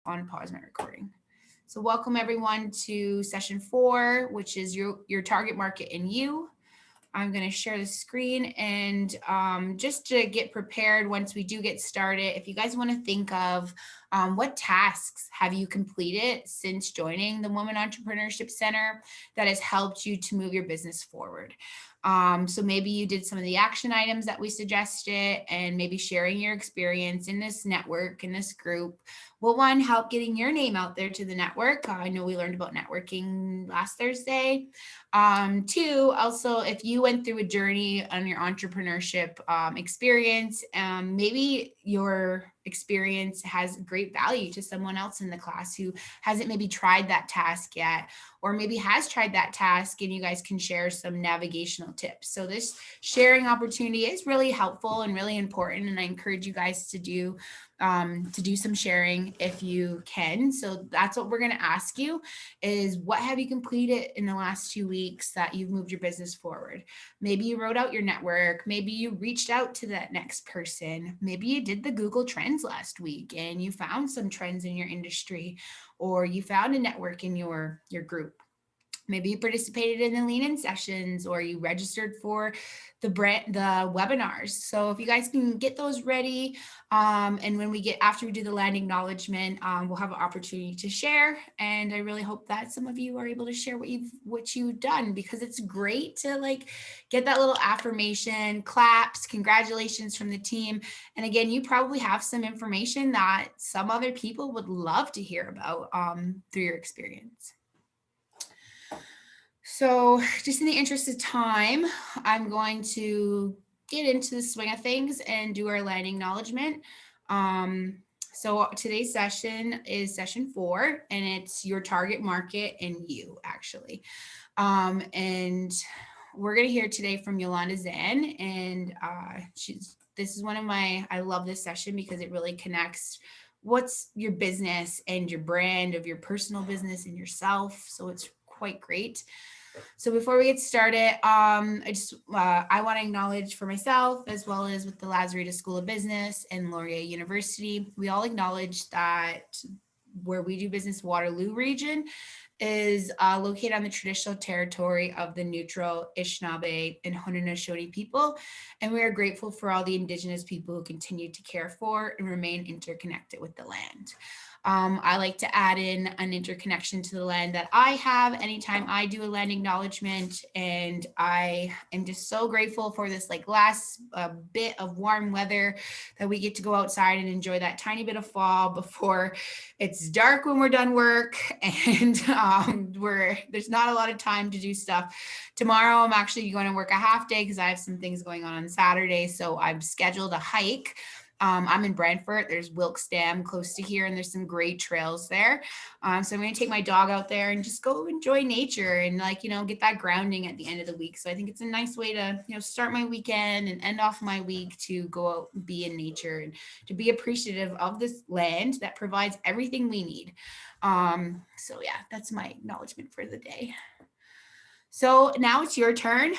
On pause my recording. So welcome everyone to session 4, which is your target market and you. I'm going to share the screen and just to get prepared once we do get started, if you guys want to think of what tasks have you completed since joining the Women Entrepreneurship Center that has helped you to move your business forward. So maybe you did some of the action items that we suggested and maybe sharing your experience in this network, in this group, will one, help getting your name out there to the network. I know we learned about networking last Thursday. Two, also, if you went through a journey on your entrepreneurship experience, maybe your experience has great value to someone else in the class who hasn't maybe tried that task yet, or maybe has tried that task, and you guys can share some navigational tips. So this sharing opportunity is really helpful and really important, and I encourage you guys to do some sharing if you can. So that's what we're going to ask you is, what have you completed in the last 2 weeks that you've moved your business forward? Maybe you wrote out your network. Maybe you reached out to that next person. Maybe you did the Google Trends last week and you found some trends in your industry, or you found a network in your group. Maybe you participated in the lean-in sessions, or you registered for the webinars. So if you guys can get those ready, and when after we do the land acknowledgement, we'll have an opportunity to share. And I really hope that some of you are able to share what you've done, because it's great to get that little affirmation, claps, congratulations from the team. And again, you probably have some information that some other people would love to hear about through your experience. So just in the interest of time, I'm going to get into the swing of things and do our land acknowledgement. So today's session is session 4, and it's your target market and you, actually. And we're going to hear today from Yolanda Zan, and this is I love this session because it really connects what's your business and your brand of your personal business and yourself. So it's quite great. So before we get started, I want to acknowledge for myself, as well as with the Laurier School of Business and Laurier University, we all acknowledge that where we do business, Waterloo region, is located on the traditional territory of the neutral Anishinaabe and Haudenosaunee people. And we are grateful for all the Indigenous people who continue to care for and remain interconnected with the land. I like to add in an interconnection to the land that I have anytime I do a land acknowledgement. And I am just so grateful for this last bit of warm weather that we get to go outside and enjoy that tiny bit of fall before it's dark when we're done work. And there's not a lot of time to do stuff. Tomorrow, I'm actually going to work a half day because I have some things going on Saturday. So I've scheduled a hike. I'm in Brantford. There's Wilkes Dam close to here, and there's some great trails there. So I'm going to take my dog out there and just go enjoy nature and get that grounding at the end of the week. So I think it's a nice way to, start my weekend and end off my week to go out and be in nature and to be appreciative of this land that provides everything we need. So yeah, that's my acknowledgement for the day. So now it's your turn.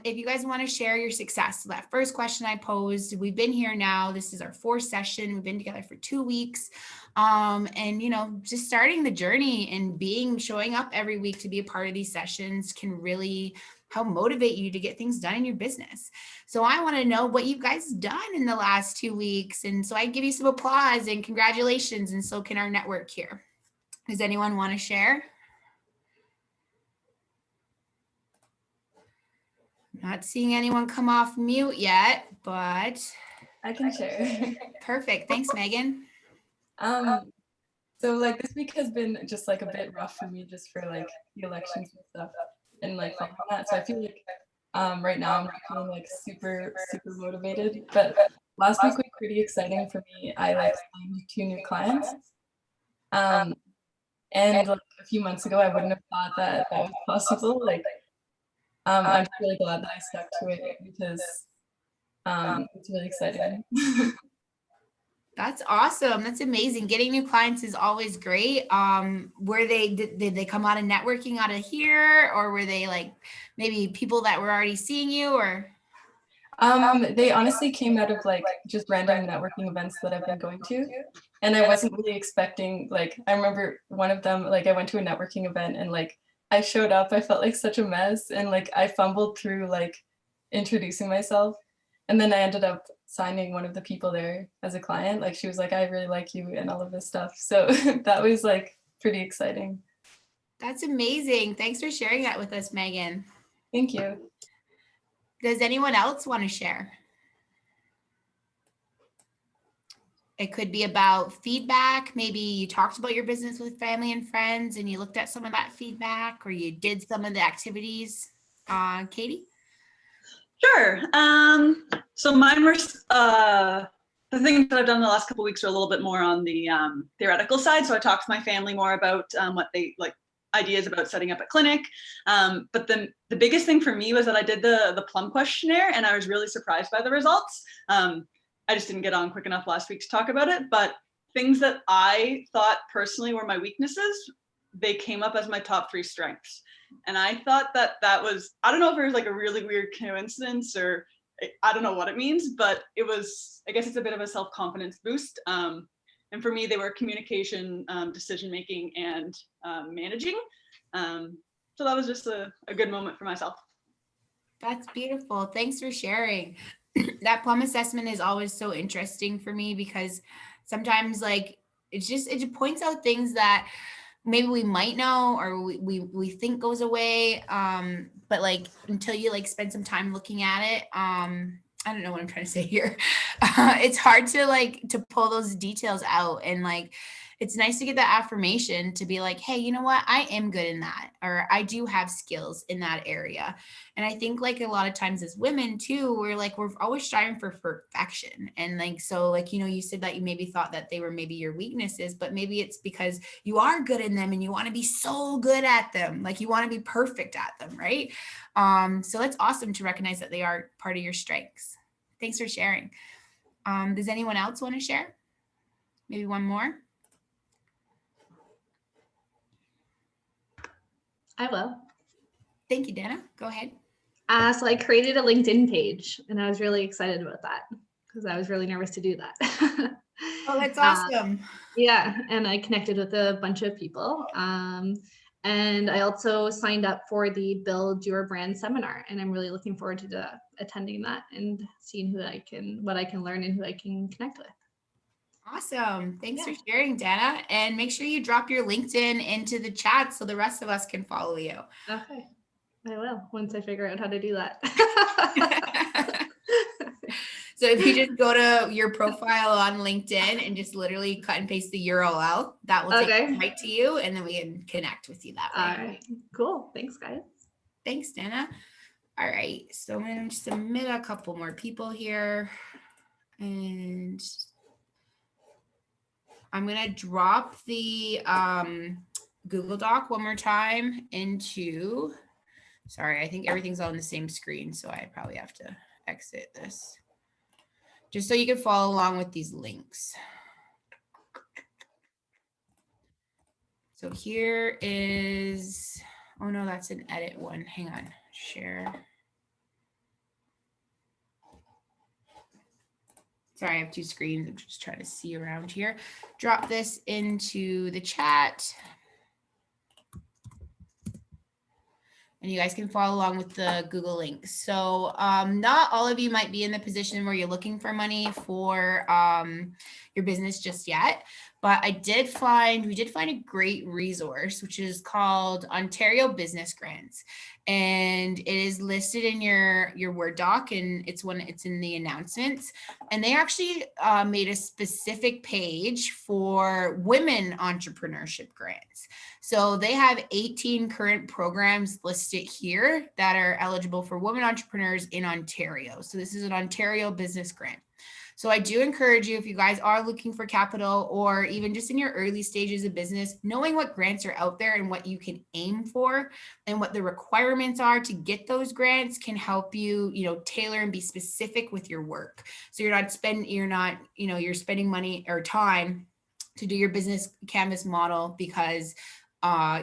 If you guys want to share your success, so that first question I posed, we've been here now. This is our 4th session. We've been together for 2 weeks. And, just starting the journey and showing up every week to be a part of these sessions can really help motivate you to get things done in your business. So I want to know what you guys done in the last 2 weeks. And so I give you some applause and congratulations. And so can our network here. Does anyone want to share? Not seeing anyone come off mute yet, but I can share. Perfect. Thanks, Megan. So this week has been just a bit rough for me, just for the elections and stuff, and following that. So I feel right now I'm not feeling super motivated. But last week was pretty exciting for me. I signed 2 new clients. And a few months ago I wouldn't have thought that was possible. I'm just really glad that I stuck to it because it's really exciting. That's awesome. That's amazing. Getting new clients is always great. Did they come out of networking out of here, or were they maybe people that were already seeing you, or? They honestly came out of like just random networking events that I've been going to. And I wasn't really expecting, like, I remember one of them, like I went to a networking event and like I showed up, I felt like such a mess and like I fumbled through like introducing myself. And then I ended up signing one of the people there as a client. Like she was like, I really like you and all of this stuff. So that was like pretty exciting. That's amazing. Thanks for sharing that with us, Megan. Thank you. Does anyone else want to share? It could be about feedback. Maybe you talked about your business with family and friends and you looked at some of that feedback, or you did some of the activities. Katie? Sure. So mine were the things that I've done the last couple of weeks are a little bit more on the theoretical side. So I talked to my family more about what they like, ideas about setting up a clinic. But then the biggest thing for me was that I did the plum questionnaire and I was really surprised by the results. I just didn't get on quick enough last week to talk about it, but things that I thought personally were my weaknesses, they came up as my top 3 strengths. And I thought that that was, I don't know if it was like a really weird coincidence or I don't know what it means, but it was, I guess it's a bit of a self-confidence boost. And for me, they were communication, decision-making, and managing. So that was just a good moment for myself. That's beautiful. Thanks for sharing. That plum assessment is always so interesting for me because sometimes like it points out things that maybe we might know or we think goes away. But like until you like spend some time looking at it, I don't know what I'm trying to say here. It's hard to pull those details out, and like it's nice to get that affirmation to be like, hey, you know what? I am good in that, or I do have skills in that area. And I think like a lot of times as women too, we're always striving for perfection. And like, so like, you know, you said that you maybe thought that they were maybe your weaknesses, but maybe it's because you are good in them and you want to be so good at them. Like you want to be perfect at them. Right. So that's awesome to recognize that they are part of your strengths. Thanks for sharing. Does anyone else want to share? Maybe one more? I will. Thank you, Dana. Go ahead. So I created a LinkedIn page and I was really excited about that because I was really nervous to do that. Oh, that's awesome. Yeah, and I connected with a bunch of people. And I also signed up for the Build Your Brand seminar, and I'm really looking forward to attending that and seeing what I can learn and who I can connect with. Awesome. Thanks for sharing, Dana. And make sure you drop your LinkedIn into the chat so the rest of us can follow you. Okay, I will once I figure out how to do that. So if you just go to your profile on LinkedIn and just literally cut and paste the URL, that will take you right to you, and then we can connect with you that way. All right, cool. Thanks, guys. Thanks, Dana. All right, so I'm going to submit a couple more people here, and I'm going to drop the Google Doc one more time into, sorry, I think everything's on the same screen, so I probably have to exit this just so you can follow along with these links. So here is, oh no, that's an edit one. Hang on, share. Sorry, I have 2 screens. I'm just trying to see around here. Drop this into the chat. And you guys can follow along with the Google links. So not all of you might be in the position where you're looking for money for your business just yet. But we did find a great resource, which is called Ontario Business Grants. And it is listed in your Word doc, and it's in the announcements. And they actually made a specific page for women entrepreneurship grants. So they have 18 current programs listed here that are eligible for women entrepreneurs in Ontario. So this is an Ontario business grant. So I do encourage you, if you guys are looking for capital or even just in your early stages of business, knowing what grants are out there and what you can aim for and what the requirements are to get those grants can help you, tailor and be specific with your work. So you're spending money or time to do your business canvas model because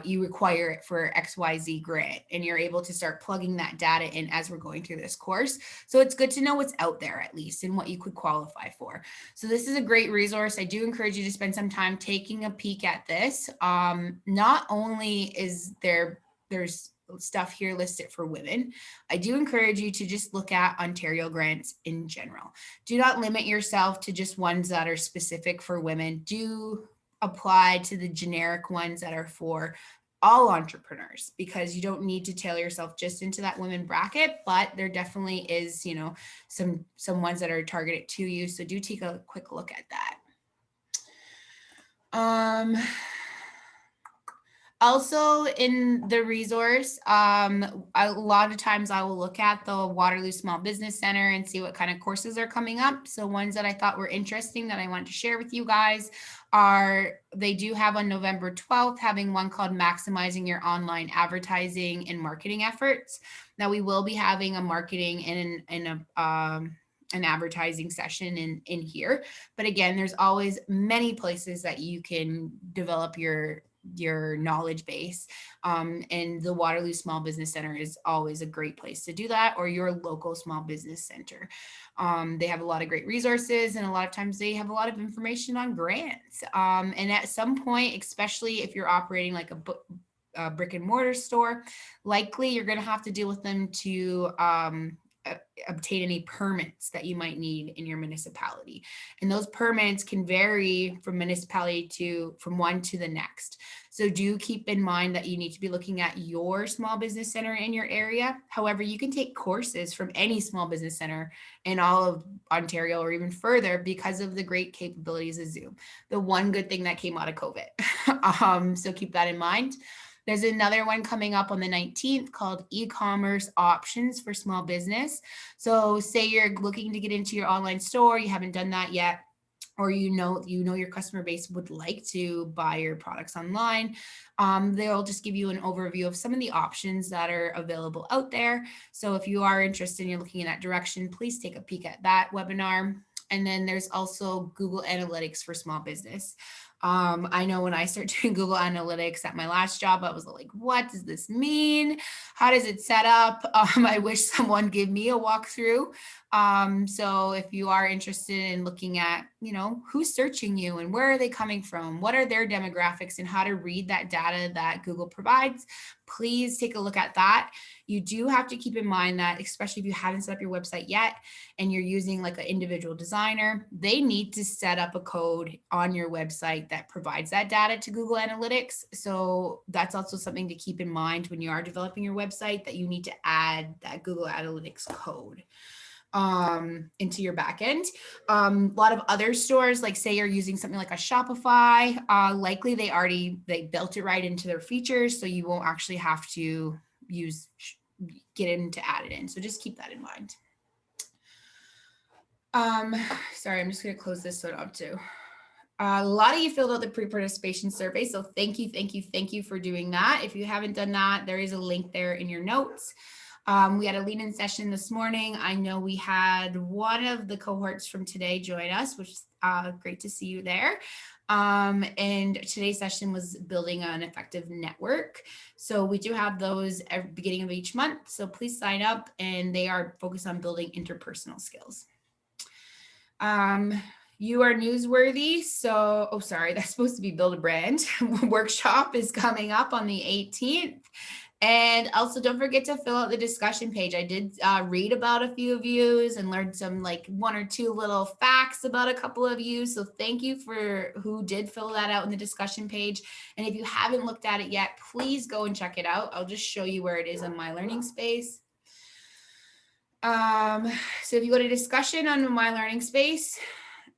you require it for XYZ grant, and you're able to start plugging that data in as we're going through this course. So it's good to know what's out there at least and what you could qualify for. So this is a great resource. I do encourage you to spend some time taking a peek at this. Not only is there's stuff here listed for women, I do encourage you to just look at Ontario grants in general. Do not limit yourself to just ones that are specific for women. Do apply to the generic ones that are for all entrepreneurs, because you don't need to tailor yourself just into that women bracket, but there definitely is, you know, some ones that are targeted to you. So do take a quick look at that. Also in the resource, a lot of times I will look at the Waterloo Small Business Center and see what kind of courses are coming up. So ones that I thought were interesting that I wanted to share with you guys are, they do have on November 12th, having one called Maximizing Your Online Advertising and Marketing Efforts. Now we will be having a marketing and an advertising session in here. But again, there's always many places that you can develop your knowledge base. And the Waterloo Small Business Center is always a great place to do that, or your local small business center. They have a lot of great resources, and a lot of times they have a lot of information on grants. And at some point, especially if you're operating like a brick and mortar store, likely you're going to have to deal with them to obtain any permits that you might need in your municipality. And those permits can vary from municipality from one to the next. So do keep in mind that you need to be looking at your small business center in your area. However, you can take courses from any small business center in all of Ontario or even further because of the great capabilities of Zoom. The one good thing that came out of COVID. So keep that in mind. There's another one coming up on the 19th called E-commerce Options for Small Business. So say you're looking to get into your online store, you haven't done that yet, or you know your customer base would like to buy your products online. They'll just give you an overview of some of the options that are available out there. So if you are interested and you're looking in that direction, please take a peek at that webinar. And then there's also Google Analytics for small business. I know when I started doing Google Analytics at my last job, I was like, what does this mean? How does it set up? I wish someone gave me a walkthrough. So if you are interested in looking at, who's searching you and where are they coming from? What are their demographics and how to read that data that Google provides, please take a look at that. You do have to keep in mind that, especially if you haven't set up your website yet and you're using like an individual designer, they need to set up a code on your website that provides that data to Google Analytics. So that's also something to keep in mind when you are developing your website, that you need to add that Google Analytics code into your backend. A lot of other stores, like say you're using something like a Shopify, likely they built it right into their features, so you won't actually have to get in to add it in. So just keep that in mind. Sorry, I'm just going to close this so I don't have to. A lot of you filled out the pre-participation survey, so thank you for doing that. If you haven't done that, there is a link there in your notes. We had a lead-in session this morning. I know we had one of the cohorts from today join us, which is great to see you there. And today's session was building an effective network. So we do have those at the beginning of each month. So please sign up, and they are focused on building interpersonal skills. You are newsworthy. So, that's supposed to be build a brand workshop is coming up on the 18th. And also don't forget to fill out the discussion page. I did read about a few of you and learned some like one or two little facts about a couple of you. So thank you for who did fill that out in the discussion page. And if you haven't looked at it yet, please go and check it out. I'll just show you where it is on My Learning Space. So if you go to discussion on My Learning Space,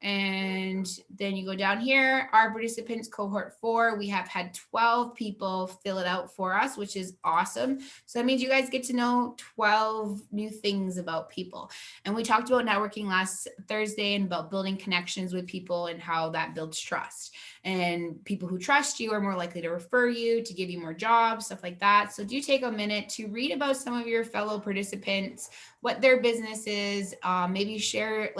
and then you go down here, our participants cohort 4, we have had 12 people fill it out for us, which is awesome. So that means you guys get to know 12 new things about people. And we talked about networking last Thursday and about building connections with people and how that builds trust. And people who trust you are more likely to refer you, to give you more jobs, stuff like that. So do take a minute to read about some of your fellow participants, what their business is, maybe share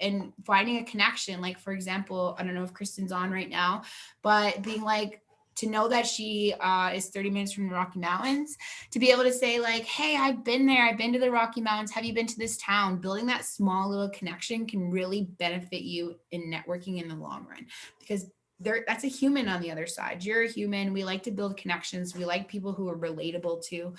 and finding a connection. Like, for example, I don't know if Kristen's on right now, but being like, to know that she is 30 minutes from the Rocky Mountains, to be able to say like, hey, I've been there. I've been to the Rocky Mountains. Have you been to this town? Building that small little connection can really benefit you in networking in the long run, because that's a human on the other side. You're a human. We like to build connections. We like people who are relatable too.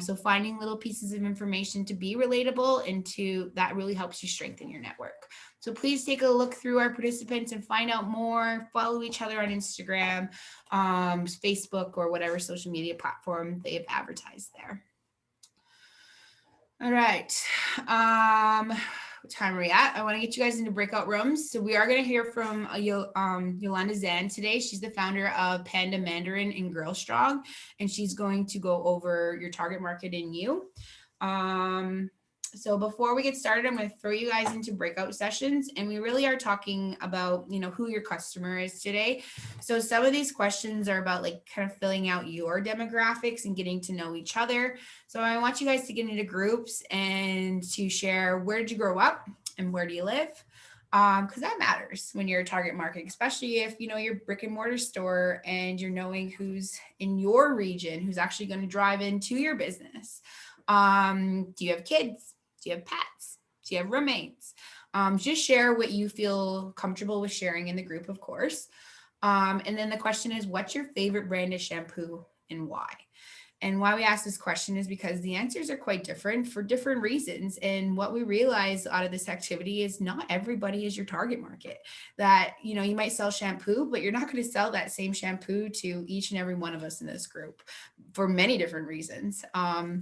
So finding little pieces of information to be relatable and that really helps you strengthen your network. So please take a look through our participants and find out more. Follow each other on Instagram, Facebook, or whatever social media platform they've advertised there. All right. What time are we at? I want to get you guys into breakout rooms. So we are going to hear from Yolanda Zan today. She's the founder of Panda Mandarin and Girl Strong, and she's going to go over your target market and you. So before we get started, I'm going to throw you guys into breakout sessions, and we really are talking about, who your customer is today. So some of these questions are about like kind of filling out your demographics and getting to know each other. So I want you guys to get into groups and to share, where did you grow up and where do you live? Because that matters when you're a target market, especially if your brick and mortar store and you're knowing who's in your region, who's actually going to drive into your business. Do you have kids? Do you have pets? Do you have roommates? Just share what you feel comfortable with sharing in the group, of course. And then the question is, what's your favorite brand of shampoo and why? And why we ask this question is because the answers are quite different for different reasons. And what we realize out of this activity is not everybody is your target market. That, you might sell shampoo, but you're not going to sell that same shampoo to each and every one of us in this group for many different reasons.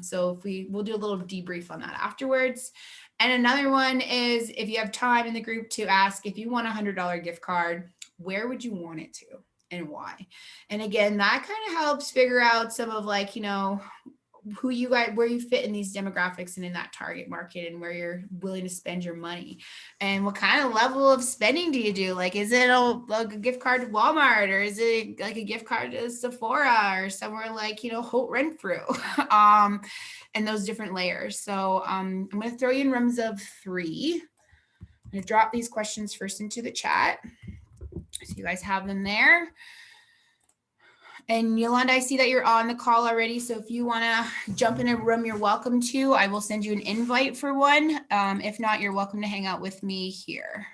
So we'll do a little debrief on that afterwards. And another one is, if you have time in the group, to ask, if you want a $100 gift card, where would you want it to? And why? And again, that kind of helps figure out some of like, who you guys, where you fit in these demographics and in that target market, and where you're willing to spend your money, and what kind of level of spending do you do? Like, is it a gift card to Walmart, or is it like a gift card to Sephora or somewhere like, Holt Renfrew, and those different layers. So I'm going to throw you in rooms of 3. I'm going to drop these questions first into the chat, so you guys have them there. And Yolanda, I see that you're on the call already. So if you want to jump in a room, you're welcome to. I will send you an invite for one. If not, you're welcome to hang out with me here.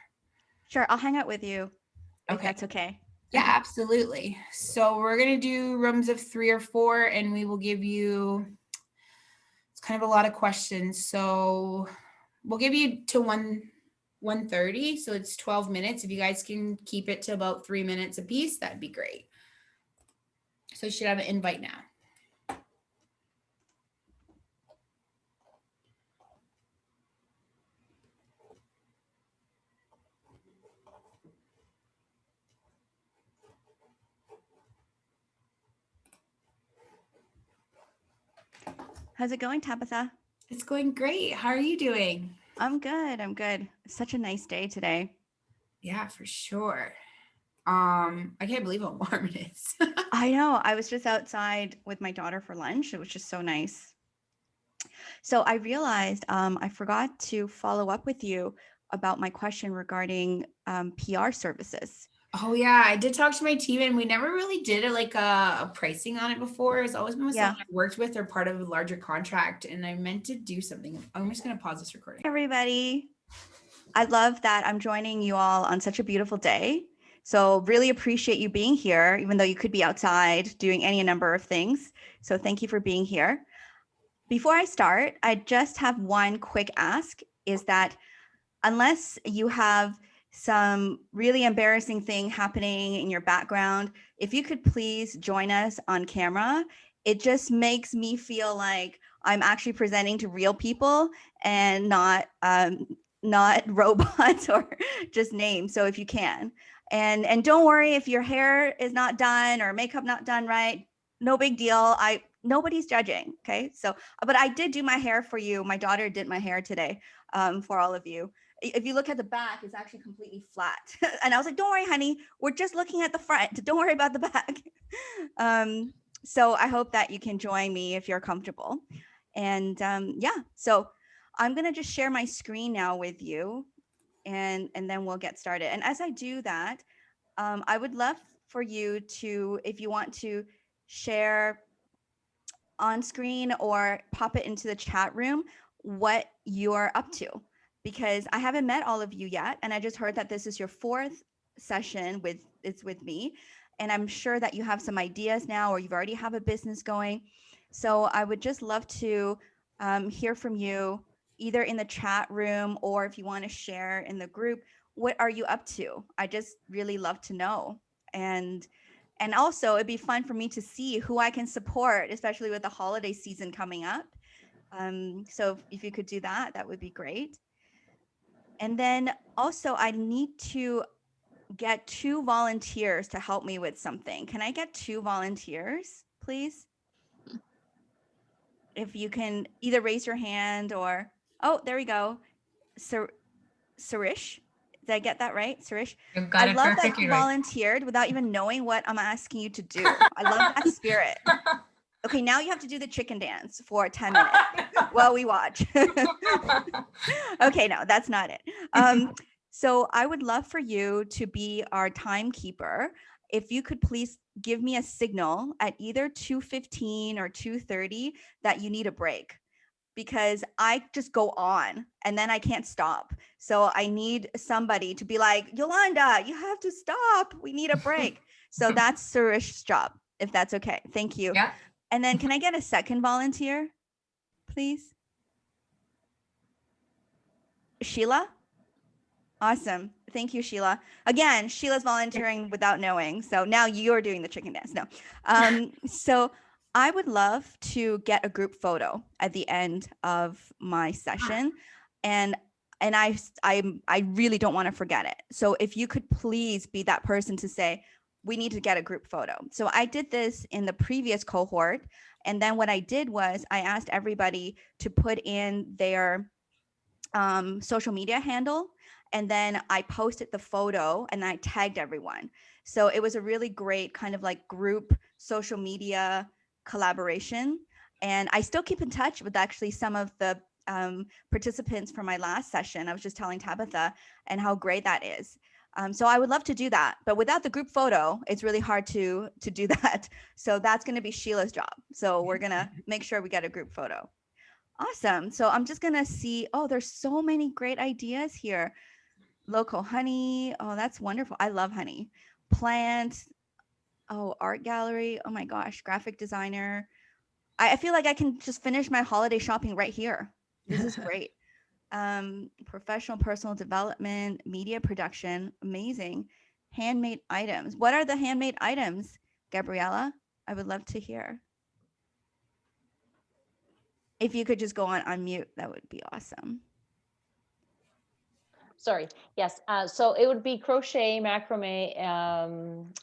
Sure, I'll hang out with you. If Okay. that's okay. Yeah, absolutely. So we're going to do rooms of 3 or 4, and we will give you, it's kind of a lot of questions. So we'll give you to 1:30. So it's 12 minutes. If you guys can keep it to about 3 minutes a piece, that'd be great. So you should have an invite now. How's it going, Tabitha? It's going great. How are you doing? I'm good. I'm good. Such a nice day today. Yeah, for sure. I can't believe how warm it is. I know. I was just outside with my daughter for lunch. It was just so nice. So I realized I forgot to follow up with you about my question regarding PR services. Oh yeah, I did talk to my team, and we never really did a pricing on it before. It's always been with someone I worked with or part of a larger contract, and I meant to do something. I'm just going to pause this recording. Everybody, I love that I'm joining you all on such a beautiful day. So really appreciate you being here, even though you could be outside doing any number of things. So thank you for being here. Before I start, I just have one quick ask, is that unless you have some really embarrassing thing happening in your background, if you could please join us on camera. It just makes me feel like I'm actually presenting to real people and not robots or just names. So if you can, and don't worry if your hair is not done or makeup not done right, no big deal. Nobody's judging. Okay. So, but I did do my hair for you. My daughter did my hair today for all of you. If you look at the back, it's actually completely flat. And I was like, don't worry, honey, we're just looking at the front. Don't worry about the back. So I hope that you can join me if you're comfortable. And yeah, so I'm going to just share my screen now with you, and then we'll get started. And as I do that, I would love for you to, if you want to share on screen or pop it into the chat room, what you're up to, because I haven't met all of you yet. And I just heard that this is your 4th session with me. And I'm sure that you have some ideas now, or you've already have a business going. So I would just love to hear from you either in the chat room, or if you want to share in the group, what are you up to? I just really love to know. And also it'd be fun for me to see who I can support, especially with the holiday season coming up. So if you could do that, that would be great. And then also I need to get 2 volunteers to help me with something. Can I get 2 volunteers, please? If you can either raise your hand or, oh, there we go. Sarish, did I get that right? Sarish? You got I it love that perfectly you right. volunteered without even knowing what I'm asking you to do. I love that spirit. Okay, now you have to do the chicken dance for 10 minutes while we watch. Okay, no, that's not it. So I would love for you to be our timekeeper. If you could please give me a signal at either 2:15 or 2:30 that you need a break, because I just go on and then I can't stop. So I need somebody to be like, Yolanda, you have to stop. We need a break. So that's Surish's job, if that's okay. Thank you. Yeah. And then can I get a second volunteer, please? Sheila? Awesome. Thank you, Sheila. Again, Sheila's volunteering without knowing. So now you're doing the chicken dance. No. So I would love to get a group photo at the end of my session. And I really don't want to forget it. So if you could please be that person to say, we need to get a group photo. So I did this in the previous cohort. And then what I did was I asked everybody to put in their social media handle. And then I posted the photo and I tagged everyone. So it was a really great kind of like group social media collaboration. And I still keep in touch with actually some of the participants from my last session. I was just telling Tabitha and how great that is. So I would love to do that, but without the group photo, it's really hard to do that. So that's going to be Sheila's job. So we're going to make sure we get a group photo. Awesome. So I'm just going to see, oh, there's so many great ideas here. Local honey. Oh, that's wonderful. I love honey. Plant. Oh, art gallery. Oh my gosh. Graphic designer. I feel like I can just finish my holiday shopping right here. This is great. Professional personal development, media production. Amazing. Handmade items. What are the handmade items, Gabriella? I would love to hear. If you could just go on unmute, that would be awesome. Sorry. Yes. So it would be crochet, macrame,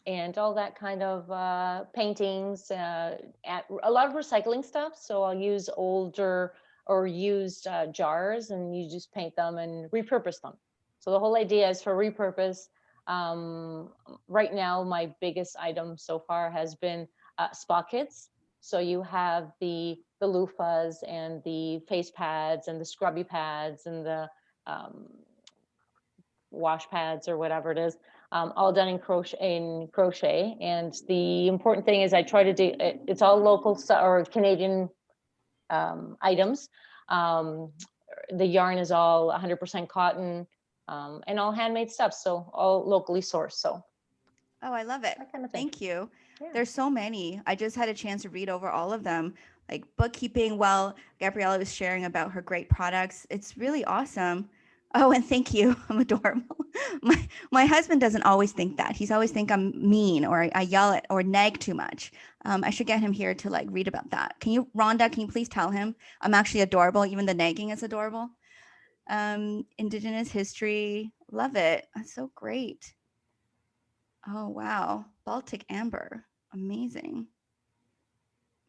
and all that kind of paintings, at a lot of recycling stuff. So I'll use older or used jars, and you just paint them and repurpose them. So the whole idea is for repurpose. Right now, my biggest item so far has been spa kits. So you have the loofahs and the face pads and the scrubby pads and the wash pads or whatever it is, all done in crochet. And the important thing is I try to do it, it's all local or Canadian items. The yarn is all 100% cotton, and all handmade stuff, so all locally sourced. So oh, I love it. that kind of thing. Thank you. Yeah. There's so many. I just had a chance to read over all of them, like bookkeeping. Well, Gabriella was sharing about her great products. It's really awesome. Oh, and thank you. I'm adorable. My husband doesn't always think that. He's always think I'm mean or I yell at or nag too much. I should get him here to like read about that. Can you, Rhonda, can you please tell him I'm actually adorable? Even the nagging is adorable. Indigenous history. Love it. That's so great. Oh, wow. Baltic amber. Amazing.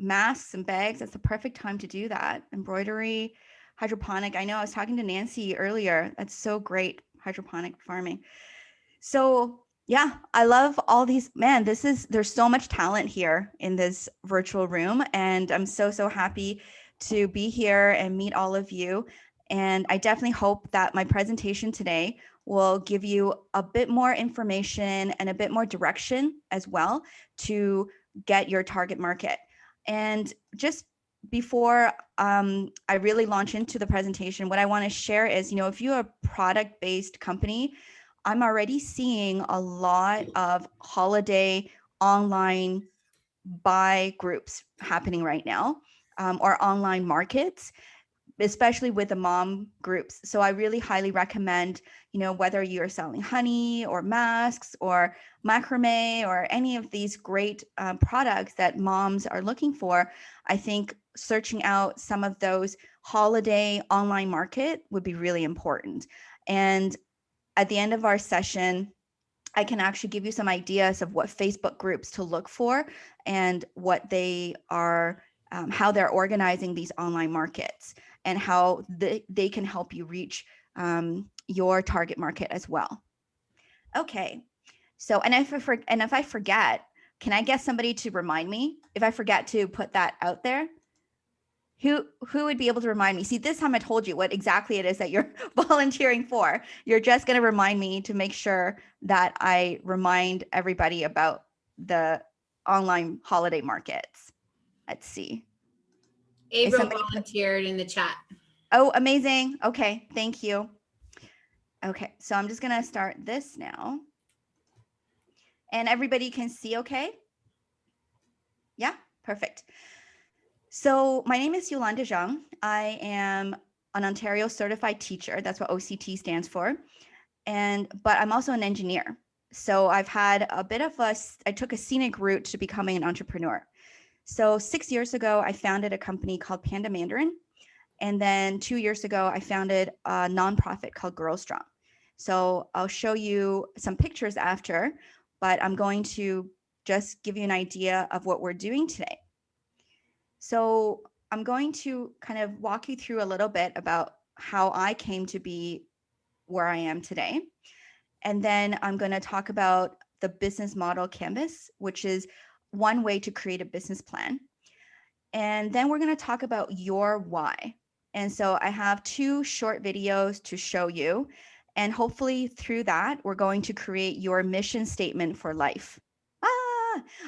Masks and bags. That's the perfect time to do that. Embroidery. Hydroponic. I know I was talking to Nancy earlier. That's so great. Hydroponic farming. So yeah, I love all these, man, there's so much talent here in this virtual room. And I'm so happy to be here and meet all of you. And I definitely hope that my presentation today will give you a bit more information and a bit more direction as well to get your target market. And just before I really launch into the presentation, what I want to share is, if you're a product-based company, I'm already seeing a lot of holiday online buy groups happening right now, or online markets, especially with the mom groups. So I really highly recommend, whether you're selling honey or masks or macrame or any of these great products that moms are looking for, I think searching out some of those holiday online market would be really important. And at the end of our session, I can actually give you some ideas of what Facebook groups to look for and what they are, how they're organizing these online markets and how they can help you reach your target market as well. Okay, so and if I forget, can I get somebody to remind me if I forget to put that out there? Who would be able to remind me? See, this time I told you what exactly it is that you're volunteering for. You're just going to remind me to make sure that I remind everybody about the online holiday markets. Let's see. April somebody- volunteered in the chat. Oh, amazing. Okay, thank you. Okay, so I'm just going to start this now. And everybody can see okay? Yeah, perfect. So my name is Yolanda Zhang. I am an Ontario certified teacher. That's what OCT stands for. But I'm also an engineer. So I've had I took a scenic route to becoming an entrepreneur. So 6 years ago, I founded a company called Panda Mandarin. And then 2 years ago, I founded a nonprofit called Girl Strong. So I'll show you some pictures after, but I'm going to just give you an idea of what we're doing today. So I'm going to kind of walk you through a little bit about how I came to be where I am today. And then I'm going to talk about the business model canvas, which is one way to create a business plan. And then we're going to talk about your why. And so I have 2 short videos to show you. And hopefully through that, we're going to create your mission statement for life.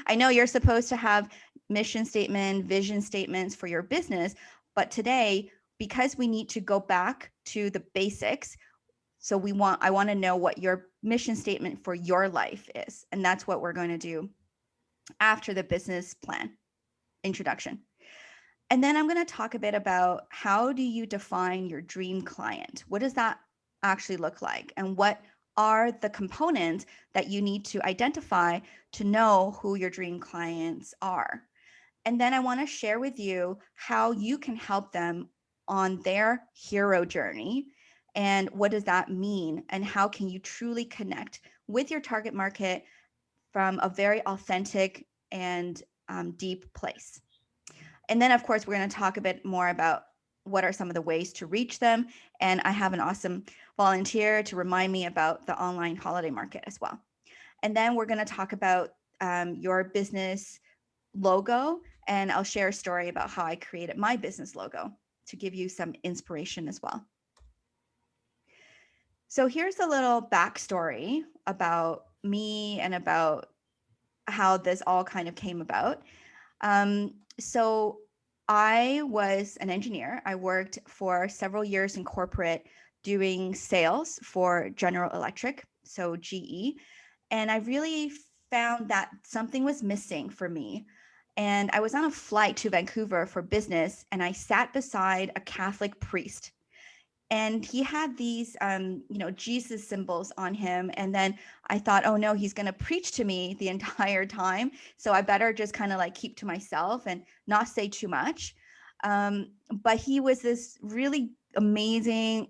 I know you're supposed to have mission statement, vision statements for your business, but today, because we need to go back to the basics, so I want to know what your mission statement for your life is. And that's what we're going to do after the business plan introduction. And then I'm going to talk a bit about how do you define your dream client? What does that actually look like? And what are the components that you need to identify to know who your dream clients are? And then I want to share with you how you can help them on their hero journey. And what does that mean? And how can you truly connect with your target market from a very authentic and deep place? And then, of course, we're going to talk a bit more about what are some of the ways to reach them. And I have an awesome volunteer to remind me about the online holiday market as well. And then we're going to talk about your business logo. And I'll share a story about how I created my business logo to give you some inspiration as well. So here's a little backstory about me and about how this all kind of came about. So I was an engineer. I worked for several years in corporate doing sales for General Electric, so GE. And I really found that something was missing for me. And I was on a flight to Vancouver for business, and I sat beside a Catholic priest. And he had these, Jesus symbols on him. And then I thought, oh no, he's going to preach to me the entire time. So I better just kind of like keep to myself and not say too much. But he was this really amazing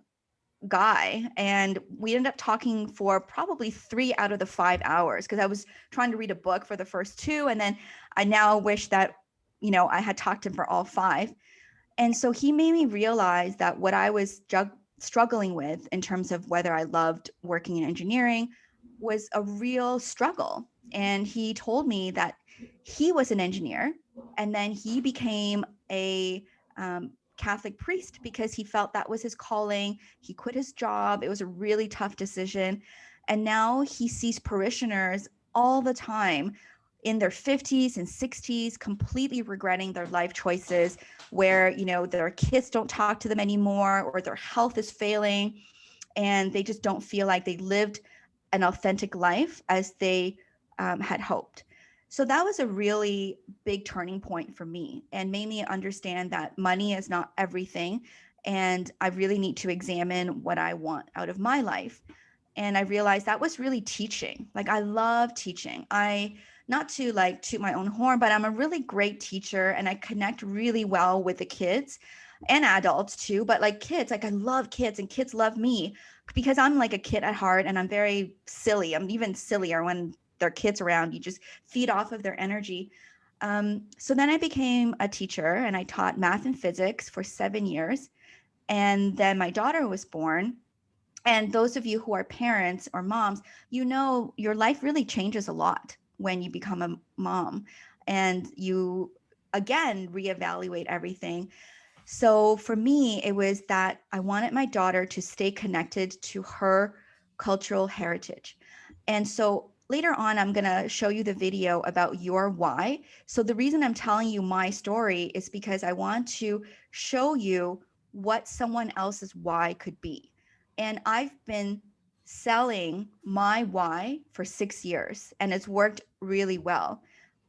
guy. And we ended up talking for probably 3 out of the 5 hours because I was trying to read a book for the first 2. And then I now wish that, I had talked to him for all 5. And so he made me realize that what I was struggling with in terms of whether I loved working in engineering was a real struggle. And he told me that he was an engineer and then he became a Catholic priest because he felt that was his calling. He quit his job. It was a really tough decision. And now he sees parishioners all the time in their 50s and 60s, completely regretting their life choices, where, you know, their kids don't talk to them anymore, or their health is failing, and they just don't feel like they lived an authentic life as they had hoped. So that was a really big turning point for me, and made me understand that money is not everything. And I really need to examine what I want out of my life. And I realized that was really teaching. Like, I love teaching. Not to like toot my own horn, but I'm a really great teacher, and I connect really well with the kids and adults too. But like kids, like I love kids, and kids love me because I'm like a kid at heart, and I'm very silly. I'm even sillier when there are kids around. You just feed off of their energy. So then I became a teacher, and I taught math and physics for 7 years. And then my daughter was born. And those of you who are parents or moms, you know, your life really changes a lot when you become a mom, and you again reevaluate everything. So for me, it was that I wanted my daughter to stay connected to her cultural heritage. And so later on, I'm going to show you the video about your why. So the reason I'm telling you my story is because I want to show you what someone else's why could be. And I've been selling my why for 6 years, and it's worked really well.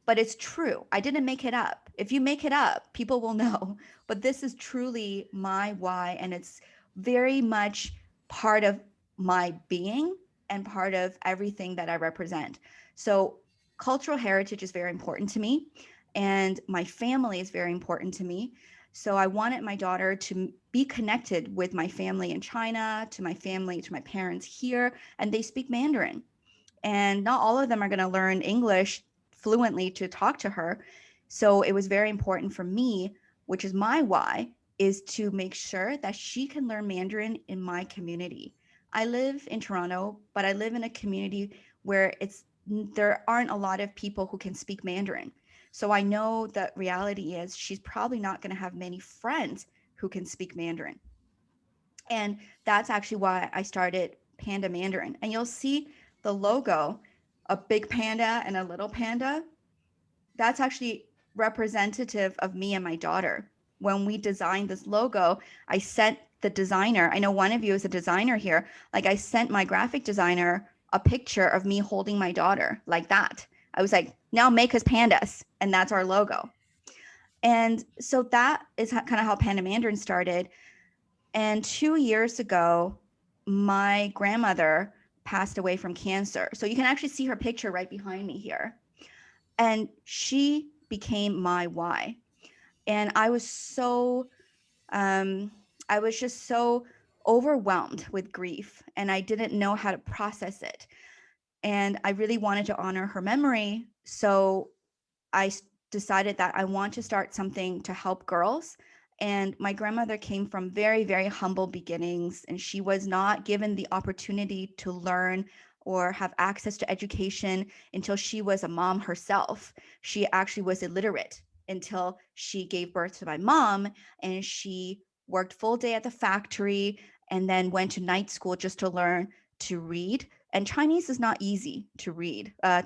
But it's true. I didn't make it up. If you make it up, people will know. But this is truly my why, and it's very much part of my being and part of everything that I represent. So cultural heritage is very important to me, and my family is very important to me. So I wanted my daughter to be connected with my family in China, to my family, to my parents here, and they speak Mandarin. And not all of them are going to learn English fluently to talk to her. So it was very important for me, which is my why, is to make sure that she can learn Mandarin in my community. I live in Toronto, but I live in a community where there aren't a lot of people who can speak Mandarin. So I know that reality is she's probably not going to have many friends who can speak Mandarin. And that's actually why I started Panda Mandarin. And you'll see the logo, a big panda and a little panda. That's actually representative of me and my daughter. When we designed this logo, I sent the designer, I know one of you is a designer here, like I sent my graphic designer a picture of me holding my daughter like that. I was like, now make us pandas. And that's our logo. And so that is kind of how Panda Mandarin started. And 2 years ago, my grandmother passed away from cancer. So you can actually see her picture right behind me here. And she became my why. And I was just so overwhelmed with grief, and I didn't know how to process it. And I really wanted to honor her memory. So I decided that I want to start something to help girls. And my grandmother came from very, very humble beginnings, and she was not given the opportunity to learn or have access to education until she was a mom herself. She actually was illiterate until she gave birth to my mom, and she worked full day at the factory and then went to night school just to learn to read. And Chinese is not easy to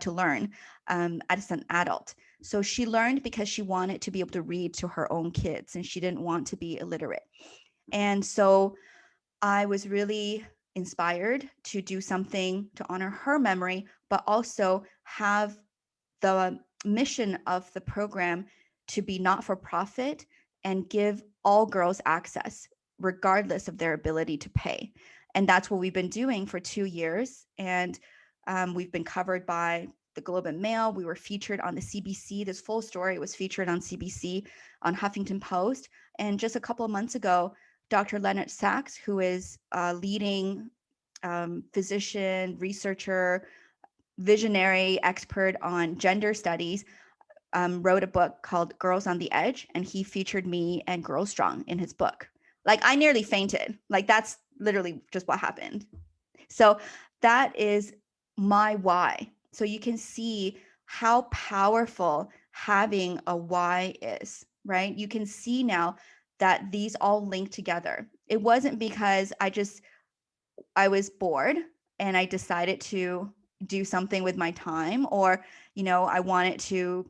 learn as an adult. So she learned because she wanted to be able to read to her own kids, and she didn't want to be illiterate. And so I was really inspired to do something to honor her memory, but also have the mission of the program to be not for profit and give all girls access, regardless of their ability to pay. And that's what we've been doing for 2 years. And we've been covered by the Globe and Mail. We were featured on the CBC. This full story was featured on CBC, on Huffington Post. And just a couple of months ago, Dr. Leonard Sachs, who is a leading physician, researcher, visionary expert on gender studies, wrote a book called Girls on the Edge, and he featured me and Girl Strong in his book. Like, I nearly fainted. Like, that's literally just what happened. So that is my why. So you can see how powerful having a why is, right? You can see now that these all link together. It wasn't because I was bored and I decided to do something with my time, or, I wanted to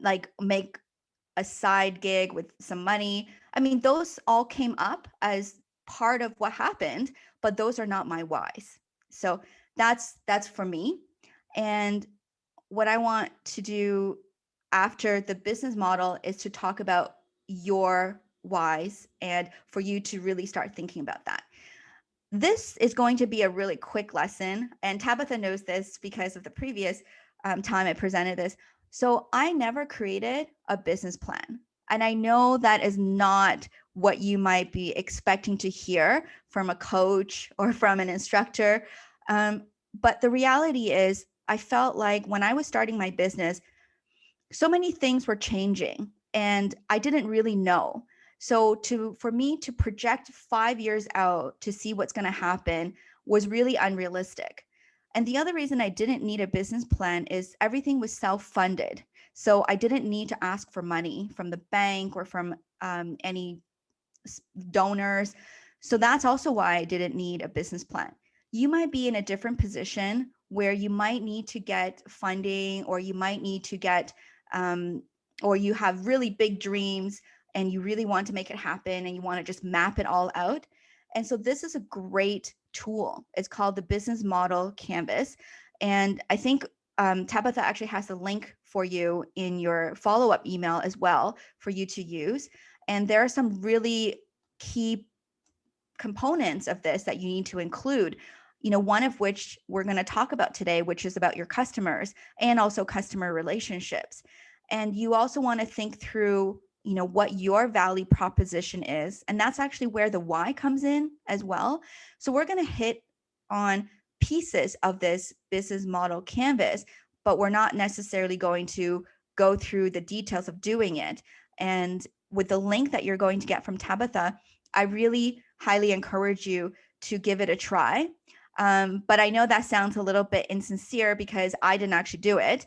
like make a side gig with some money. I mean, those all came up as part of what happened, but those are not my whys. So that's for me. And what I want to do after the business model is to talk about your whys and for you to really start thinking about that. This is going to be a really quick lesson, and Tabitha knows this because of the previous time I presented this. So I never created a business plan. And I know that is not what you might be expecting to hear from a coach or from an instructor. But the reality is, I felt like when I was starting my business, so many things were changing and I didn't really know. So for me to project 5 years out to see what's going to happen was really unrealistic. And the other reason I didn't need a business plan is everything was self-funded. So I didn't need to ask for money from the bank or from any donors. So that's also why I didn't need a business plan. You might be in a different position where you might need to get funding, or you might need to get, or you have really big dreams and you really want to make it happen and you want to just map it all out. And so this is a great tool. It's called the Business Model Canvas. And I think Tabitha actually has a link for you in your follow-up email as well for you to use. And there are some really key components of this that you need to include, one of which we're going to talk about today, which is about your customers and also customer relationships. And you also want to think through, what your value proposition is. And that's actually where the why comes in as well. So we're going to hit on pieces of this business model canvas, but we're not necessarily going to go through the details of doing it. And with the link that you're going to get from Tabitha, I really highly encourage you to give it a try. But I know that sounds a little bit insincere because I didn't actually do it.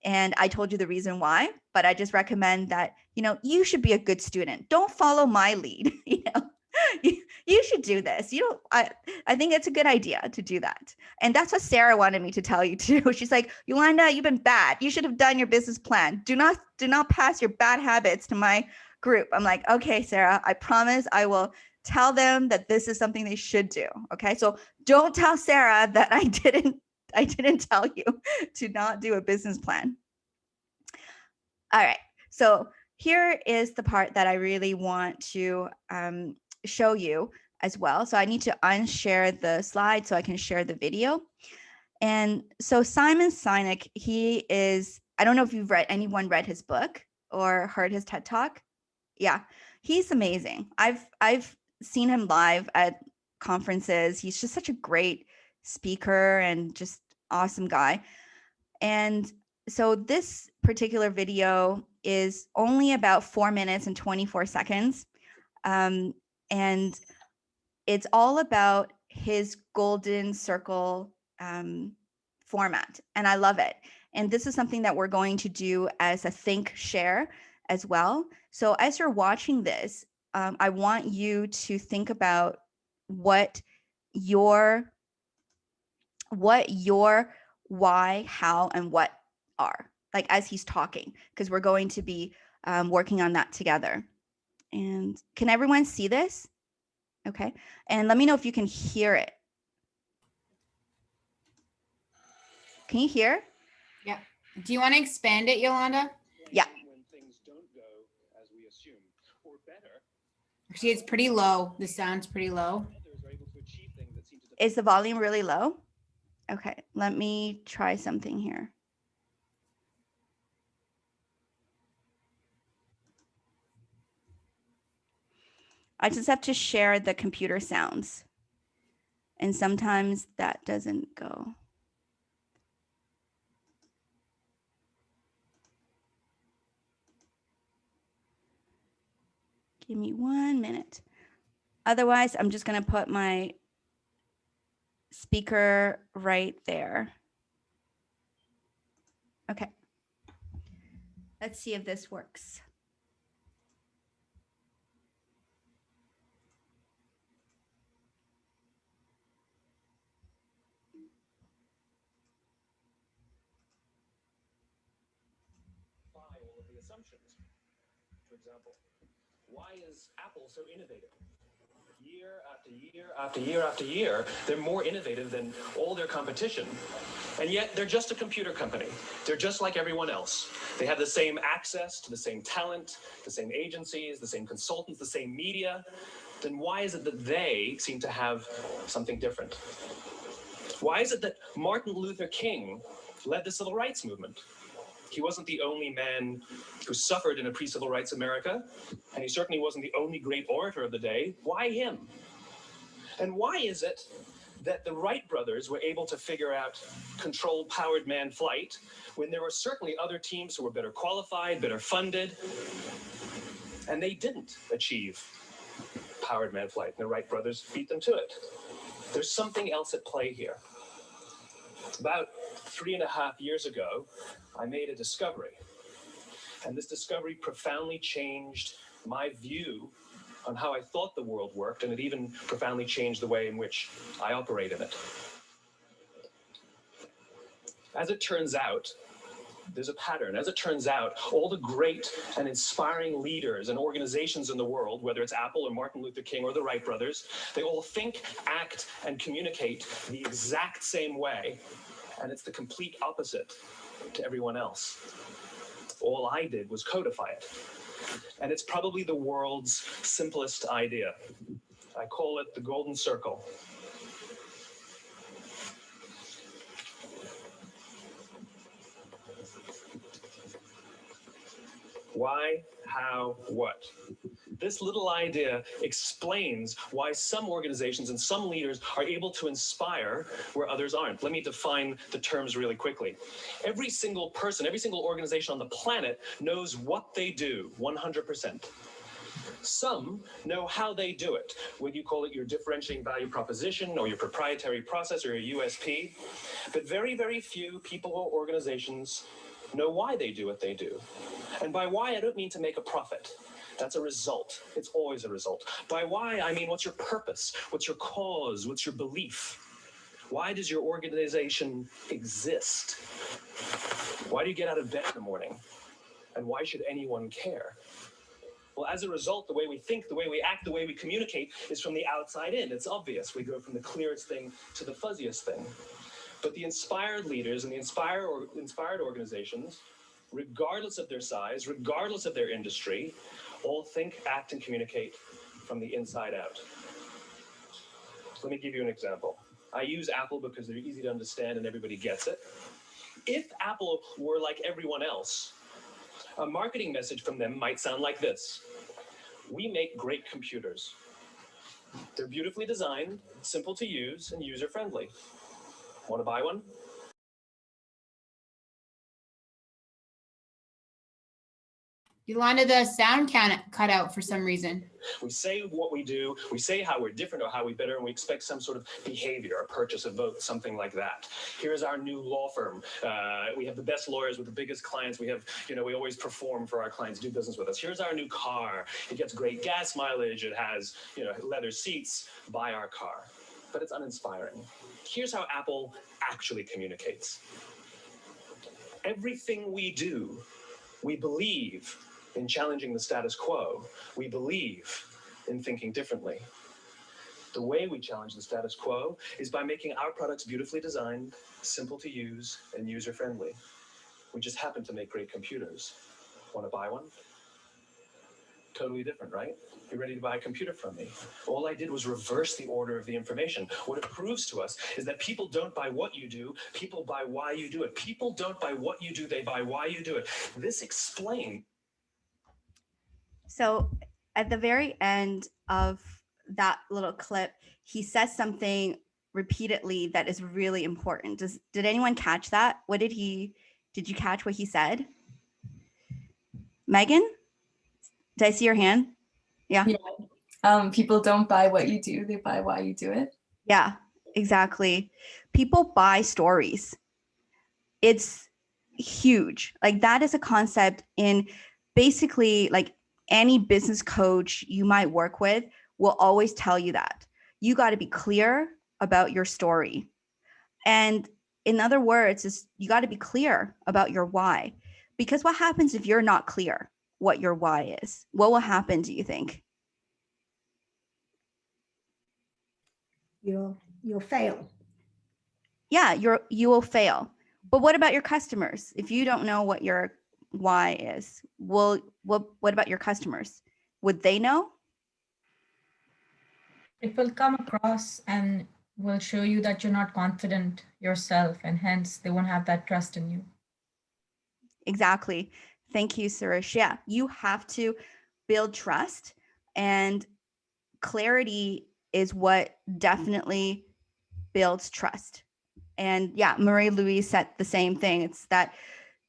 And I told you the reason why, but I just recommend that, you should be a good student. Don't follow my lead. You should do this. I think it's a good idea to do that. And that's what Sarah wanted me to tell you too. She's like, Yolanda, you've been bad. You should have done your business plan. Do not pass your bad habits to my group. I'm like, okay, Sarah, I promise I will tell them that this is something they should do. Okay. So don't tell Sarah that I didn't tell you to not do a business plan. All right. So here is the part that I really want to show you as well. So I need to unshare the slide so I can share the video. And so Simon Sinek, I don't know if anyone read his book or heard his TED Talk. Yeah, he's amazing. I've seen him live at conferences. He's just such a great speaker and just awesome guy. And so this particular video is only about 4 minutes and 24 seconds. And it's all about his golden circle format. And I love it. And this is something that we're going to do as a think share as well. So as you're watching this, I want you to think about what your why, how, and what are, like as he's talking, because we're going to be working on that together. And can everyone see this? Okay. And let me know if you can hear it. Can you hear? Yeah. Do you want to expand it, Yolanda? Yeah. When things don't go as we assume, or better, Actually, it's pretty low. The sound's pretty low. others are able to achieve things that seem to Is the volume really low? Okay, let me try something here. I just have to share the computer sounds. And sometimes that doesn't go. Give me 1 minute. Otherwise, I'm just going to put my speaker right there. Okay. Let's see if this works. assumptions. For example, why is Apple so innovative? Year after year after year after year, they're more innovative than all their competition. And yet they're just a computer company. They're just like everyone else. They have the same access to the same talent, the same agencies, the same consultants, the same media. Then why is it that they seem to have something different? Why is it that Martin Luther King led the civil rights movement? He wasn't the only man who suffered in a pre-civil rights America, and he certainly wasn't the only great orator of the day. Why him? And why is it that the Wright brothers were able to figure out controlled powered manned flight when there were certainly other teams who were better qualified, better funded, and they didn't achieve powered manned flight, and the Wright brothers beat them to it? There's something else at play here. About 3.5 years ago, I made a discovery, and this discovery profoundly changed my view on how I thought the world worked, and it even profoundly changed the way in which I operate in it. As it turns out, there's a pattern. As it turns out, all the great and inspiring leaders and organizations in the world, whether it's Apple or Martin Luther King or the Wright brothers, they all think, act, and communicate the exact same way, and it's the complete opposite to everyone else. All I did was codify it. And it's probably the world's simplest idea. I call it the golden circle. Why, how, what? This little idea explains why some organizations and some leaders are able to inspire where others aren't. Let me define the terms really quickly. Every single person, every single organization on the planet knows what they do 100%. Some know how they do it, whether you call it your differentiating value proposition or your proprietary process or your USP. But very, very few people or organizations know why they do what they do. And by why, I don't mean to make a profit. That's a result. It's always a result. By why, I mean, what's your purpose? What's your cause? What's your belief? Why does your organization exist? Why do you get out of bed in the morning? And why should anyone care? Well, as a result, the way we think, the way we act, the way we communicate is from the outside in. It's obvious. We go from the clearest thing to the fuzziest thing. But the inspired leaders and the inspired organizations, regardless of their size, regardless of their industry, all think, act, and communicate from the inside out. Let me give you an example. I use Apple because they're easy to understand and everybody gets it. If Apple were like everyone else, a marketing message from them might sound like this. We make great computers. They're beautifully designed, simple to use, and user-friendly. Want to buy one? Yolanda, the sound cut out for some reason. We say what we do, we say how we're different or how we better, and we expect some sort of behavior, a purchase, a vote, something like that. Here's our new law firm. We have the best lawyers with the biggest clients. We have, we always perform for our clients, do business with us. Here's our new car. It gets great gas mileage. It has, leather seats. Buy our car. But it's uninspiring. Here's how Apple actually communicates. Everything we do, we believe in challenging the status quo. We believe in thinking differently. The way we challenge the status quo is by making our products beautifully designed, simple to use, and user-friendly. We just happen to make great computers. Want to buy one? Totally different, right? You're ready to buy a computer from me. All I did was reverse the order of the information. What it proves to us is that people don't buy what you do, people buy why you do it. People don't buy what you do, they buy why you do it. This explains. So at the very end of that little clip, he says something repeatedly that is really important. Did anyone catch that? Did you catch what he said? Megan? Did I see your hand? Yeah. People don't buy what you do, they buy why you do it. Yeah, exactly. People buy stories. It's huge. Like that is a concept in basically like any business coach you might work with will always tell you that. You got to be clear about your story. And in other words, you got to be clear about your why. Because what happens if you're not clear what your why is? What will happen, do you think? You'll fail. Yeah, you will fail. But what about your customers? If you don't know what your why is, what about your customers? Would they know? It will come across and will show you that you're not confident yourself, and hence they won't have that trust in you. Exactly. Thank you, Suresh. Yeah, you have to build trust, and clarity is what definitely builds trust. And yeah, Marie Louise said the same thing. It's that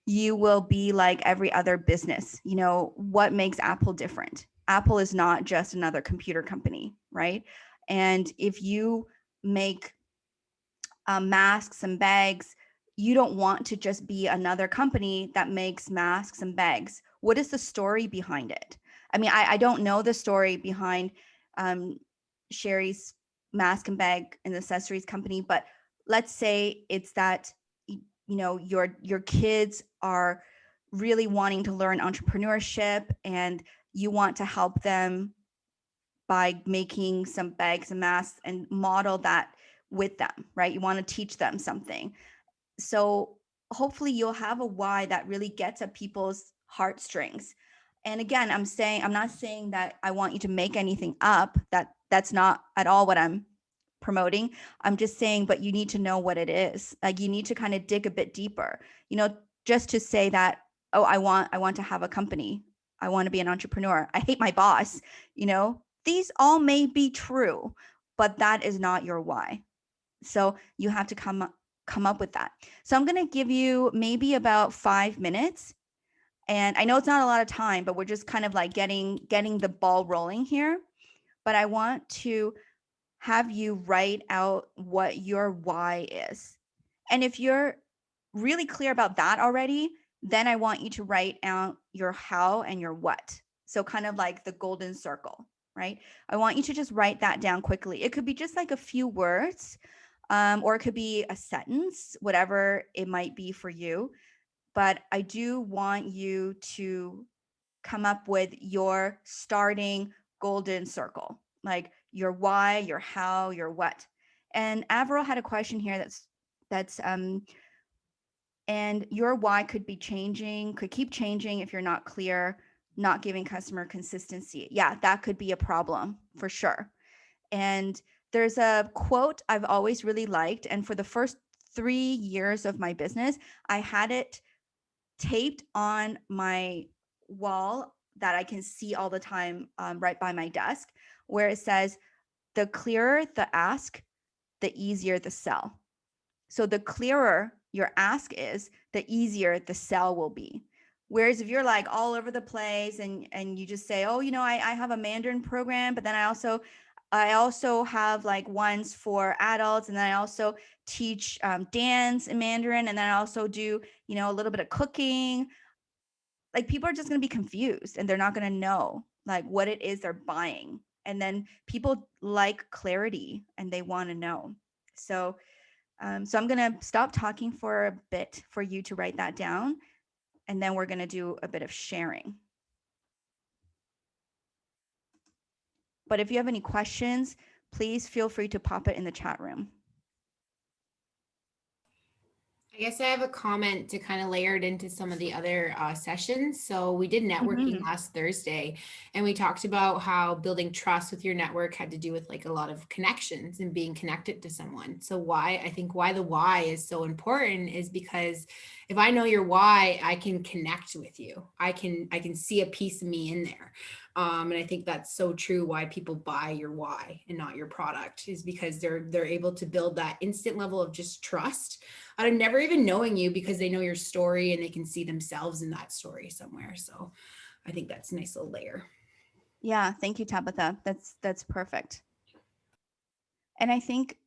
you will be like every other business. You know, what makes Apple different? Apple is not just another computer company, right? And if you make masks and bags, you don't want to just be another company that makes masks and bags. What is the story behind it? I mean, I don't know the story behind Sherry's mask and bag and accessories company, but let's say it's that you know your kids are really wanting to learn entrepreneurship and you want to help them by making some bags and masks and model that with them, right? You want to teach them something. So hopefully you'll have a why that really gets at people's heartstrings. And again, I'm not saying that I want you to make anything up. That's not at all what I'm promoting. I'm just saying, but you need to know what it is. Like you need to kind of dig a bit deeper, you know, just to say that, oh, I want to have a company. I want to be an entrepreneur. I hate my boss, you know, these all may be true, but that is not your why. So you have to come up with that. So I'm going to give you maybe about 5 minutes. And I know it's not a lot of time, but we're just kind of like getting the ball rolling here. But I want to have you write out what your why is. And if you're really clear about that already, then I want you to write out your how and your what. So kind of like the golden circle, right? I want you to just write that down quickly. It could be just like a few words, or it could be a sentence, whatever it might be for you. But I do want you to come up with your starting golden circle, like your why, your how, your what. And Avril had a question here that's and your why could be changing, could keep changing if you're not clear, not giving customer consistency. Yeah, that could be a problem for sure. And there's a quote I've always really liked. And for the first 3 years of my business, I had it taped on my wall that I can see all the time, right by my desk, where it says, the clearer the ask, the easier the sell. So the clearer your ask is, the easier the sell will be. Whereas if you're like all over the place and you just say, oh, you know, I have a Mandarin program, but then I also have like ones for adults, and then I also teach dance in Mandarin, and then I also do, you know, a little bit of cooking. Like people are just going to be confused and they're not going to know like what it is they're buying. And then people like clarity and they want to know. So I'm going to stop talking for a bit for you to write that down. And then we're going to do a bit of sharing. But if you have any questions, please feel free to pop it in the chat room. I guess I have a comment to kind of layer it into some of the other sessions. So we did networking last Thursday, and we talked about how building trust with your network had to do with like a lot of connections and being connected to someone. So why the why is so important is because if I know your why, I can connect with you. I can see a piece of me in there. And I think that's so true why people buy your why and not your product is because they're able to build that instant level of just trust out of never even knowing you because they know your story and they can see themselves in that story somewhere. So I think that's a nice little layer. Yeah, thank you, Tabitha. That's perfect. And I think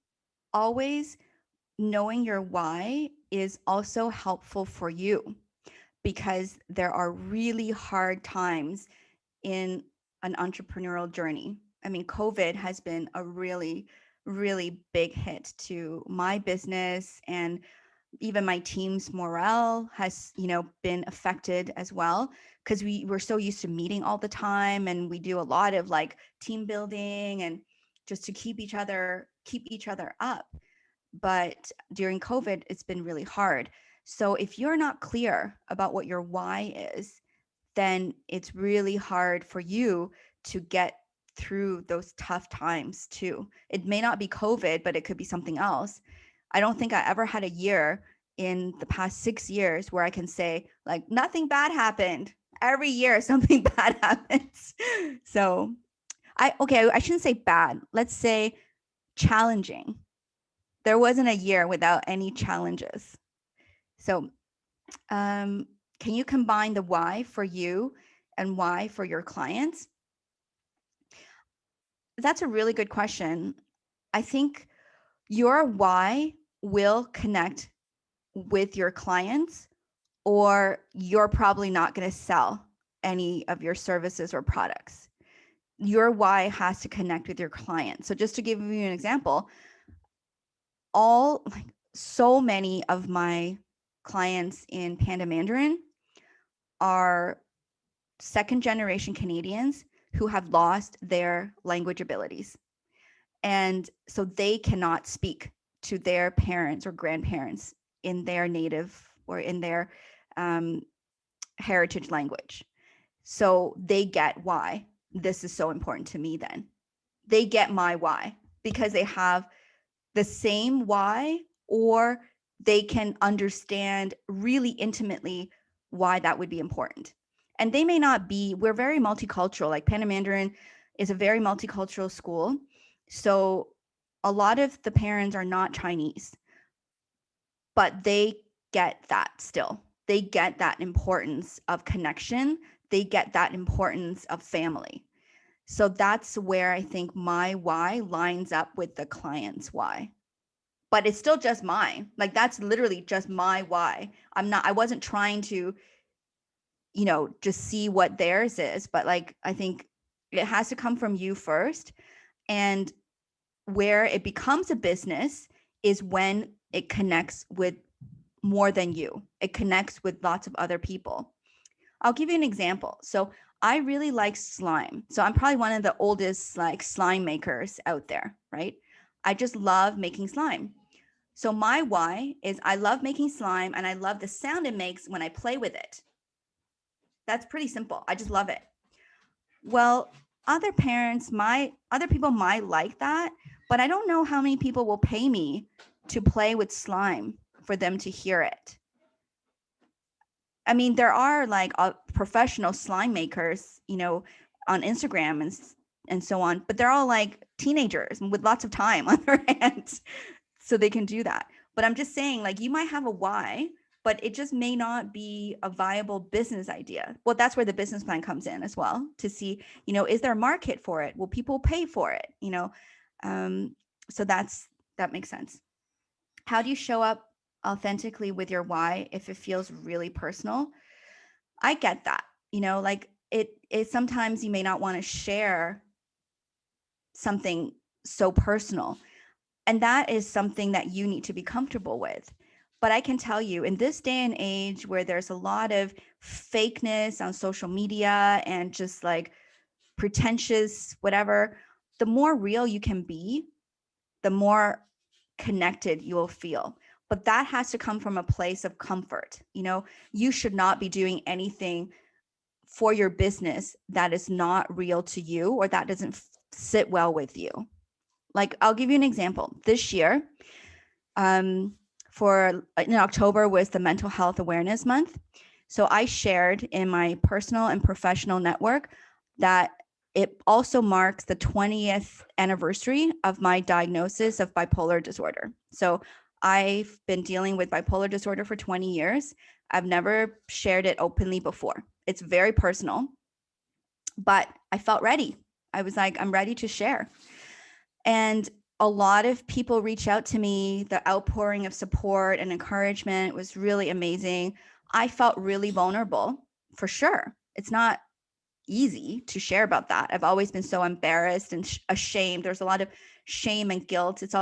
always knowing your why is also helpful for you because there are really hard times in an entrepreneurial journey. I mean, COVID has been a really, really big hit to my business and even my team's morale has, been affected as well, because we're so used to meeting all the time, and we do a lot of like team building and just to keep each other up. But during COVID, it's been really hard. So if you're not clear about what your why is, then it's really hard for you to get through those tough times too. It may not be COVID, but it could be something else. I don't think I ever had a year in the past 6 years where I can say like nothing bad happened. Every year something bad happens. So I shouldn't say bad. Let's say challenging. There wasn't a year without any challenges. So can you combine the why for you and why for your clients? That's a really good question. I think your why will connect with your clients, or you're probably not going to sell any of your services or products. Your why has to connect with your client. So just to give you an example, so many of my clients in Panda Mandarin are second generation Canadians who have lost their language abilities. And so they cannot speak to their parents or grandparents in their native or in their heritage language. So they get why this is so important to me then. They get my why because they have the same why, or they can understand really intimately why that would be important. And they may not be, we're very multicultural, like Panda Mandarin is a very multicultural school. So a lot of the parents are not Chinese, but they get that still. They get that importance of connection. They get that importance of family. So that's where I think my why lines up with the client's why. But it's still just mine. Like that's literally just my why. I wasn't trying to, just see what theirs is, but like I think it has to come from you first. And where it becomes a business is when it connects with more than you. It connects with lots of other people. I'll give you an example. So I really like slime. So I'm probably one of the oldest like slime makers out there, right? I just love making slime. So my why is I love making slime and I love the sound it makes when I play with it. That's pretty simple. I just love it. Well, other people might like that, but I don't know how many people will pay me to play with slime for them to hear it. I mean, there are like professional slime makers, on Instagram and so on, but they're all like teenagers with lots of time on their hands, so they can do that. But I'm just saying, like, you might have a why, but it just may not be a viable business idea. Well, that's where the business plan comes in as well, to see, is there a market for it? Will people pay for it? So that makes sense. How do you show up authentically with your why if it feels really personal? I get that, like it sometimes you may not want to share something so personal, and that is something that you need to be comfortable with. But I can tell you, in this day and age where there's a lot of fakeness on social media and just like pretentious whatever, the more real you can be, the more connected you will feel. But that has to come from a place of comfort. You should not be doing anything for your business that is not real to you or that doesn't sit well with you. Like, I'll give you an example. This year, in October was the Mental Health Awareness Month. So I shared in my personal and professional network that it also marks the 20th anniversary of my diagnosis of bipolar disorder. So I've been dealing with bipolar disorder for 20 years. I've never shared it openly before. It's very personal, but I felt ready. I was like, I'm ready to share. And a lot of people reach out to me. The outpouring of support and encouragement was really amazing. I felt really vulnerable, for sure. It's not easy to share about that. I've always been so embarrassed and ashamed. There's a lot of shame and guilt. It's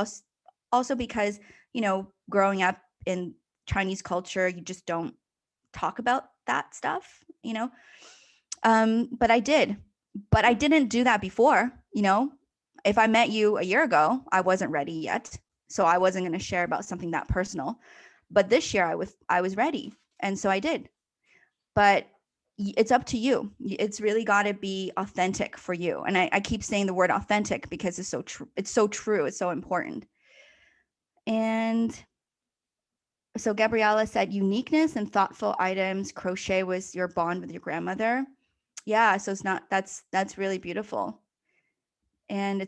also because, growing up in Chinese culture, you just don't talk about that stuff, but I did. But I didn't do that before, If I met you a year ago, I wasn't ready yet. So I wasn't going to share about something that personal. But this year I was ready. And so I did. But it's up to you. It's really got to be authentic for you. And I keep saying the word authentic because it's so true. It's so true. It's so important. And so Gabriella said uniqueness and thoughtful items. Crochet was your bond with your grandmother. Yeah. So it's not, that's really beautiful. And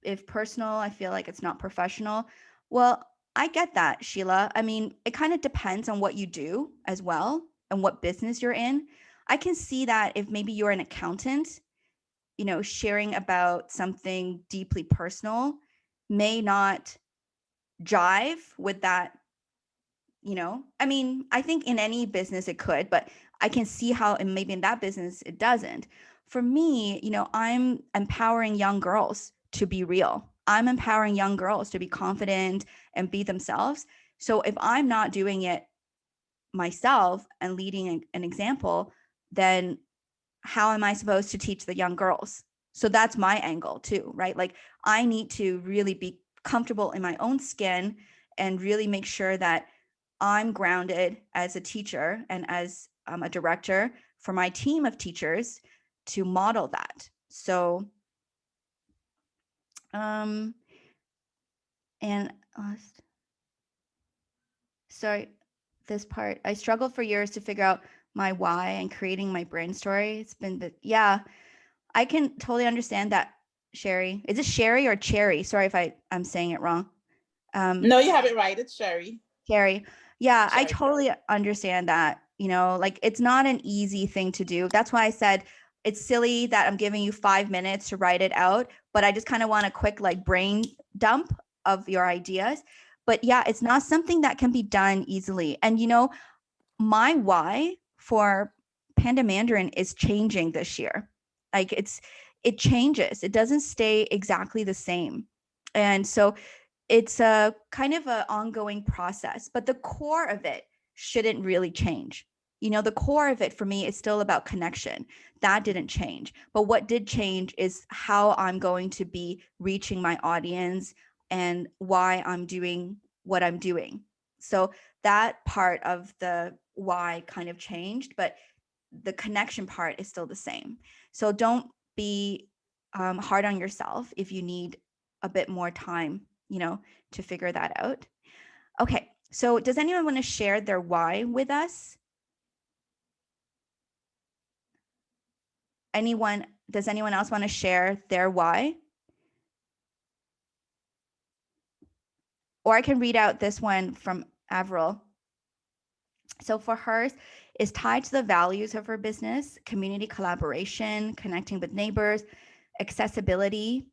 if personal, I feel like it's not professional. Well, I get that, Sheila. I mean, it kind of depends on what you do as well and what business you're in. I can see that if maybe you're an accountant, sharing about something deeply personal may not jive with that, I mean, I think in any business it could, but I can see how, and maybe in that business it doesn't. For me, I'm empowering young girls to be real. I'm empowering young girls to be confident and be themselves. So if I'm not doing it myself and leading an example, then how am I supposed to teach the young girls? So that's my angle too, right? Like I need to really be comfortable in my own skin and really make sure that I'm grounded as a teacher and as a director for my team of teachers to model that. So, and sorry, this part, I struggled for years to figure out my why and creating my brain story. It's been, yeah, I can totally understand that, Sherry. Is it Sherry or Cherry? Sorry if I'm saying it wrong. No, you have it right. It's Sherry. Sherry. Yeah, I Sherry. totally understand that. Like it's not an easy thing to do. That's why I said it's silly that I'm giving you 5 minutes to write it out, but I just kind of want a quick like brain dump of your ideas. But yeah, it's not something that can be done easily. And my why for Panda Mandarin is changing this year. Like it changes. It doesn't stay exactly the same. And so it's a kind of an ongoing process, but the core of it shouldn't really change. The core of it for me is still about connection. That didn't change. But what did change is how I'm going to be reaching my audience and why I'm doing what I'm doing. So that part of the why kind of changed, but the connection part is still the same. So don't be hard on yourself if you need a bit more time, to figure that out. Okay, so does anyone want to share their why with us? Does anyone else want to share their why? Or I can read out this one from Avril. So for hers is tied to the values of her business, community collaboration, connecting with neighbors, accessibility.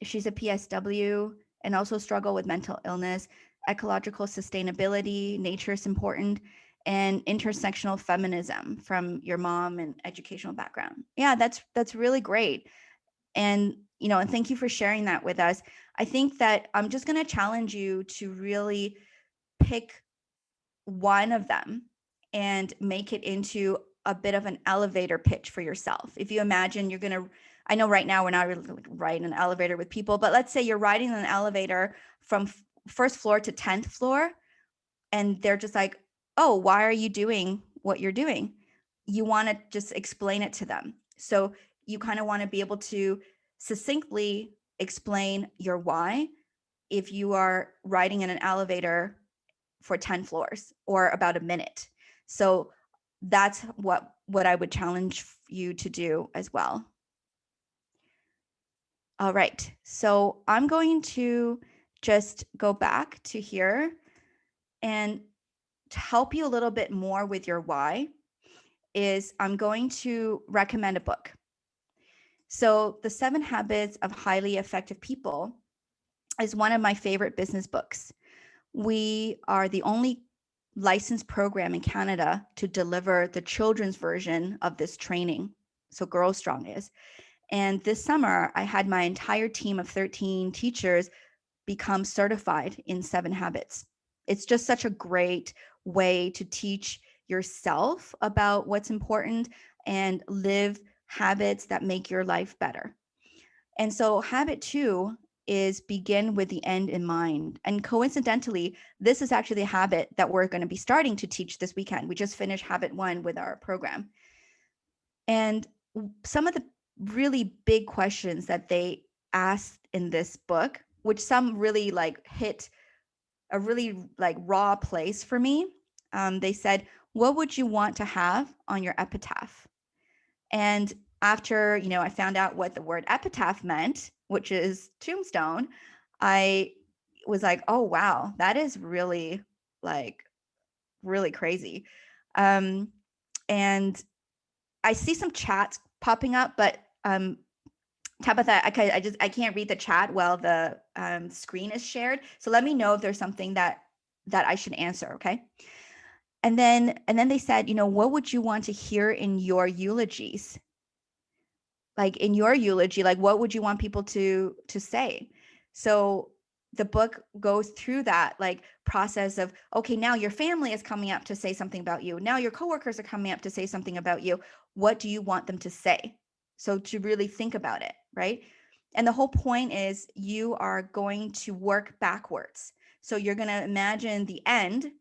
She's a PSW and also struggle with mental illness, ecological sustainability, nature is important, and intersectional feminism from your mom and educational background. Yeah, that's really great. And, and thank you for sharing that with us. I think that I'm just going to challenge you to really pick one of them and make it into a bit of an elevator pitch for yourself. If you imagine I know right now we're not really riding an elevator with people, but let's say you're riding an elevator from first floor to 10th floor and they're just like, oh, why are you doing what you're doing? You want to just explain it to them. So you kind of want to be able to succinctly explain your why if you are riding in an elevator for 10 floors or about a minute. So that's what I would challenge you to do as well. All right, so I'm going to just go back to here, and to help you a little bit more with your why is I'm going to recommend a book. So The 7 Habits of Highly Effective People is one of my favorite business books. We are the only licensed program in Canada to deliver the children's version of this training. So Girl Strong is. And this summer, I had my entire team of 13 teachers become certified in 7 habits. It's just such a great way to teach yourself about what's important and live habits that make your life better. And so habit 2 is begin with the end in mind. And coincidentally, this is actually a habit that we're going to be starting to teach this weekend. We just finished habit 1 with our program. And some of the really big questions that they asked in this book, which some really like hit a really like raw place for me. They said, what would you want to have on your epitaph? And after, you know, I found out what the word epitaph meant, which is tombstone, I was like, oh, wow, that is really like really crazy. And I see some chats popping up, but Tabitha, I can't read the chat while the screen is shared. So let me know if there's something that I should answer, okay? And then they said, you know, what would you want to hear in your eulogies? Like in your eulogy, like what would you want people to say? So the book goes through that like process of, okay, now your family is coming up to say something about you. Now your coworkers are coming up to say something about you. What do you want them to say? So to really think about it, right? And the whole point is you are going to work backwards. So you're going to imagine the end,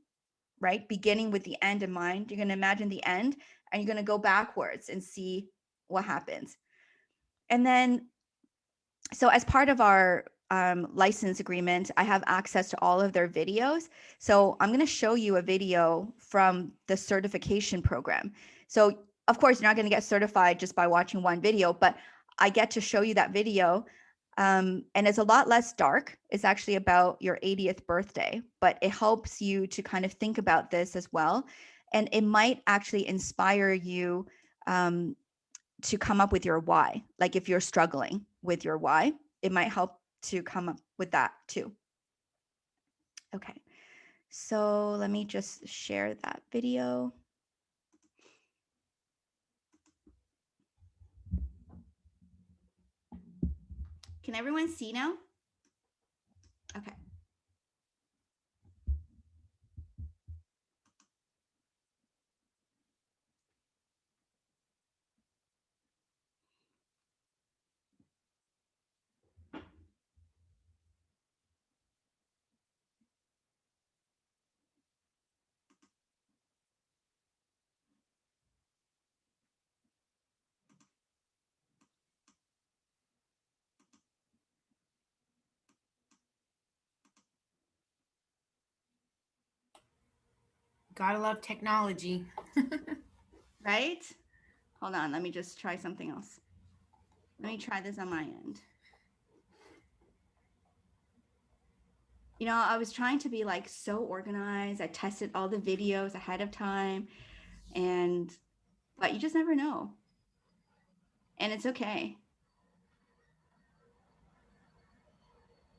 right? Beginning with the end in mind. You're going to imagine the end and you're going to go backwards and see what happens. And then, so as part of our license agreement, I have access to all of their videos. So I'm going to show you a video from the certification program. So of course, you're not going to get certified just by watching one video, but I get to show you that video. And it's a lot less dark. It's actually about your 80th birthday, but it helps you to kind of think about this as well. And it might actually inspire you to come up with your why. Like if you're struggling with your why, it might help to come up with that too. Okay, so let me just share that video. Can everyone see now? Okay. Gotta love technology. Right? Hold on, let me just try something else. Let me try this on my end. You know, I was trying to be like so organized. I tested all the videos ahead of time, but you just never know. And it's okay.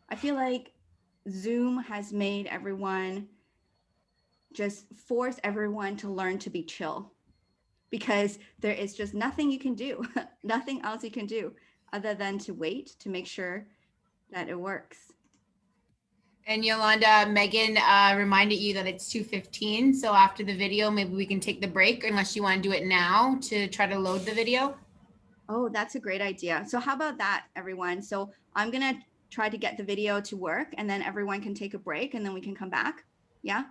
I feel like Zoom has made everyone just force everyone to learn to be chill, because there is just nothing you can do, nothing else you can do other than to wait to make sure that it works. And Yolanda, Megan reminded you that it's 2:15. So after the video, maybe we can take the break unless you want to do it now to try to load the video. Oh, that's a great idea. So how about that, everyone? So I'm going to try to get the video to work and then everyone can take a break and then we can come back. Yeah.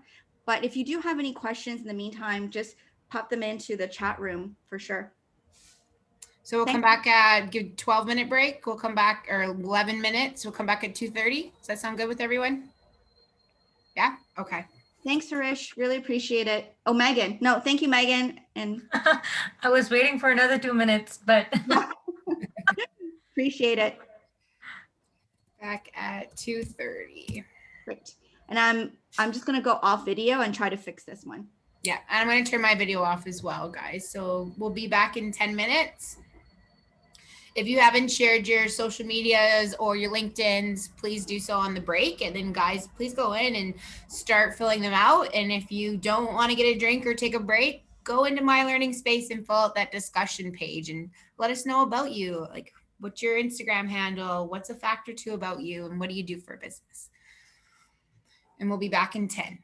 But if you do have any questions in the meantime, just pop them into the chat room for sure. So we'll come back at, give 12-minute break. We'll come back, or 11 minutes. We'll come back at 2:30. Does that sound good with everyone? Yeah? Okay. Thanks, Harish. Really appreciate it. Oh, Megan. No, thank you, Megan. And I was waiting for another 2 minutes, but appreciate it. Back at 2:30. Great. And I'm just gonna go off video and try to fix this one. Yeah, and I'm gonna turn my video off as well, guys. So we'll be back in 10 minutes. If you haven't shared your social medias or your LinkedIn's, please do so on the break. And then guys, please go in and start filling them out. And if you don't want to get a drink or take a break, go into My Learning Space and fill out that discussion page and let us know about you. Like, what's your Instagram handle? What's a fact or two about you? And what do you do for a business? and we'll be back in 10.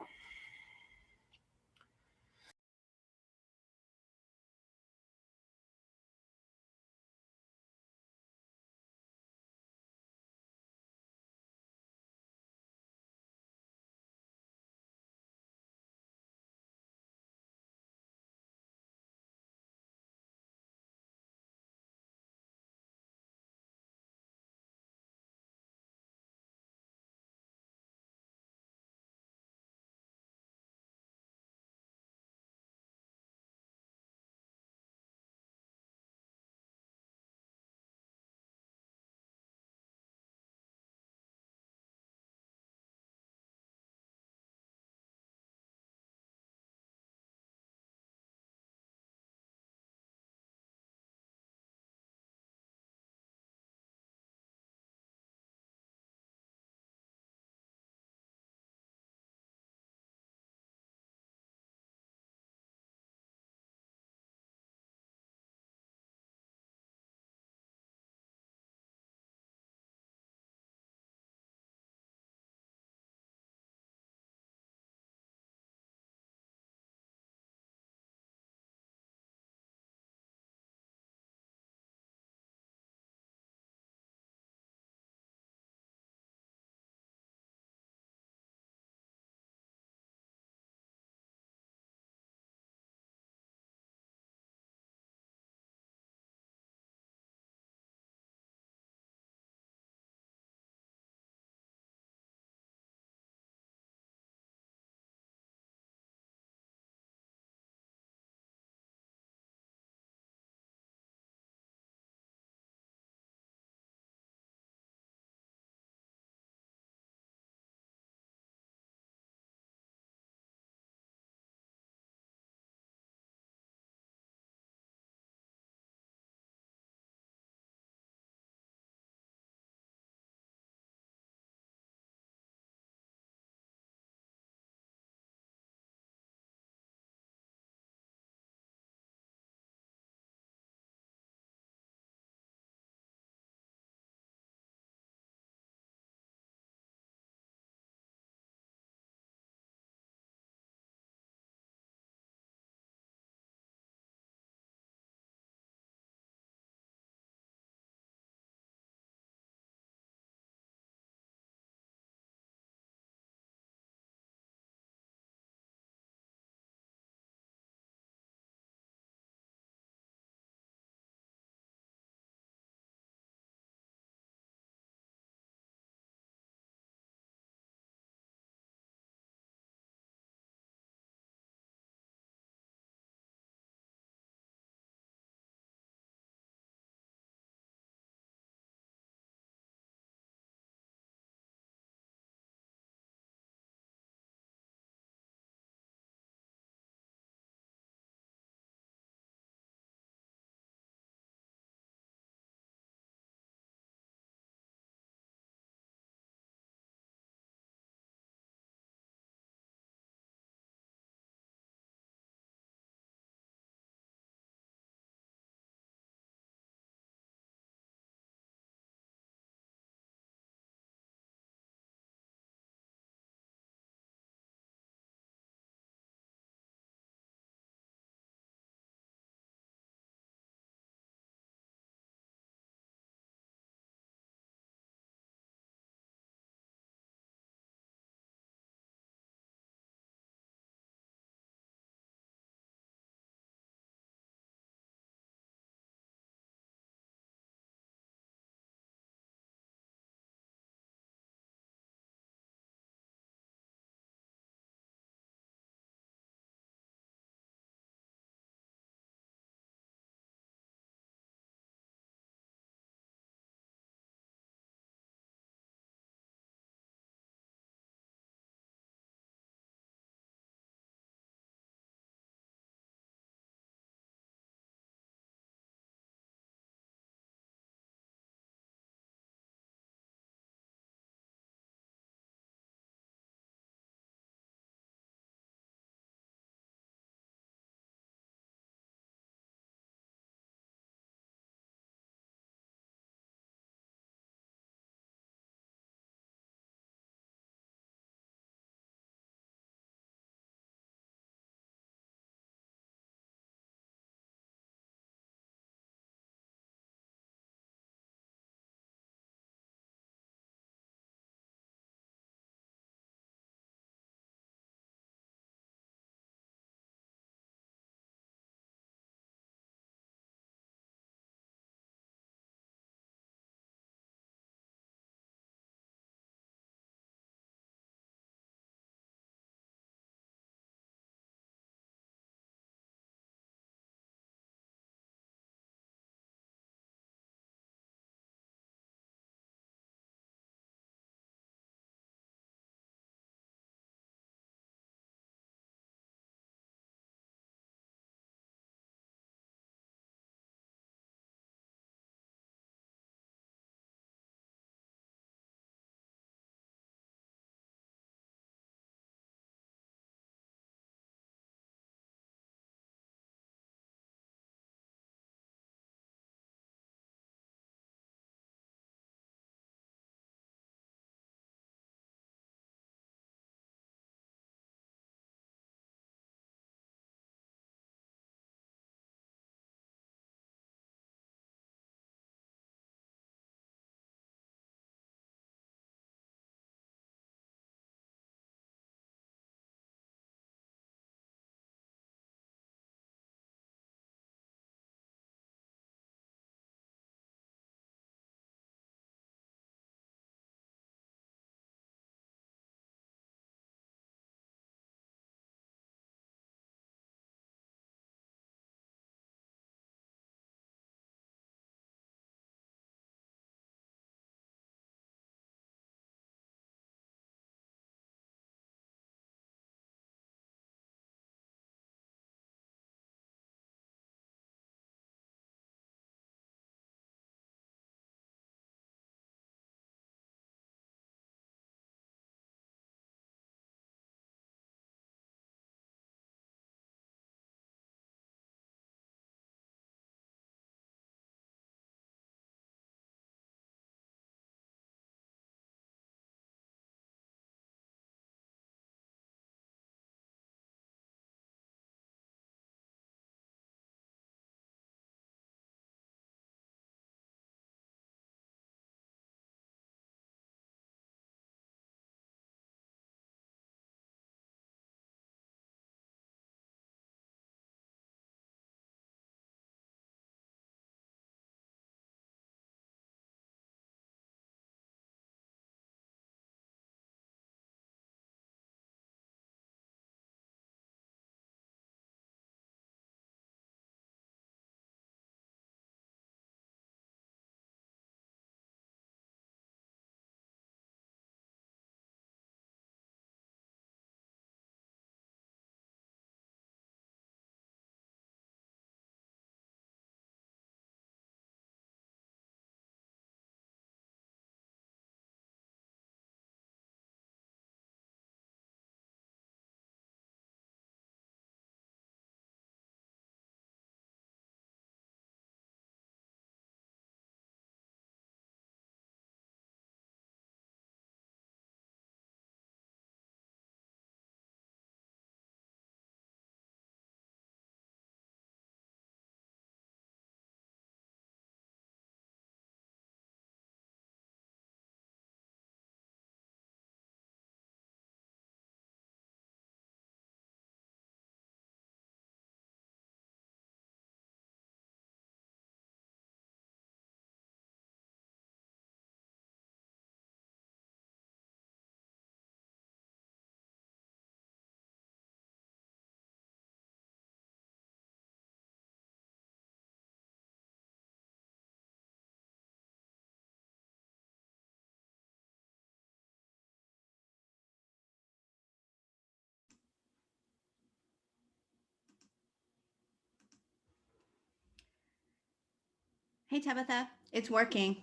Hey, Tabitha, it's working.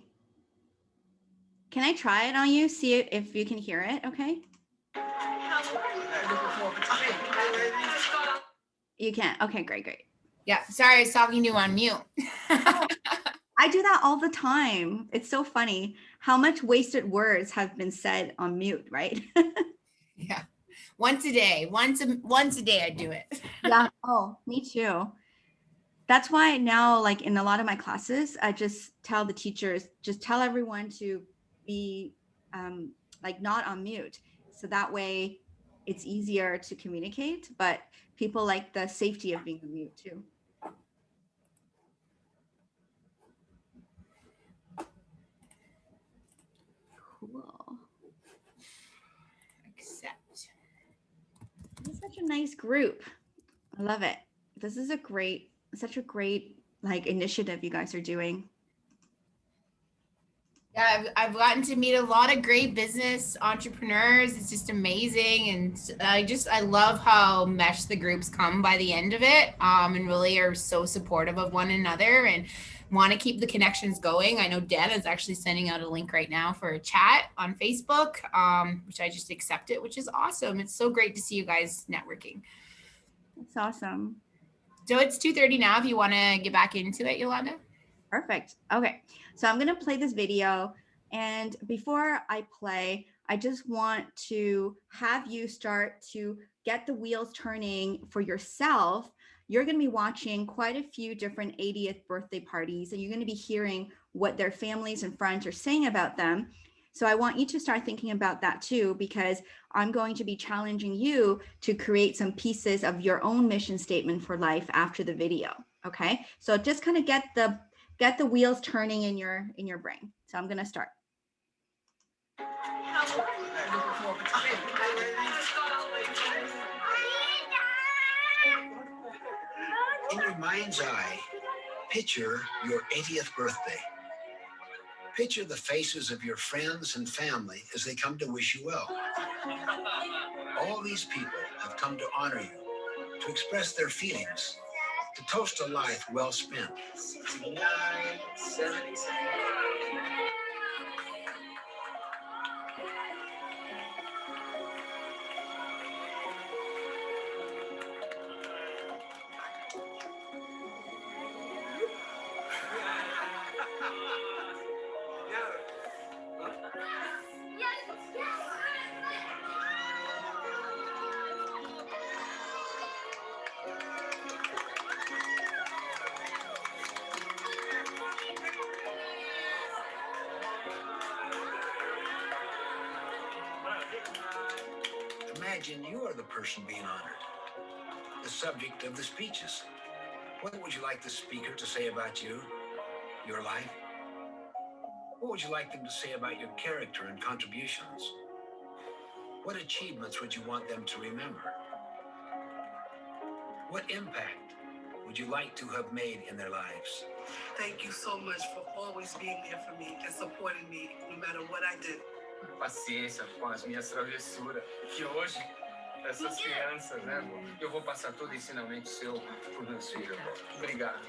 Can I try it on you? See if you can hear it, okay? You can. Okay, great. Yeah, sorry, I was talking to you on mute. I do that all the time. It's so funny how much wasted words have been said on mute, right? Yeah, once a day, once a day I do it. Yeah. Oh, me too. That's why now, like in a lot of my classes, I just tell the teachers, just tell everyone to be like not on mute. So that way it's easier to communicate, but people like the safety of being on mute too. Cool. Accept. This is such a nice group. I love it. This is such a great like initiative you guys are doing. Yeah, I've gotten to meet a lot of great business entrepreneurs. It's just amazing. And I love how meshed the groups come by the end of it, and really are so supportive of one another and want to keep the connections going. I know Dan is actually sending out a link right now for a chat on Facebook, which I just accepted, which is awesome. It's so great to see you guys networking. That's awesome. So it's 2:30 now if you want to get back into it, Yolanda. Perfect. Okay, so I'm gonna play this video, and before I play, I just want to have you start to get the wheels turning for yourself. You're gonna be watching quite a few different 80th birthday parties, and you're gonna be hearing what their families and friends are saying about them. So I want you to start thinking about that too, because I'm going to be challenging you to create some pieces of your own mission statement for life after the video. Okay, so just kind of get the wheels turning in your brain. So I'm gonna start. In your mind's eye, picture your 80th birthday. Picture the faces of your friends and family as they come to wish you well. All these people have come to honor you, to express their feelings, to toast a life well spent. 69, 70. Imagine you are the person being honored, the subject of the speeches. What would you like the speaker to say about you, your life? What would you like them to say about your character and contributions? What achievements would you want them to remember? What impact would you like to have made in their lives? Thank you so much for always being there for me and supporting me no matter what I do. Paciência com as minhas travessuras. Que hoje, essas crianças, né, amor? Eu vou passar todo o ensinamento seu para meus filhos. Obrigado.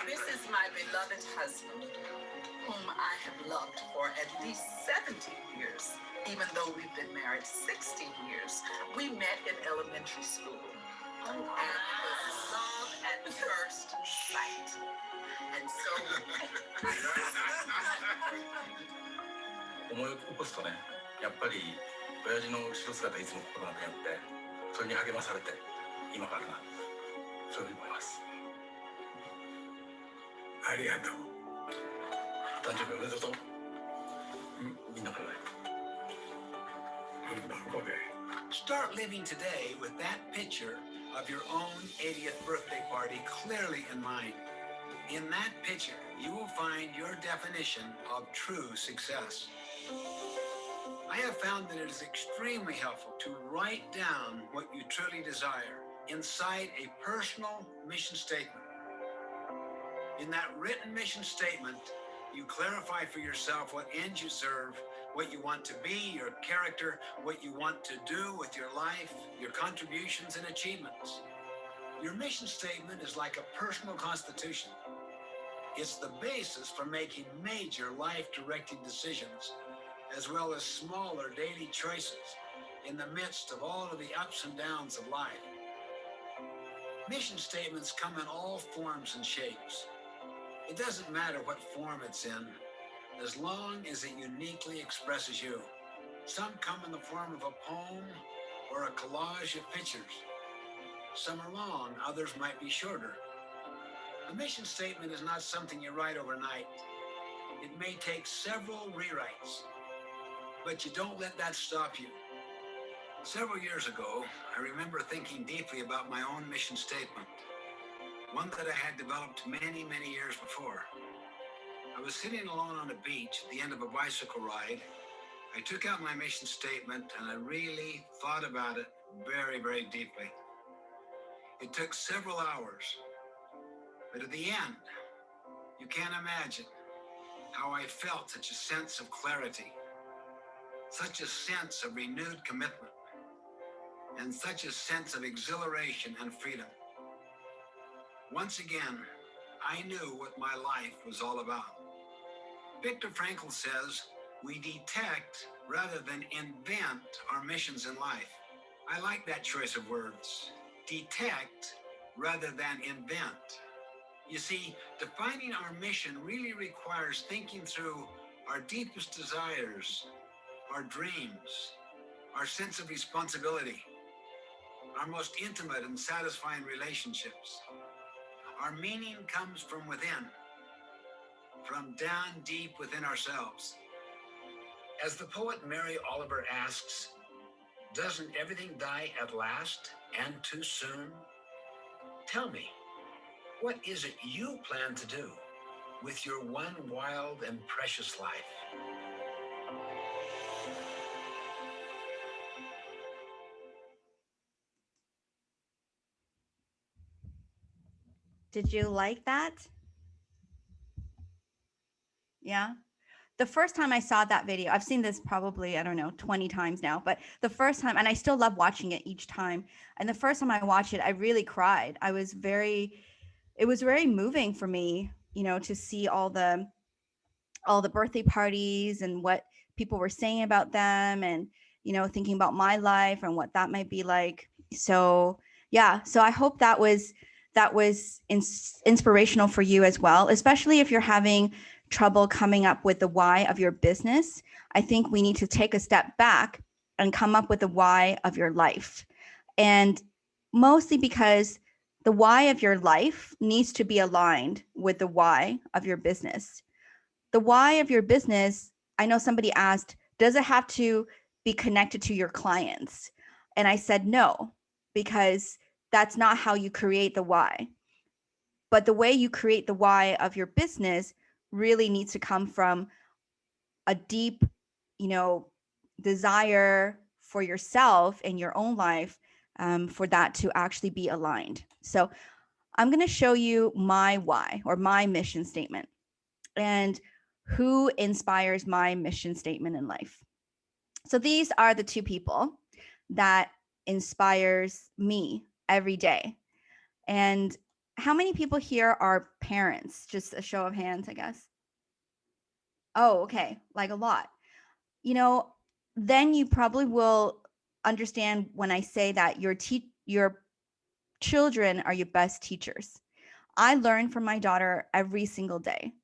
This is my beloved husband, whom I have loved for at least 17 years. Even though we've been married 16 years, we met in elementary school. And it was love at first sight. And so 思い起こすとね、やっぱり親父の後ろ姿いつも心がけあって、それに励まされて今からな、そういうふうに思います。ありがとう。誕生日おめでとう。みんなからね。Start living today with that picture of your own 80th birthday party clearly in mind. In that picture, you will find your definition of true success. I have found that it is extremely helpful to write down what you truly desire inside a personal mission statement. In that written mission statement, you clarify for yourself what ends you serve, what you want to be, your character, what you want to do with your life, your contributions and achievements. Your mission statement is like a personal constitution. It's the basis for making major life-directing decisions, as well as smaller daily choices in the midst of all of the ups and downs of life. Mission statements come in all forms and shapes. It doesn't matter what form it's in, as long as it uniquely expresses you. Some come in the form of a poem or a collage of pictures. Some are long, others might be shorter. A mission statement is not something you write overnight. It may take several rewrites, but you don't let that stop you. Several years ago, I remember thinking deeply about my own mission statement, one that I had developed many, many years before. I was sitting alone on a beach at the end of a bicycle ride. I took out my mission statement and I really thought about it very, very deeply. It took several hours, but at the end, you can't imagine how I felt such a sense of clarity, such a sense of renewed commitment, and such a sense of exhilaration and freedom. Once again, I knew what my life was all about. Viktor Frankl says, we detect rather than invent our missions in life. I like that choice of words. Detect rather than invent. You see, defining our mission really requires thinking through our deepest desires, our dreams, our sense of responsibility, our most intimate and satisfying relationships. Our meaning comes from within, from down deep within ourselves. As the poet Mary Oliver asks, doesn't everything die at last and too soon? Tell me, what is it you plan to do with your one wild and precious life? Did you like that? Yeah. The first time I saw that video, I've seen this probably, I don't know, 20 times now, but the first time, and I still love watching it each time. And the first time I watched it, I really cried. It was very moving for me, to see all the birthday parties and what people were saying about them, and, thinking about my life and what that might be like. So yeah, so I hope that was inspirational for you as well, especially if you're having trouble coming up with the why of your business. I think we need to take a step back and come up with the why of your life. And mostly because the why of your life needs to be aligned with the why of your business. The why of your business, I know somebody asked, does it have to be connected to your clients? And I said no, because that's not how you create the why. But the way you create the why of your business really needs to come from a deep, desire for yourself in your own life, for that to actually be aligned. So I'm going to show you my why, or my mission statement, and who inspires my mission statement in life. So these are the two people that inspires me every day. And how many people here are parents? Just a show of hands, I guess. Oh, okay. Like a lot. Then you probably will understand when I say that your children are your best teachers. I learn from my daughter every single day,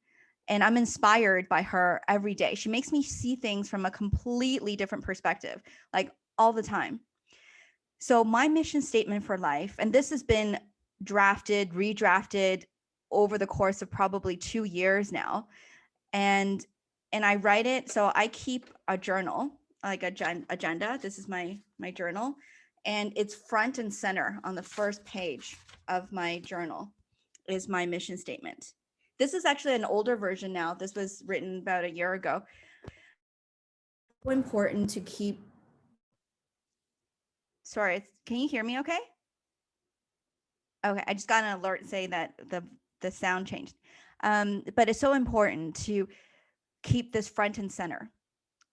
and I'm inspired by her every day. She makes me see things from a completely different perspective, like all the time. So my mission statement for life, and this has been redrafted over the course of probably 2 years now. And I write it. So I keep a journal, like agenda. This is my journal, and it's front and center on the first page of my journal is my mission statement. This is actually an older version now. This was written about a year ago. So important to keep. Sorry, can you hear me okay? Okay, I just got an alert saying that the sound changed. But it's so important to keep this front and center.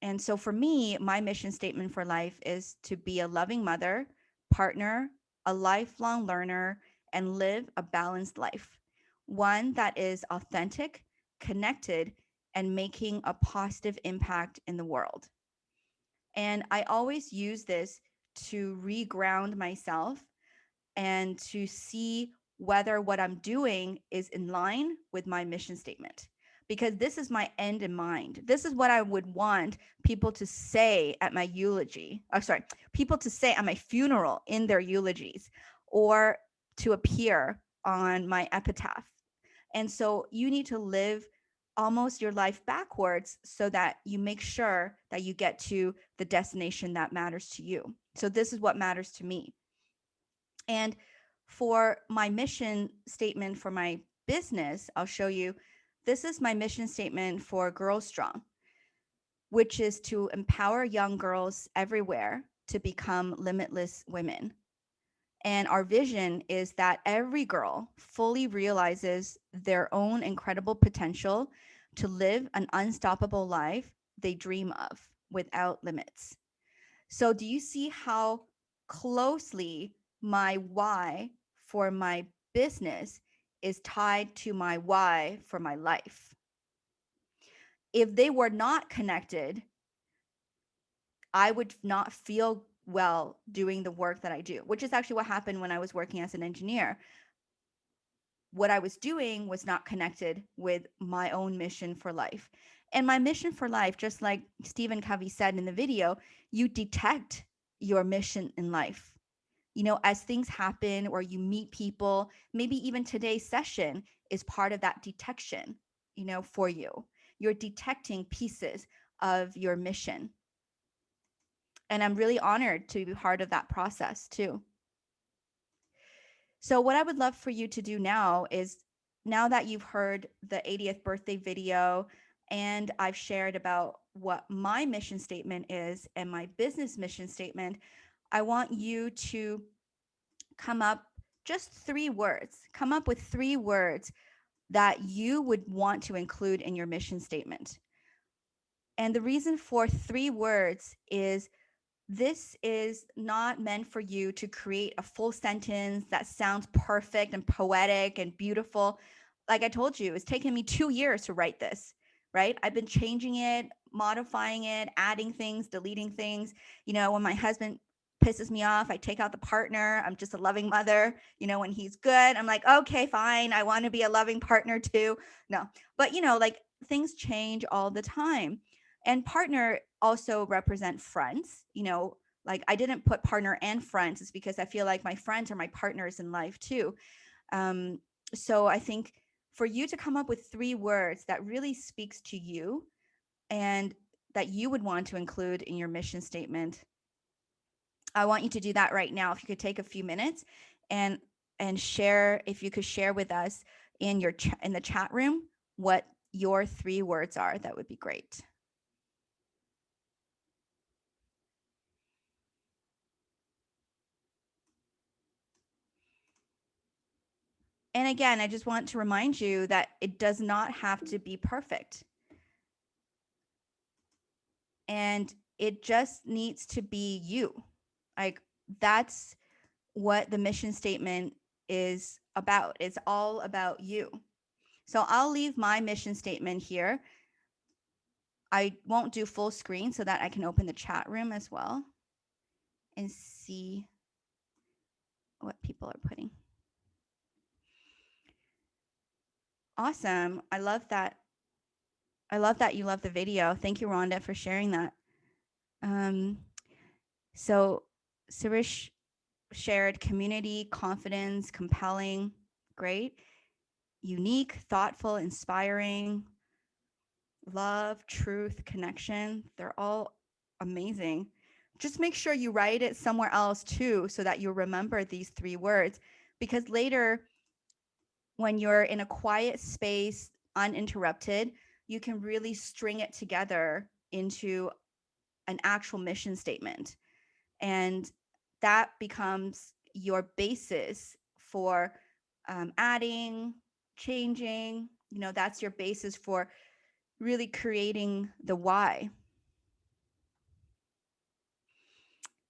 And so for me, my mission statement for life is to be a loving mother, partner, a lifelong learner, and live a balanced life, one that is authentic, connected, and making a positive impact in the world. And I always use this to reground myself and to see whether what I'm doing is in line with my mission statement. Because this is my end in mind. This is what I would want people to say at my eulogy. Oh, sorry, people to say at my funeral in their eulogies, or to appear on my epitaph. And so you need to live almost your life backwards so that you make sure that you get to the destination that matters to you. So this is what matters to me. And for my mission statement for my business, I'll show you. This is my mission statement for Girls Strong, which is to empower young girls everywhere to become limitless women. And our vision is that every girl fully realizes their own incredible potential to live an unstoppable life they dream of without limits. So do you see how closely my why for my business is tied to my why for my life? If they were not connected, I would not feel well doing the work that I do, which is actually what happened when I was working as an engineer. What I was doing was not connected with my own mission for life. And my mission for life, just like Stephen Covey said in the video, you detect your mission in life. You know, as things happen or you meet people, maybe even today's session is part of that detection, you know, for you. You're detecting pieces of your mission. And I'm really honored to be part of that process too. So what I would love for you to do now is, now that you've heard the 80th birthday video and I've shared about what my mission statement is and my business mission statement, I want you to come up just 3 words. Come up with 3 words that you would want to include in your mission statement. And the reason for 3 words is this is not meant for you to create a full sentence that sounds perfect and poetic and beautiful. Like I told you, it's taken me 2 years to write this, right? I've been changing it, modifying it, adding things, deleting things. You know, when my husband pisses me off, I take out the partner. I'm just a loving mother. You know, when he's good, I'm like, okay, fine. I want to be a loving partner too. No, but you know, like things change all the time. And partner also represent friends. You know, like I didn't put partner and friends. It's because I feel like my friends are my partners in life too. So I think for you to come up with 3 words that really speaks to you and that you would want to include in your mission statement, I want you to do that right now. If you could take a few minutes and share, if you could share with us in your in the chat room what your 3 words are, that would be great. And again, I just want to remind you that it does not have to be perfect. And it just needs to be you. Like that's what the mission statement is about. It's all about you. So I'll leave my mission statement here. I won't do full screen so that I can open the chat room as well and see what people are putting. Awesome. I love that. I love that you love the video. Thank you, Rhonda, for sharing that. So Sirish shared community, confidence, compelling, great, unique, thoughtful, inspiring, love, truth, connection. They're all amazing. Just make sure you write it somewhere else too, so that you remember these 3 words, because later when you're in a quiet space, uninterrupted, you can really string it together into an actual mission statement. And that becomes your basis for adding, changing, you know, that's your basis for really creating the why.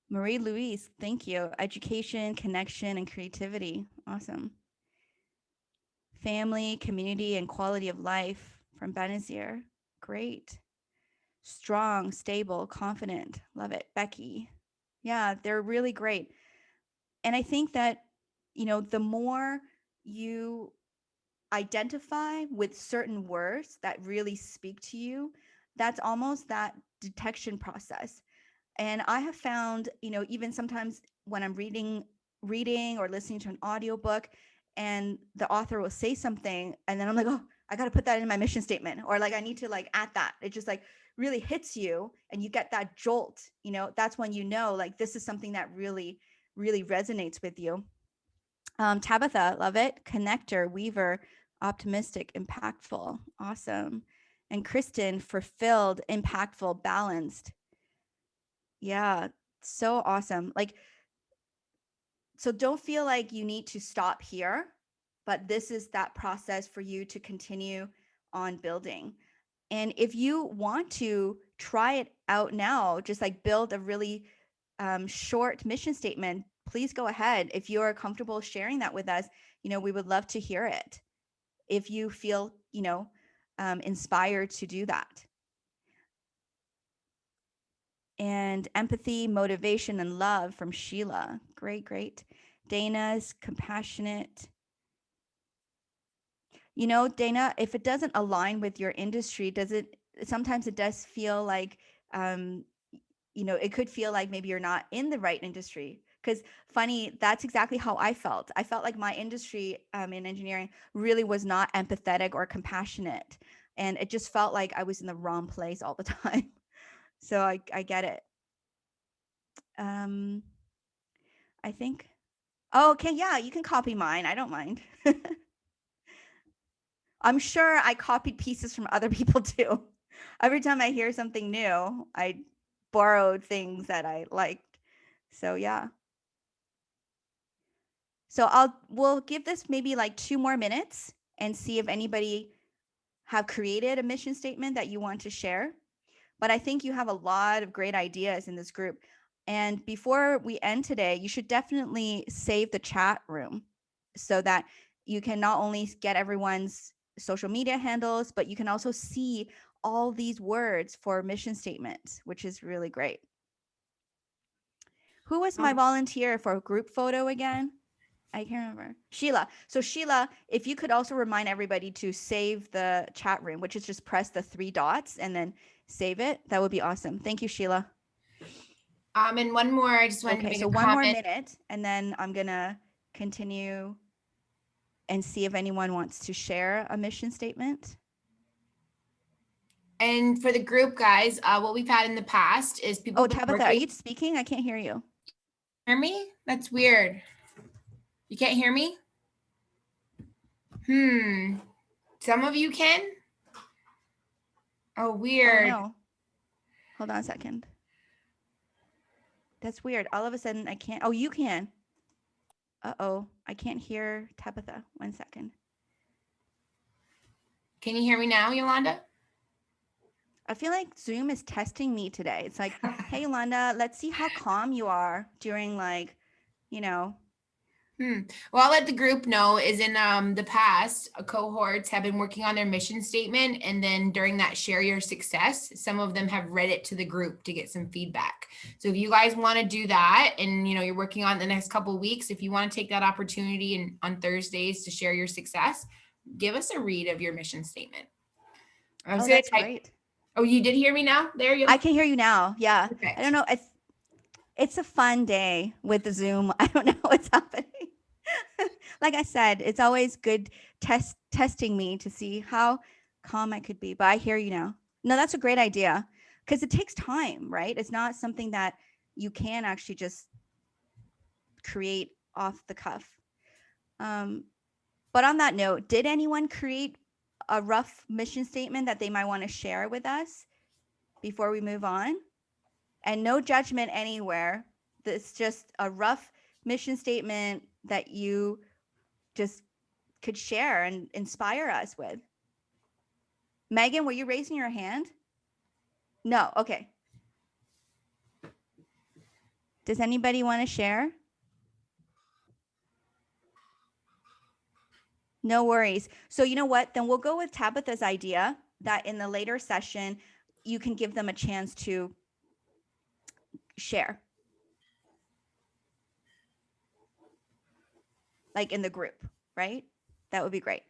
Marie-Louise, thank you. Education, connection, and creativity. Awesome. Family, community, and quality of life from Benazir. Great. Strong, stable, confident. Love it. Becky. Yeah, they're really great. And I think that, you know, the more you identify with certain words that really speak to you, that's almost that detection process. And I have found, you know, even sometimes when I'm reading or listening to an audiobook and the author will say something and then I'm like, oh, I got to put that in my mission statement, or like I need to like add that. It just like really hits you and you get that jolt, you know, that's when you know like this is something that really, really resonates with you. Tabitha, love it. Connector, weaver, optimistic, impactful. Awesome. And Kristen, fulfilled, impactful, balanced. Yeah, so awesome. Like, so don't feel like you need to stop here, but this is that process for you to continue on building. And if you want to try it out now, just like build a really short mission statement, please go ahead. If you're comfortable sharing that with us, you know, we would love to hear it. If you feel, you know, inspired to do that. And empathy, motivation, and love from Sheila. Great, great. Dana's compassionate. You know, Dana, if it doesn't align with your industry, sometimes it does feel like, you know, it could feel like maybe you're not in the right industry. Because funny, that's exactly how I felt. I felt like my industry in engineering really was not empathetic or compassionate. And it just felt like I was in the wrong place all the time. So I get it. I think, oh, okay, yeah, you can copy mine. I don't mind. I'm sure I copied pieces from other people too. Every time I hear something new, I borrowed things that I liked. So yeah. So we'll give this maybe like 2 more minutes and see if anybody have created a mission statement that you want to share. But I think you have a lot of great ideas in this group. And before we end today, you should definitely save the chat room so that you can not only get everyone's social media handles, but you can also see all these words for mission statements, which is really great. Who was my volunteer for a group photo again? I can't remember. Sheila. So Sheila, if you could also remind everybody to save the chat room, which is just press the 3 dots and then save it, that would be awesome. Thank you, Sheila. And one more, I just wanted to Okay, make so a one more comment. minute, and then I'm gonna continue and see if anyone wants to share a mission statement. And for the group, guys, what we've had in the past is people. Oh, Tabitha, are you speaking? I can't hear you. Hear me? That's weird. You can't hear me? Some of you can? Oh, weird. Oh, no. Hold on a second. That's weird. All of a sudden, I can't. Oh, you can. Uh-oh. I can't hear Tabitha. 1 second. Can you hear me now, Yolanda? I feel like Zoom is testing me today. It's like, hey, Yolanda, let's see how calm you are during like, you know. Well, I'll let the group know is in the past, cohorts have been working on their mission statement. And then during that share your success, some of them have read it to the group to get some feedback. So if you guys want to do that and, you know, you're working on the next couple of weeks, if you want to take that opportunity and on Thursdays to share your success, give us a read of your mission statement. That's great. Oh, you did hear me now? There you go. I can hear you now. Yeah. Perfect. I don't know. It's a fun day with the Zoom. I don't know what's happening. Like I said, it's always good testing me to see how calm I could be. But I hear you now. No, that's a great idea because it takes time, right? It's not something that you can actually just create off the cuff. But on that note, did anyone create a rough mission statement that they might want to share with us before we move on? And no judgment anywhere. It's just a rough mission statement that you just could share and inspire us with. Megan, were you raising your hand? No, okay. Does anybody want to share? No worries. So you know what? Then we'll go with Tabitha's idea that in the later session, you can give them a chance to share. Like in the group, right? That would be great.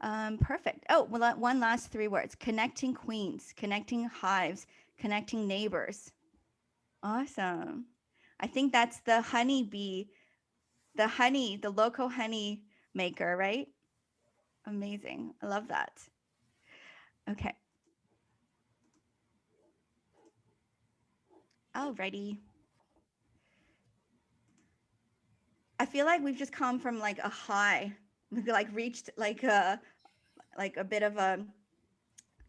Perfect. Oh, well, one last 3 words: connecting queens, connecting hives, connecting neighbors. Awesome. I think that's the honeybee, the local honey maker, right? Amazing. I love that. Okay. Alrighty. I feel like we've just come from like a high. We've like reached like a bit of a,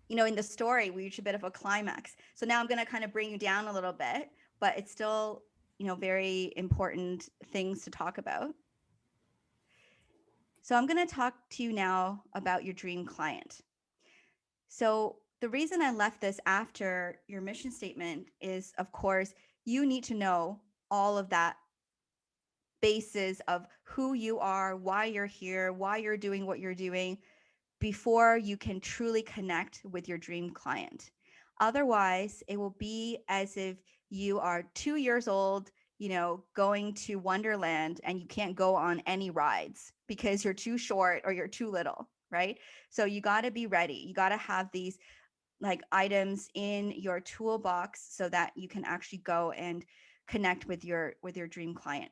in the story, we reach a bit of a climax. So now I'm going to kind of bring you down a little bit, but it's still, very important things to talk about. So I'm going to talk to you now about your dream client. So the reason I left this after your mission statement is, of course, you need to know all of that basis of who you are, why you're here, why you're doing what you're doing, before you can truly connect with your dream client. Otherwise, it will be as if you are 2 years old, going to Wonderland and you can't go on any rides because you're too short or you're too little, right? So you got to be ready. You got to have these like items in your toolbox so that you can actually go and connect with your dream client.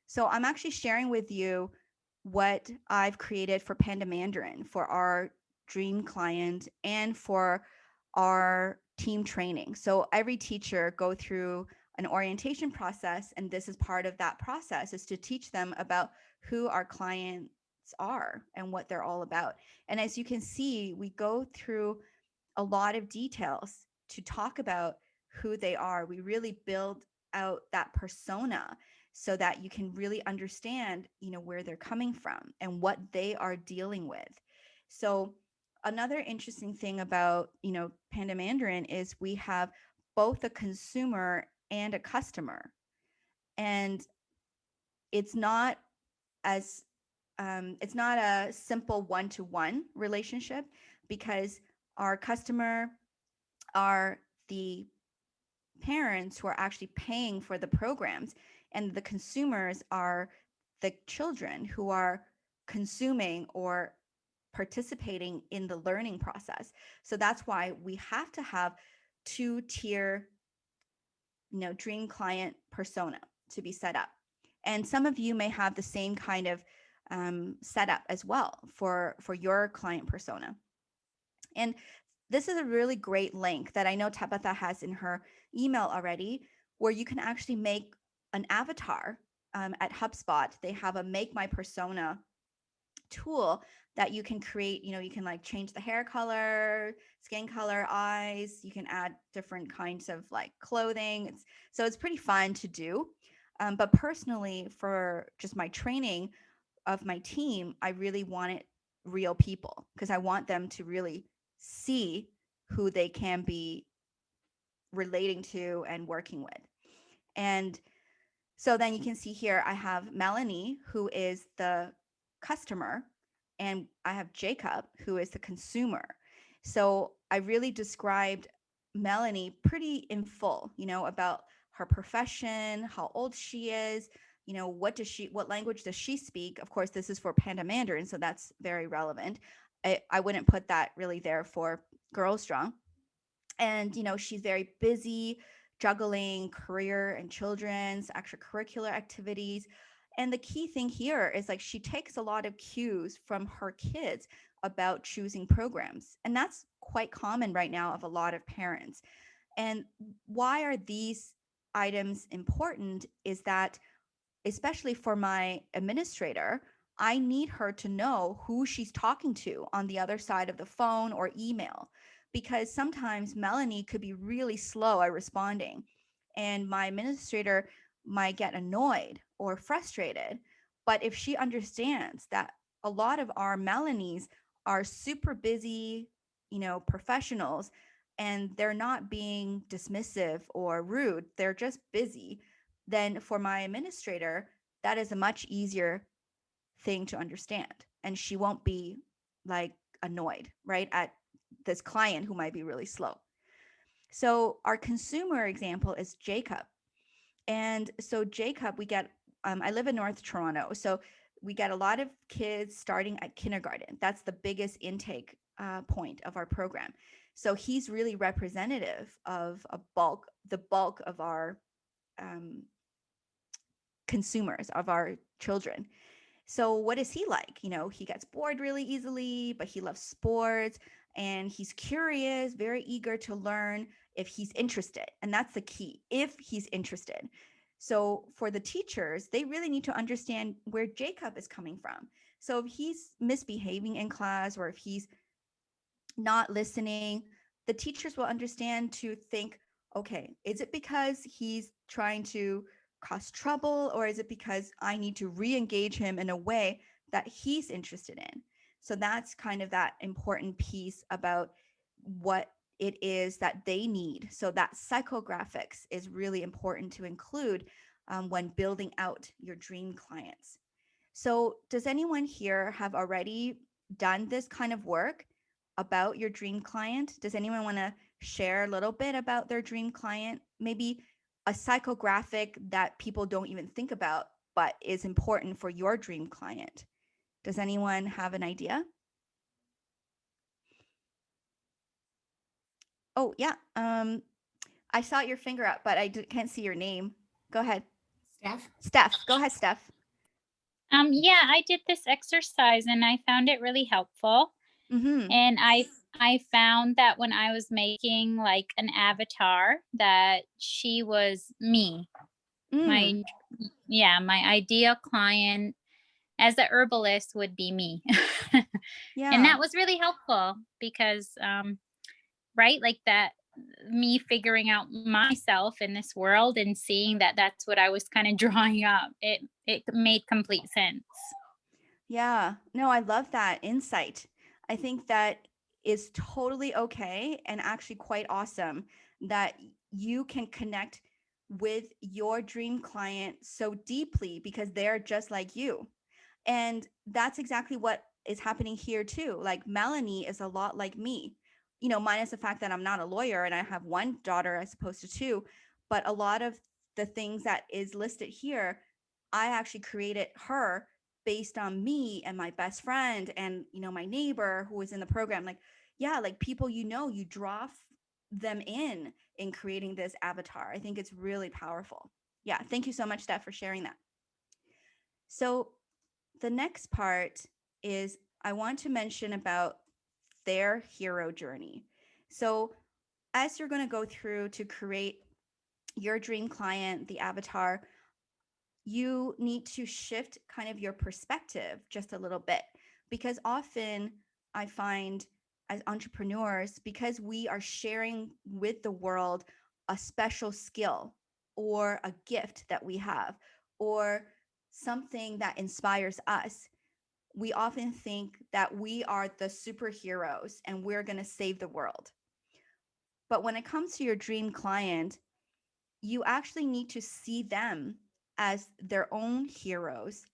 So I'm actually sharing with you what I've created for Panda Mandarin, for our dream client, and for our team training. So every teacher go through an orientation process, and this is part of that process, is to teach them about who our clients are and what they're all about. And as you can see, we go through a lot of details to talk about who they are. We really build out that persona so that you can really understand, where they're coming from and what they are dealing with. So another interesting thing about, Panda Mandarin is we have both a consumer and a customer. And it's not as it's not a simple one-to-one relationship, because our customer are the parents who are actually paying for the programs, and the consumers are the children who are consuming or participating in the learning process. So that's why we have to have 2-tier, dream client persona to be set up. And some of you may have the same kind of setup as well for your client persona. And this is a really great link that I know Tabitha has in her email already, where you can actually make an avatar. At HubSpot, they have a Make My Persona tool that you can create. You can like change the hair color, skin color, eyes. You can add different kinds of like clothing. So it's pretty fun to do. But personally, for just my training of my team, I really wanted real people, because I want them to really see who they can be relating to and working with. And so then you can see here, I have Melanie, who is the customer, and I have Jacob, who is the consumer. So I really described Melanie pretty in full, about her profession, how old she is, what language does she speak? Of course, this is for Panda Mandarin, so that's very relevant. I wouldn't put that really there for Girl Strong. And, she's very busy juggling career and children's extracurricular activities. And the key thing here is like she takes a lot of cues from her kids about choosing programs. And that's quite common right now of a lot of parents. And why are these items important is that, especially for my administrator, I need her to know who she's talking to on the other side of the phone or email, because sometimes Melanie could be really slow at responding, and my administrator might get annoyed or frustrated. But if she understands that a lot of our Melanies are super busy, professionals, and they're not being dismissive or rude, they're just busy, then for my administrator, that is a much easier thing to understand. And she won't be like annoyed, right, at this client who might be really slow. So our consumer example is Jacob. And so Jacob, we get, I live in North Toronto. So we get a lot of kids starting at kindergarten. That's the biggest intake point of our program. So he's really representative of the bulk of our consumers, of our children. So what is he like? You know, he gets bored really easily, but he loves sports and he's curious, very eager to learn if he's interested. And that's the key, if he's interested. So for the teachers, they really need to understand where Jacob is coming from. So if he's misbehaving in class or if he's not listening, the teachers will understand to think, okay, is it because he's trying to cause trouble, or is it because I need to re-engage him in a way that he's interested in? So that's kind of that important piece about what it is that they need. So that psychographics is really important to include when building out your dream clients. So does anyone here have already done this kind of work about your dream client? Does anyone want to share a little bit about their dream client? Maybe a psychographic that people don't even think about, but is important for your dream client. Does anyone have an idea? Oh, yeah. I saw your finger up, but I can't see your name. Go ahead. Steph. Go ahead, Steph. Yeah, I did this exercise and I found it really helpful. Mm-hmm. And I found that when I was making like an avatar, that she was me. My ideal client as a herbalist would be me. Yeah. And that was really helpful because right, like that, me figuring out myself in this world and seeing that that's what I was kind of drawing up, it made complete sense. Yeah, no, I love that insight. I think that is totally okay and actually quite awesome that you can connect with your dream client so deeply because they're just like you. And that's exactly what is happening here too. Like Melanie is a lot like me, you know, minus the fact that I'm not a lawyer and I have one daughter as opposed to two, but a lot of the things that is listed here, I actually created her based on me and my best friend and, you know, my neighbor who was in the program. Like, yeah, like people, you know, you draw them in creating this avatar. I think it's really powerful. Yeah, thank you so much, Steph, for sharing that. So the next part is I want to mention about their hero journey. So as you're going to go through to create your dream client, the avatar, you need to shift kind of your perspective just a little bit, because often I find as entrepreneurs, because we are sharing with the world a special skill or a gift that we have or something that inspires us, we often think that we are the superheroes and we're going to save the world. But when it comes to your dream client, you actually need to see them as their own heroes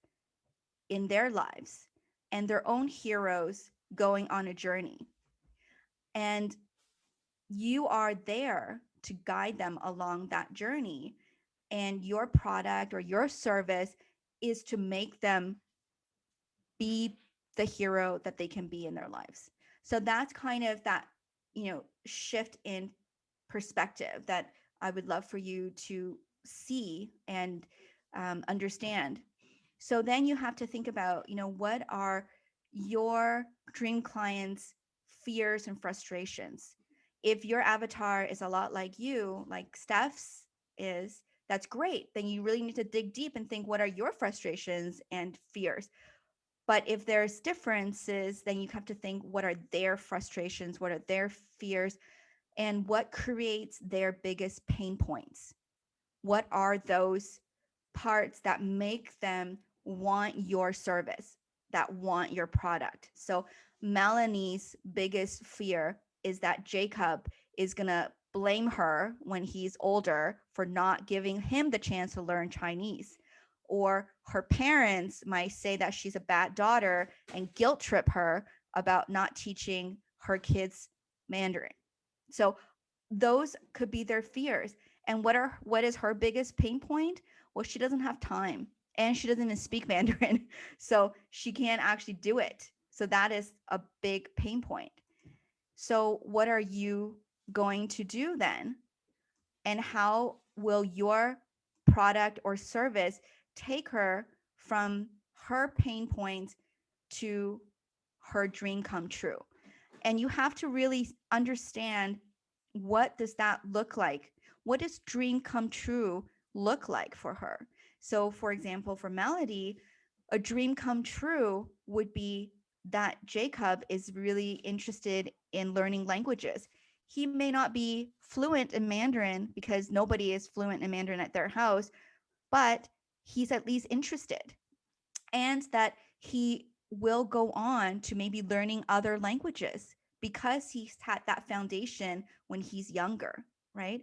in their lives and their own heroes going on a journey. And you are there to guide them along that journey. And your product or your service is to make them be the hero that they can be in their lives. So that's kind of that, you know, shift in perspective that I would love for you to see and understand. So then you have to think about, you know, what are your dream clients' fears and frustrations? If your avatar is a lot like you, like Steph's is, that's great. Then you really need to dig deep and think, what are your frustrations and fears? But if there's differences, then you have to think, what are their frustrations? What are their fears? And what creates their biggest pain points? What are those parts that make them want your service, that want your product? So Melanie's biggest fear is that Jacob is going to blame her when he's older for not giving him the chance to learn Chinese. Or her parents might say that she's a bad daughter and guilt trip her about not teaching her kids Mandarin. So those could be their fears. And what is her biggest pain point? Well, she doesn't have time and she doesn't even speak Mandarin. So she can't actually do it. So that is a big pain point. So what are you going to do then? And how will your product or service take her from her pain point to her dream come true? And you have to really understand, what does that look like? What does dream come true look like for her? So for example, for Melody, a dream come true would be that Jacob is really interested in learning languages. He may not be fluent in Mandarin because nobody is fluent in Mandarin at their house, but he's at least interested. And that he will go on to maybe learning other languages because he's had that foundation when he's younger, right?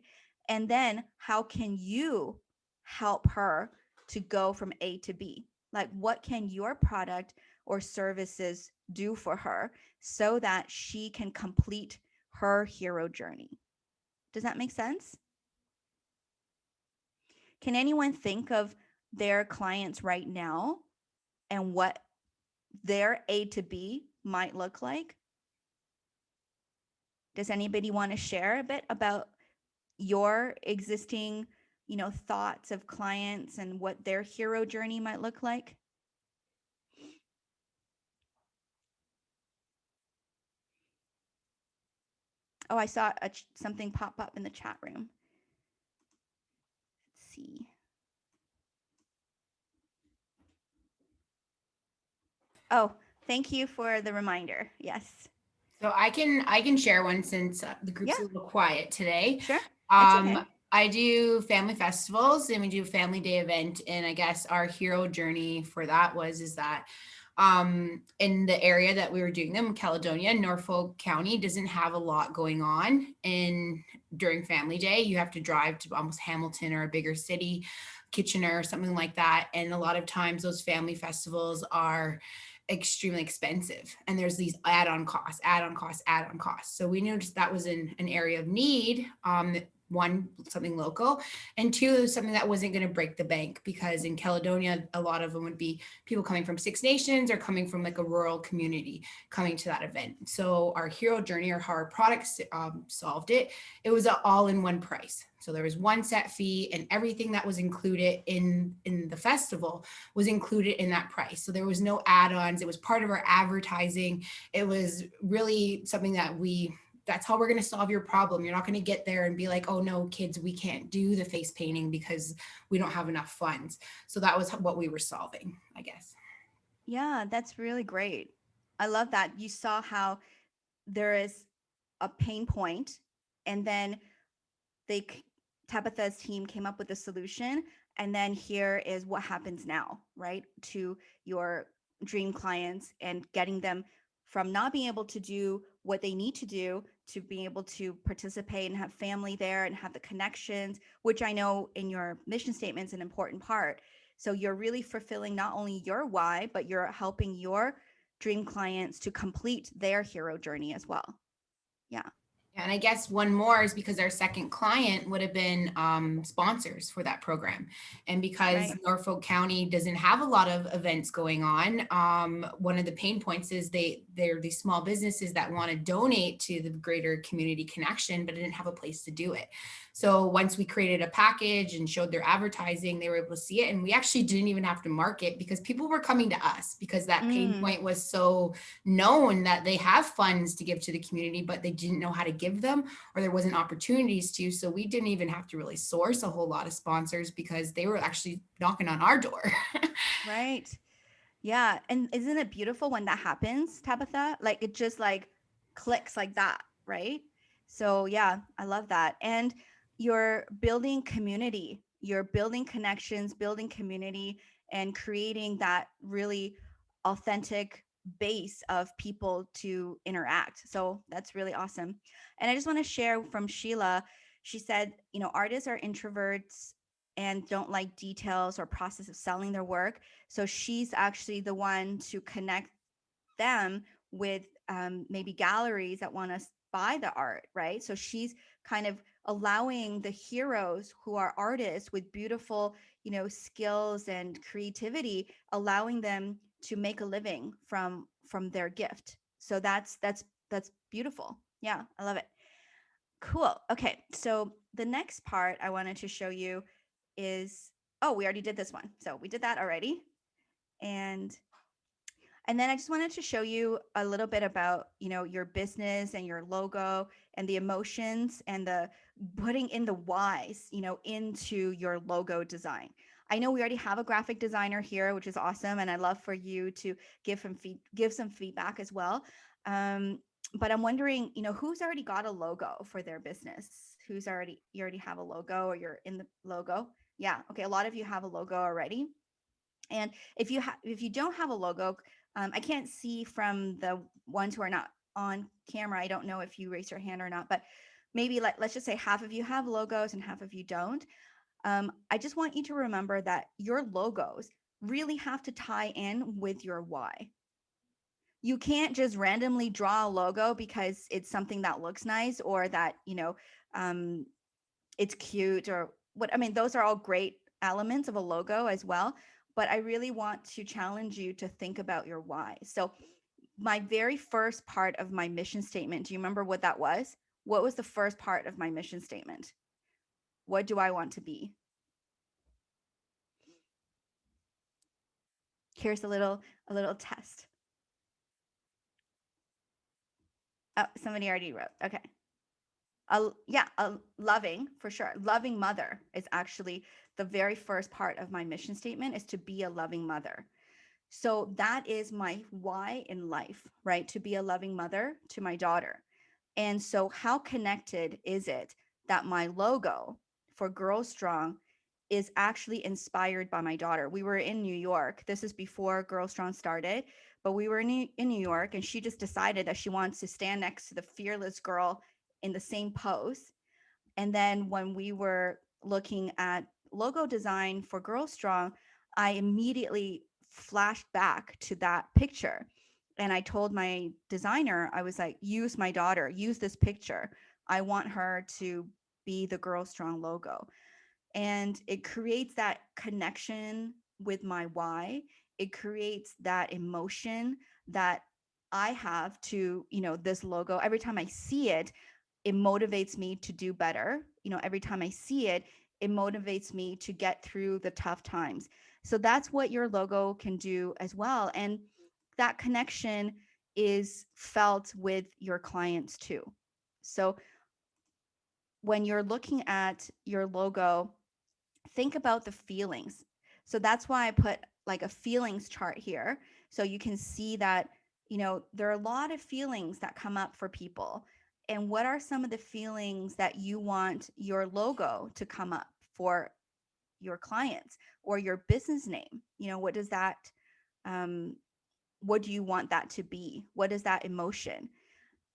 And then how can you help her to go from A to B? Like, what can your product or services do for her so that she can complete her hero journey? Does that make sense? Can anyone think of their clients right now and what their A to B might look like? Does anybody want to share a bit about your existing, thoughts of clients and what their hero journey might look like? Oh, I saw something pop up in the chat room. Let's see. Oh, thank you for the reminder. Yes. So I can share one since the group's a little quiet today. Sure. Okay. I do family festivals and we do a family day event. And I guess our hero journey for that is that in the area that we were doing them, Caledonia, Norfolk County doesn't have a lot going on during family day. You have to drive to almost Hamilton or a bigger city, Kitchener or something like that. And a lot of times those family festivals are extremely expensive and there's these add-on costs. So we noticed that was an area of need. One, something local, and two, something that wasn't going to break the bank, because in Caledonia, a lot of them would be people coming from Six Nations or coming from like a rural community coming to that event. So our hero journey, or how our products solved it, it was all in one price. So there was one set fee and everything that was included in the festival was included in that price. So there was no add-ons. It was part of our advertising. It was really something that that's how we're going to solve your problem. You're not going to get there and be like, oh no, kids, we can't do the face painting because we don't have enough funds. So that was what we were solving, I guess. Yeah, that's really great. I love that. You saw how there is a pain point and then Tabitha's team came up with a solution. And then here is what happens now, right? To your dream clients and getting them from not being able to do what they need to do to being able to participate and have family there and have the connections, which I know in your mission statement is an important part. So you're really fulfilling not only your why, but you're helping your dream clients to complete their hero journey as well. Yeah. And I guess one more is because our second client would have been sponsors for that program. And because Norfolk County doesn't have a lot of events going on, one of the pain points is they're these small businesses that want to donate to the greater community connection, but didn't have a place to do it. So once we created a package and showed their advertising, they were able to see it. And we actually didn't even have to market because people were coming to us because that pain point was so known that they have funds to give to the community, but they didn't know how to give them, or there wasn't opportunities to. So we didn't even have to really source a whole lot of sponsors because they were actually knocking on our door. Right. Yeah. And isn't it beautiful when that happens, Tabitha? Like it just like clicks like that, right? So yeah, I love that. And you're building community, you're building connections, building community, and creating that really authentic base of people to interact. So that's really awesome. And I just want to share from Sheila, She said, artists are introverts and don't like details or process of selling their work. So she's actually the one to connect them with maybe galleries that want to buy the art, right? So she's kind of allowing the heroes who are artists with beautiful, skills and creativity, allowing them to make a living from their gift. So that's beautiful. Yeah, I love it. Cool. Okay, so the next part I wanted to show you is, oh, we already did this one. So we did that already. And then I just wanted to show you a little bit about, your business and your logo and the emotions and the putting in the whys, into your logo design. I know we already have a graphic designer here, which is awesome. And I'd love for you to give some feedback as well. But I'm wondering, who's already got a logo for their business? You already have a logo, or you're in the logo? Yeah. Okay. A lot of you have a logo already. And if you don't have a logo, I can't see from the ones who are not on camera. I don't know if you raise your hand or not, but maybe let's just say half of you have logos and half of you don't. I just want you to remember that your logos really have to tie in with your why. You can't just randomly draw a logo because it's something that looks nice, or that, it's cute, or what. I mean, those are all great elements of a logo as well. But I really want to challenge you to think about your why. So my very first part of my mission statement, do you remember what that was? What was the first part of my mission statement? What do I want to be? Here's a little test. Oh, somebody already wrote. Okay. A loving, for sure. Loving mother is actually the very first part of my mission statement, is to be a loving mother. So that is my why in life, right? To be a loving mother to my daughter. And so how connected is it that my logo for Girl Strong is actually inspired by my daughter? We were in New York. This is before Girl Strong started, but we were in New York, and she just decided that she wants to stand next to the fearless girl in the same pose. And then when we were looking at logo design for Girl Strong, I immediately flashed back to that picture. And I told my designer, I was like, use my daughter, use this picture. I want her to be the Girl Strong logo. And it creates that connection with my why. It creates that emotion that I have to, this logo. Every time I see it, it motivates me to do better. Every time I see it, it motivates me to get through the tough times. So that's what your logo can do as well. And that connection is felt with your clients too. So when you're looking at your logo, think about the feelings. So that's why I put like a feelings chart here. So you can see that, there are a lot of feelings that come up for people. And what are some of the feelings that you want your logo to come up for your clients, or your business name? What does that, what do you want that to be? What is that emotion?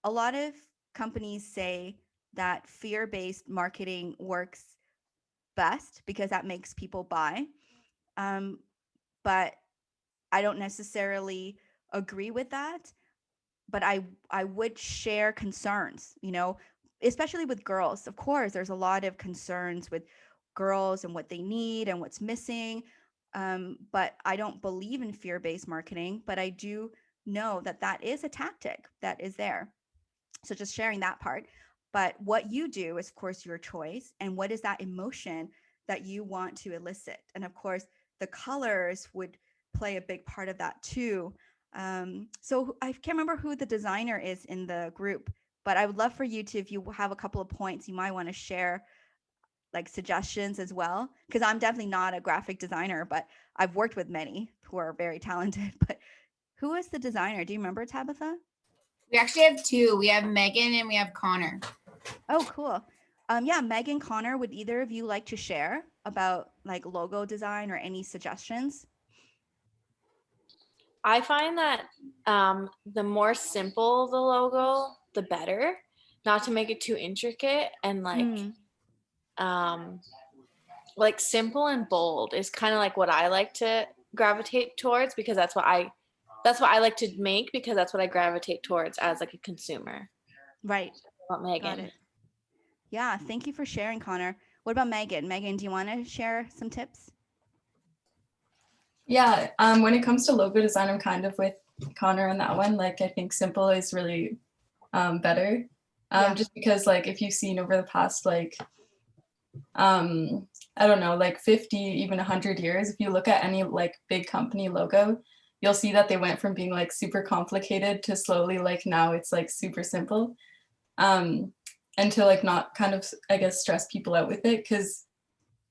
A lot of companies say that fear-based marketing works best because that makes people buy. But I don't necessarily agree with that. But I would share concerns, especially with girls. Of course, there's a lot of concerns with girls and what they need and what's missing. But I don't believe in fear-based marketing, but I do know that that is a tactic that is there. So just sharing that part. But what you do is, of course, your choice. And what is that emotion that you want to elicit? And of course, the colors would play a big part of that too. So I can't remember who the designer is in the group, but I would love for you to, if you have a couple of points you might want to share, like suggestions as well, because I'm definitely not a graphic designer, but I've worked with many who are very talented. But who is the designer? Do you remember, Tabitha? We actually have two. We have Megan and we have Connor. Oh, cool. Yeah, Megan, Connor, would either of you like to share about like logo design or any suggestions? I find that the more simple the logo, the better. Not to make it too intricate and like like simple and bold is kind of like what I like to gravitate towards, because that's what I like to make, because that's what I gravitate towards as like a consumer. Right. About Megan. Got it. Yeah, thank you for sharing, Connor. What about Megan? Megan, do you want to share some tips? Yeah, when it comes to logo design, I'm kind of with Connor on that one. Like, I think simple is really better. Just because, like, if you've seen over the past, like, I don't know, like 50, even 100 years, if you look at any like big company logo, you'll see that they went from being like super complicated to slowly, like now it's like super simple. And to like not kind of, I guess, stress people out with it, because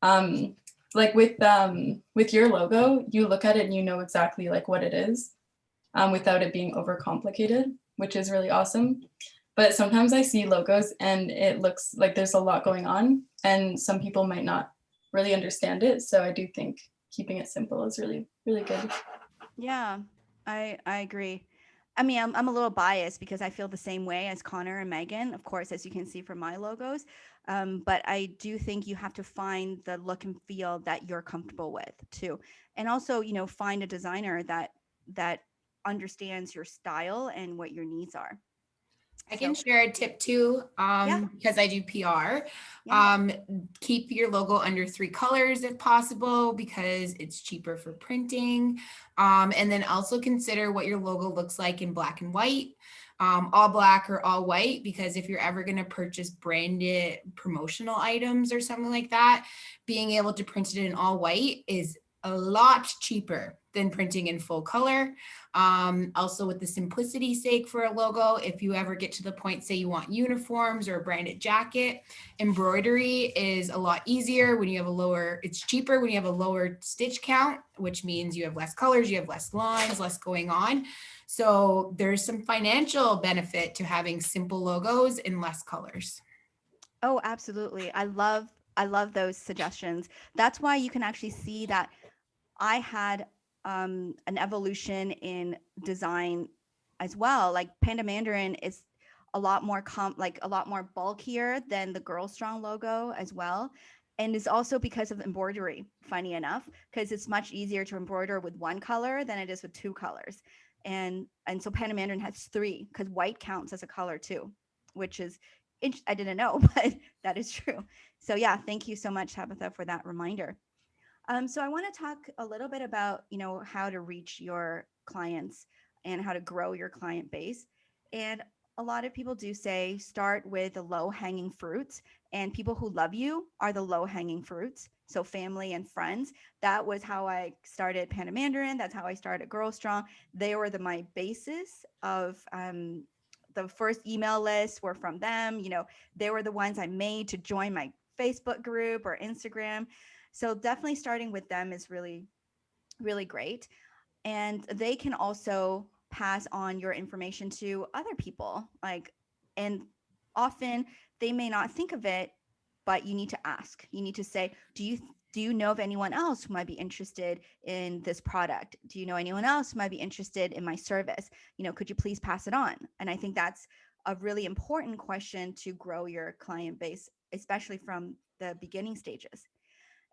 like with your logo, you look at it and you know exactly like what it is, without it being overcomplicated, which is really awesome. But sometimes I see logos and it looks like there's a lot going on, and some people might not really understand it. So I do think keeping it simple is really, really good. Yeah, I agree. I mean, I'm a little biased because I feel the same way as Connor and Megan, of course, as you can see from my logos. But I do think you have to find the look and feel that you're comfortable with too. And also, you know, find a designer that understands your style and what your needs are. I can share a tip too, because I do PR. Keep your logo under 3 colors if possible, because it's cheaper for printing. And then also consider what your logo looks like in black and white, all black or all white, because if you're ever going to purchase branded promotional items or something like that, being able to print it in all white is a lot cheaper than printing in full color. Also, with the simplicity sake for a logo, if you ever get to the point, say you want uniforms or a branded jacket, embroidery is a lot easier when you have it's cheaper when you have a lower stitch count, which means you have less colors, you have less lines, less going on. So there's some financial benefit to having simple logos and less colors. Oh, absolutely. I love those suggestions. That's why you can actually see that I had an evolution in design as well. Like Panda Mandarin is a lot more a lot more bulkier than the Girl Strong logo as well. And it's also because of embroidery, funny enough, because it's much easier to embroider with 1 color than it is with 2 colors. And so Panda Mandarin has 3, because white counts as a color too, which is, I didn't know, but that is true. So yeah, thank you so much, Tabitha, for that reminder. So I want to talk a little bit about, you know, how to reach your clients and how to grow your client base. And a lot of people do say start with the low hanging fruits, and people who love you are the low hanging fruits. So family and friends. That was how I started Panda Mandarin. That's how I started Girl Strong. They were my basis of the first email lists were from them. You know, they were the ones I made to join my Facebook group or Instagram. So definitely starting with them is really, really great. And they can also pass on your information to other people. And often they may not think of it, but you need to ask. You need to say, do you know of anyone else who might be interested in this product? Do you know anyone else who might be interested in my service? You know, could you please pass it on? And I think that's a really important question to grow your client base, especially from the beginning stages.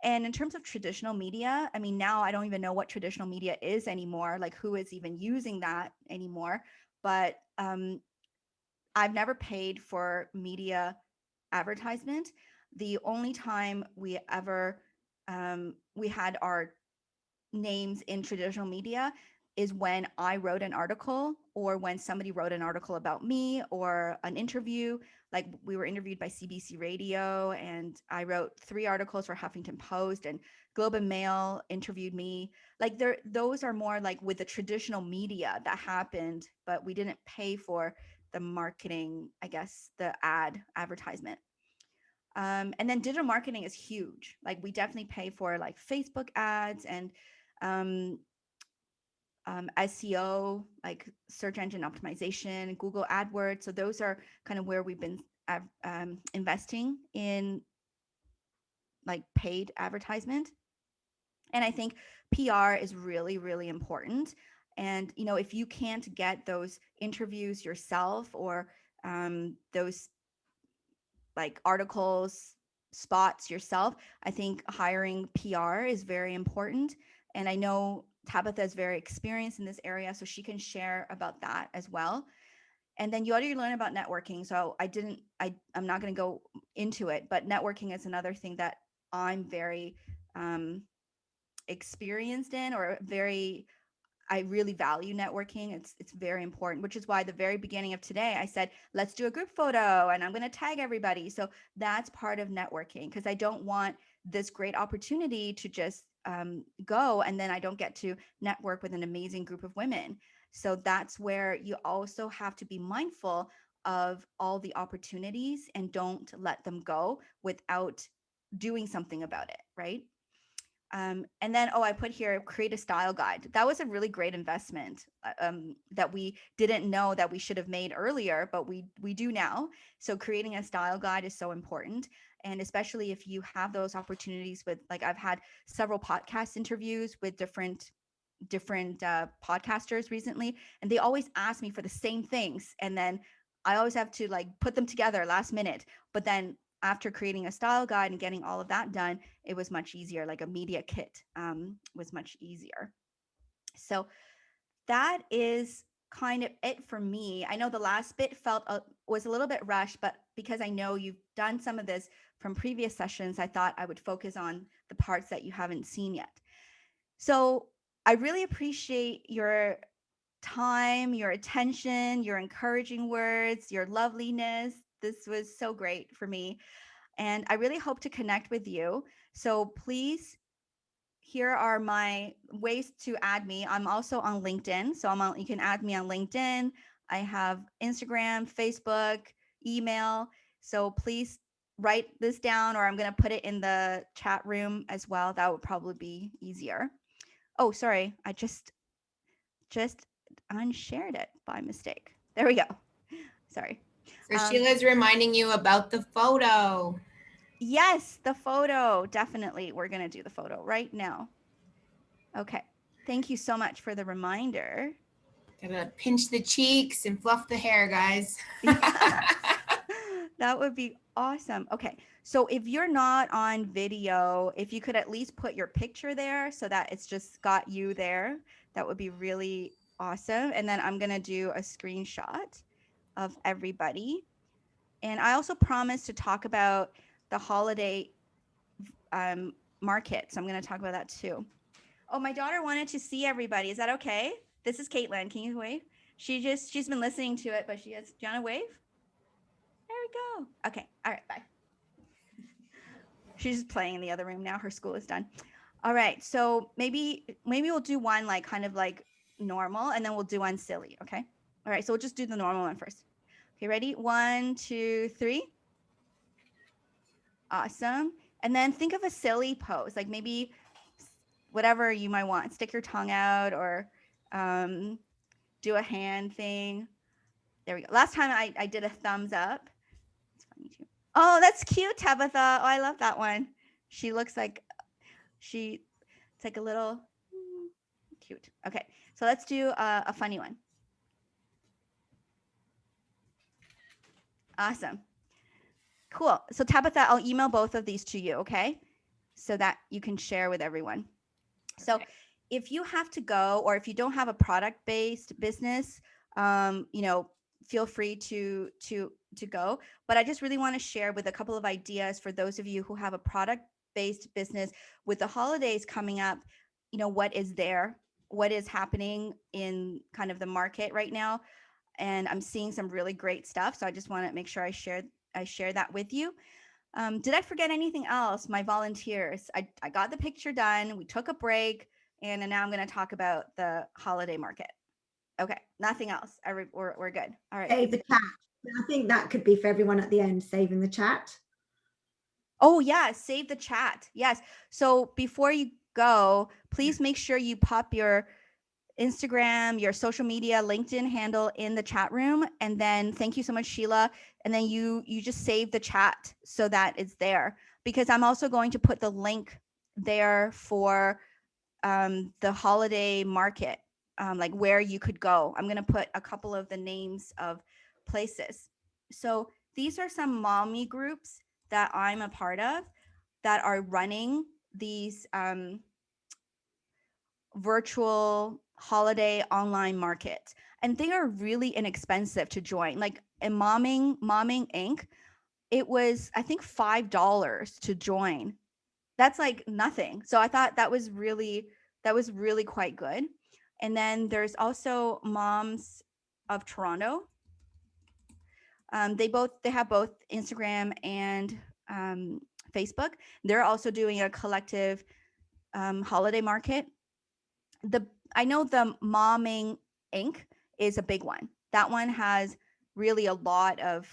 And in terms of traditional media, I mean, now I don't even know what traditional media is anymore, like who is even using that anymore. But I've never paid for media advertisement. The only time we ever we had our names in traditional media is when I wrote an article, or when somebody wrote an article about me, or an interview. Like we were interviewed by CBC Radio, and I wrote 3 articles for Huffington Post, and Globe and Mail interviewed me. Like those are more like with the traditional media that happened, but we didn't pay for the marketing, I guess, the advertisement. And then digital marketing is huge. Like we definitely pay for like Facebook ads and SEO, like search engine optimization, Google AdWords. So those are kind of where we've been investing in like paid advertisement. And I think PR is really, really important. And, you know, if you can't get those interviews yourself, or those like articles spots yourself. I think hiring PR is very important. And I know Tabitha is very experienced in this area, so she can share about that as well. And then you already learn about networking. So I'm not going to go into it, but networking is another thing that I'm very experienced in, or I really value networking. It's very important, which is why the very beginning of today, I said, let's do a group photo and I'm going to tag everybody. So that's part of networking, because I don't want this great opportunity to just go and then I don't get to network with an amazing group of women. So that's where you also have to be mindful of all the opportunities and don't let them go without doing something about it, right? And then, I put here, create a style guide. That was a really great investment that we didn't know that we should have made earlier, but we do now. So creating a style guide is so important. And especially if you have those opportunities with, like, I've had several podcast interviews with different podcasters recently, and they always ask me for the same things. And then I always have to like put them together last minute. But then after creating a style guide and getting all of that done, it was much easier. Like a media kit was much easier. So that is kind of it for me. I know the last bit was a little bit rushed, but because I know you've done some of this from previous sessions, I thought I would focus on the parts that you haven't seen yet. So I really appreciate your time, your attention, your encouraging words, your loveliness. This was so great for me. And I really hope to connect with you. So please, here are my ways to add me. I'm also on LinkedIn. So you can add me on LinkedIn. I have Instagram, Facebook, email. So please write this down, or I'm going to put it in the chat room as well. That would probably be easier. Oh, sorry. I just unshared it by mistake. There we go. Sorry. So Sheila's reminding you about the photo. Yes, the photo. Definitely. We're going to do the photo right now. Okay. Thank you so much for the reminder. Gotta pinch the cheeks and fluff the hair, guys. That would be awesome. Okay. So if you're not on video, if you could at least put your picture there so that it's just got you there, that would be really awesome. And then I'm going to do a screenshot of everybody. And I also promised to talk about the holiday market. So I'm going to talk about that too. Oh, my daughter wanted to see everybody. Is that okay? This is Caitlin. Can you wave? She's been listening to it, but do you want to wave? There we go. Okay. All right. Bye. She's just playing in the other room now. Her school is done. All right. So maybe we'll do one like kind of like normal, and then we'll do one silly. Okay. All right. So we'll just do the normal one first. Okay. Ready? 1, 2, 3. Awesome. And then think of a silly pose, like maybe whatever you might want. Stick your tongue out, or do a hand thing. There we go. Last time I did a thumbs up. It's funny too. Oh, that's cute, Tabitha. Oh, I love that one. She looks like it's like a little cute. Okay, so let's do a funny one. Awesome. Cool. So Tabitha, I'll email both of these to you, okay? So that you can share with everyone. So if you have to go, or if you don't have a product-based business, feel free to go. But I just really want to share with a couple of ideas for those of you who have a product-based business. With the holidays coming up, what is happening in kind of the market right now. And I'm seeing some really great stuff. So I just want to make sure I share that with you. Did I forget anything else? My volunteers, I got the picture done. We took a break, and now I'm going to talk about the holiday market. Okay, nothing else. We're good. All right. Save the chat. I think that could be for everyone at the end, saving the chat. Oh yeah, save the chat. Yes. So before you go, please make sure you pop your Instagram, your social media, LinkedIn handle in the chat room. And then thank you so much, Sheila. And then you just save the chat so that it's there, because I'm also going to put the link there for the holiday market, like where you could go. I'm going to put a couple of the names of places. So these are some mommy groups that I'm a part of that are running these virtual holiday online markets, and they are really inexpensive to join. Like in Momming Inc., it was I think $5 to join. That's like nothing. So I thought that was really quite good. And then there's also Moms of Toronto. They have both Instagram and Facebook. They're also doing a collective holiday market. I know the Momming Inc. is a big one. That one has really a lot of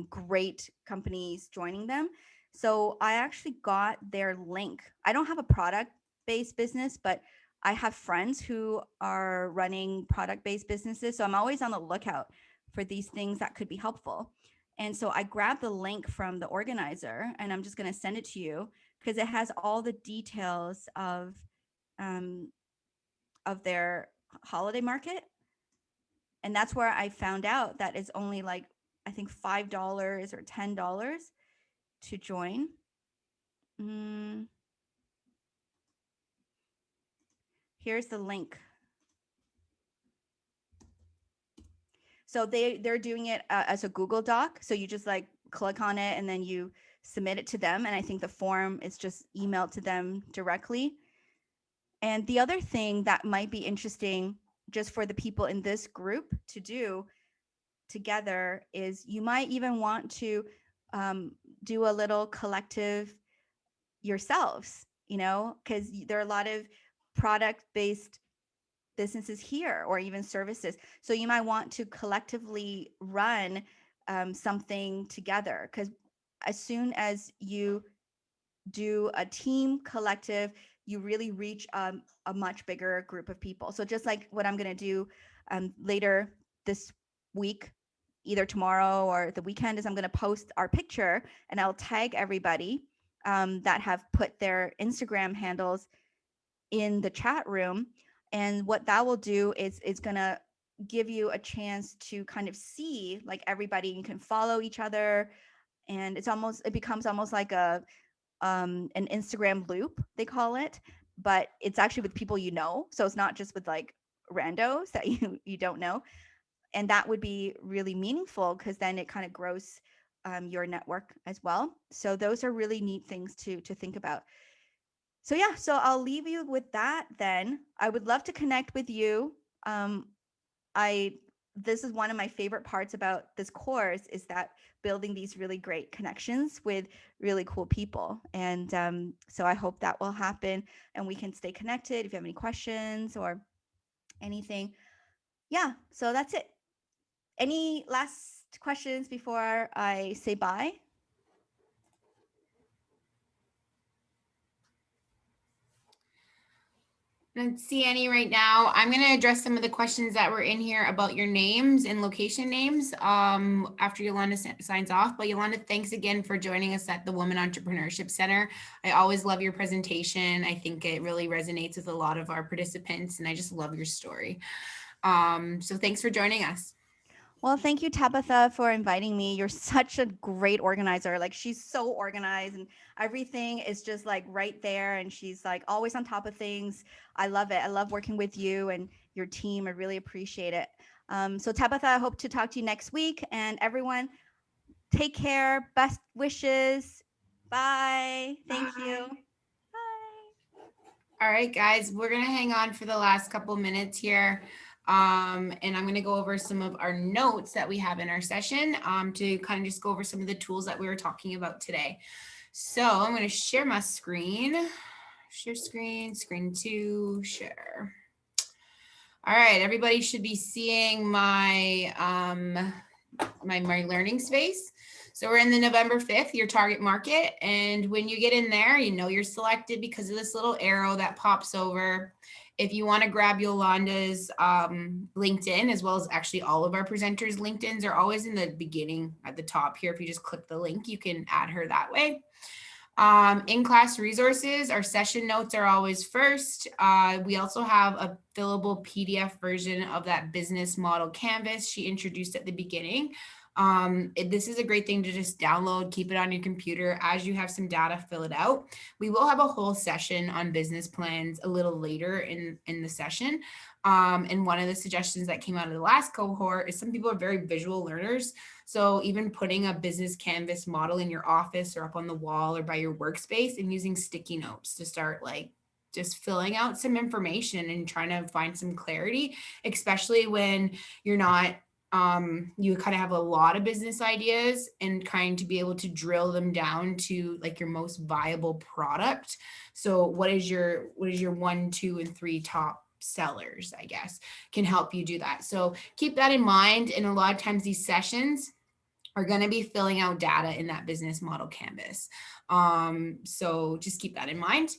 great companies joining them. So I actually got their link. I don't have a product-based business, but I have friends who are running product-based businesses. So I'm always on the lookout for these things that could be helpful. And so I grabbed the link from the organizer, and I'm just going to send it to you because it has all the details of their holiday market. And that's where I found out that it's only like, I think $5 or $10 to join. Here's the link. So they're doing it as a Google Doc. So you just like click on it and then you submit it to them. And I think the form is just emailed to them directly. And the other thing that might be interesting just for the people in this group to do together is you might even want to do a little collective yourselves, because there are a lot of product-based businesses here or even services. So you might want to collectively run something together, because as soon as you do a team collective, you really reach a much bigger group of people. So just like what I'm going to do later this week, either tomorrow or the weekend, is I'm going to post our picture and I'll tag everybody that have put their Instagram handles in the chat room. And what that will do is it's going to give you a chance to kind of see like everybody, you can follow each other. And it becomes almost like an Instagram loop, they call it, but it's actually with people so it's not just with like randos that you don't know. And that would be really meaningful because then it kind of grows your network as well. So those are really neat things to think about. So yeah, so I'll leave you with that then. I would love to connect with you. This is one of my favorite parts about this course, is that building these really great connections with really cool people. And so I hope that will happen and we can stay connected if you have any questions or anything. Yeah, so that's it. Any last questions before I say bye? I don't see any right now. I'm going to address some of the questions that were in here about your names and location names after Yolanda signs off. But Yolanda, thanks again for joining us at the Women Entrepreneurship Center. I always love your presentation. I think it really resonates with a lot of our participants, and I just love your story. So thanks for joining us. Well, thank you, Tabitha, for inviting me. You're such a great organizer. Like, she's so organized and everything is just like right there. And she's like always on top of things. I love it. I love working with you and your team. I really appreciate it. So Tabitha, I hope to talk to you next week. And everyone, take care. Best wishes. Bye. Thank you. All right, guys, we're going to hang on for the last couple minutes here. And I'm going to go over some of our notes that we have in our session to kind of just go over some of the tools that we were talking about today. So I'm going to share my screen, screen 2, share. All right, everybody should be seeing my, my learning space. So we're in the November 5th, your target market. And when you get in there, you're selected because of this little arrow that pops over. If you want to grab Yolanda's LinkedIn, as well as actually all of our presenters' LinkedIn's are always in the beginning at the top here. If you just click the link, you can add her that way. In-class resources, our session notes are always first. We also have a fillable PDF version of that business model canvas she introduced at the beginning. This is a great thing to just download, keep it on your computer. As you have some data, fill it out. We will have a whole session on business plans a little later in the session. And one of the suggestions that came out of the last cohort is some people are very visual learners. So even putting a business canvas model in your office or up on the wall or by your workspace and using sticky notes to start like just filling out some information and trying to find some clarity, especially when you're not, you kind of have a lot of business ideas and trying to be able to drill them down to like your most viable product. So what is your 1, 2, and 3 top sellers, I guess, can help you do that. So keep that in mind. And a lot of times these sessions are going to be filling out data in that business model canvas. So just keep that in mind.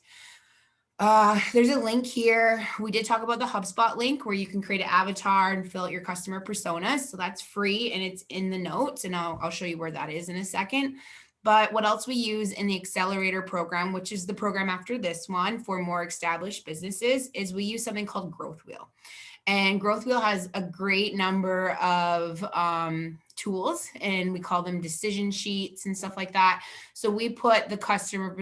There's a link here. We did talk about the HubSpot link where you can create an avatar and fill out your customer personas. So that's free and it's in the notes, and I'll show you where that is in a second. But what else we use in the accelerator program, which is the program after this one for more established businesses, is we use something called Growth Wheel. And Growth Wheel has a great number of tools, and we call them decision sheets and stuff like that. So we put the customer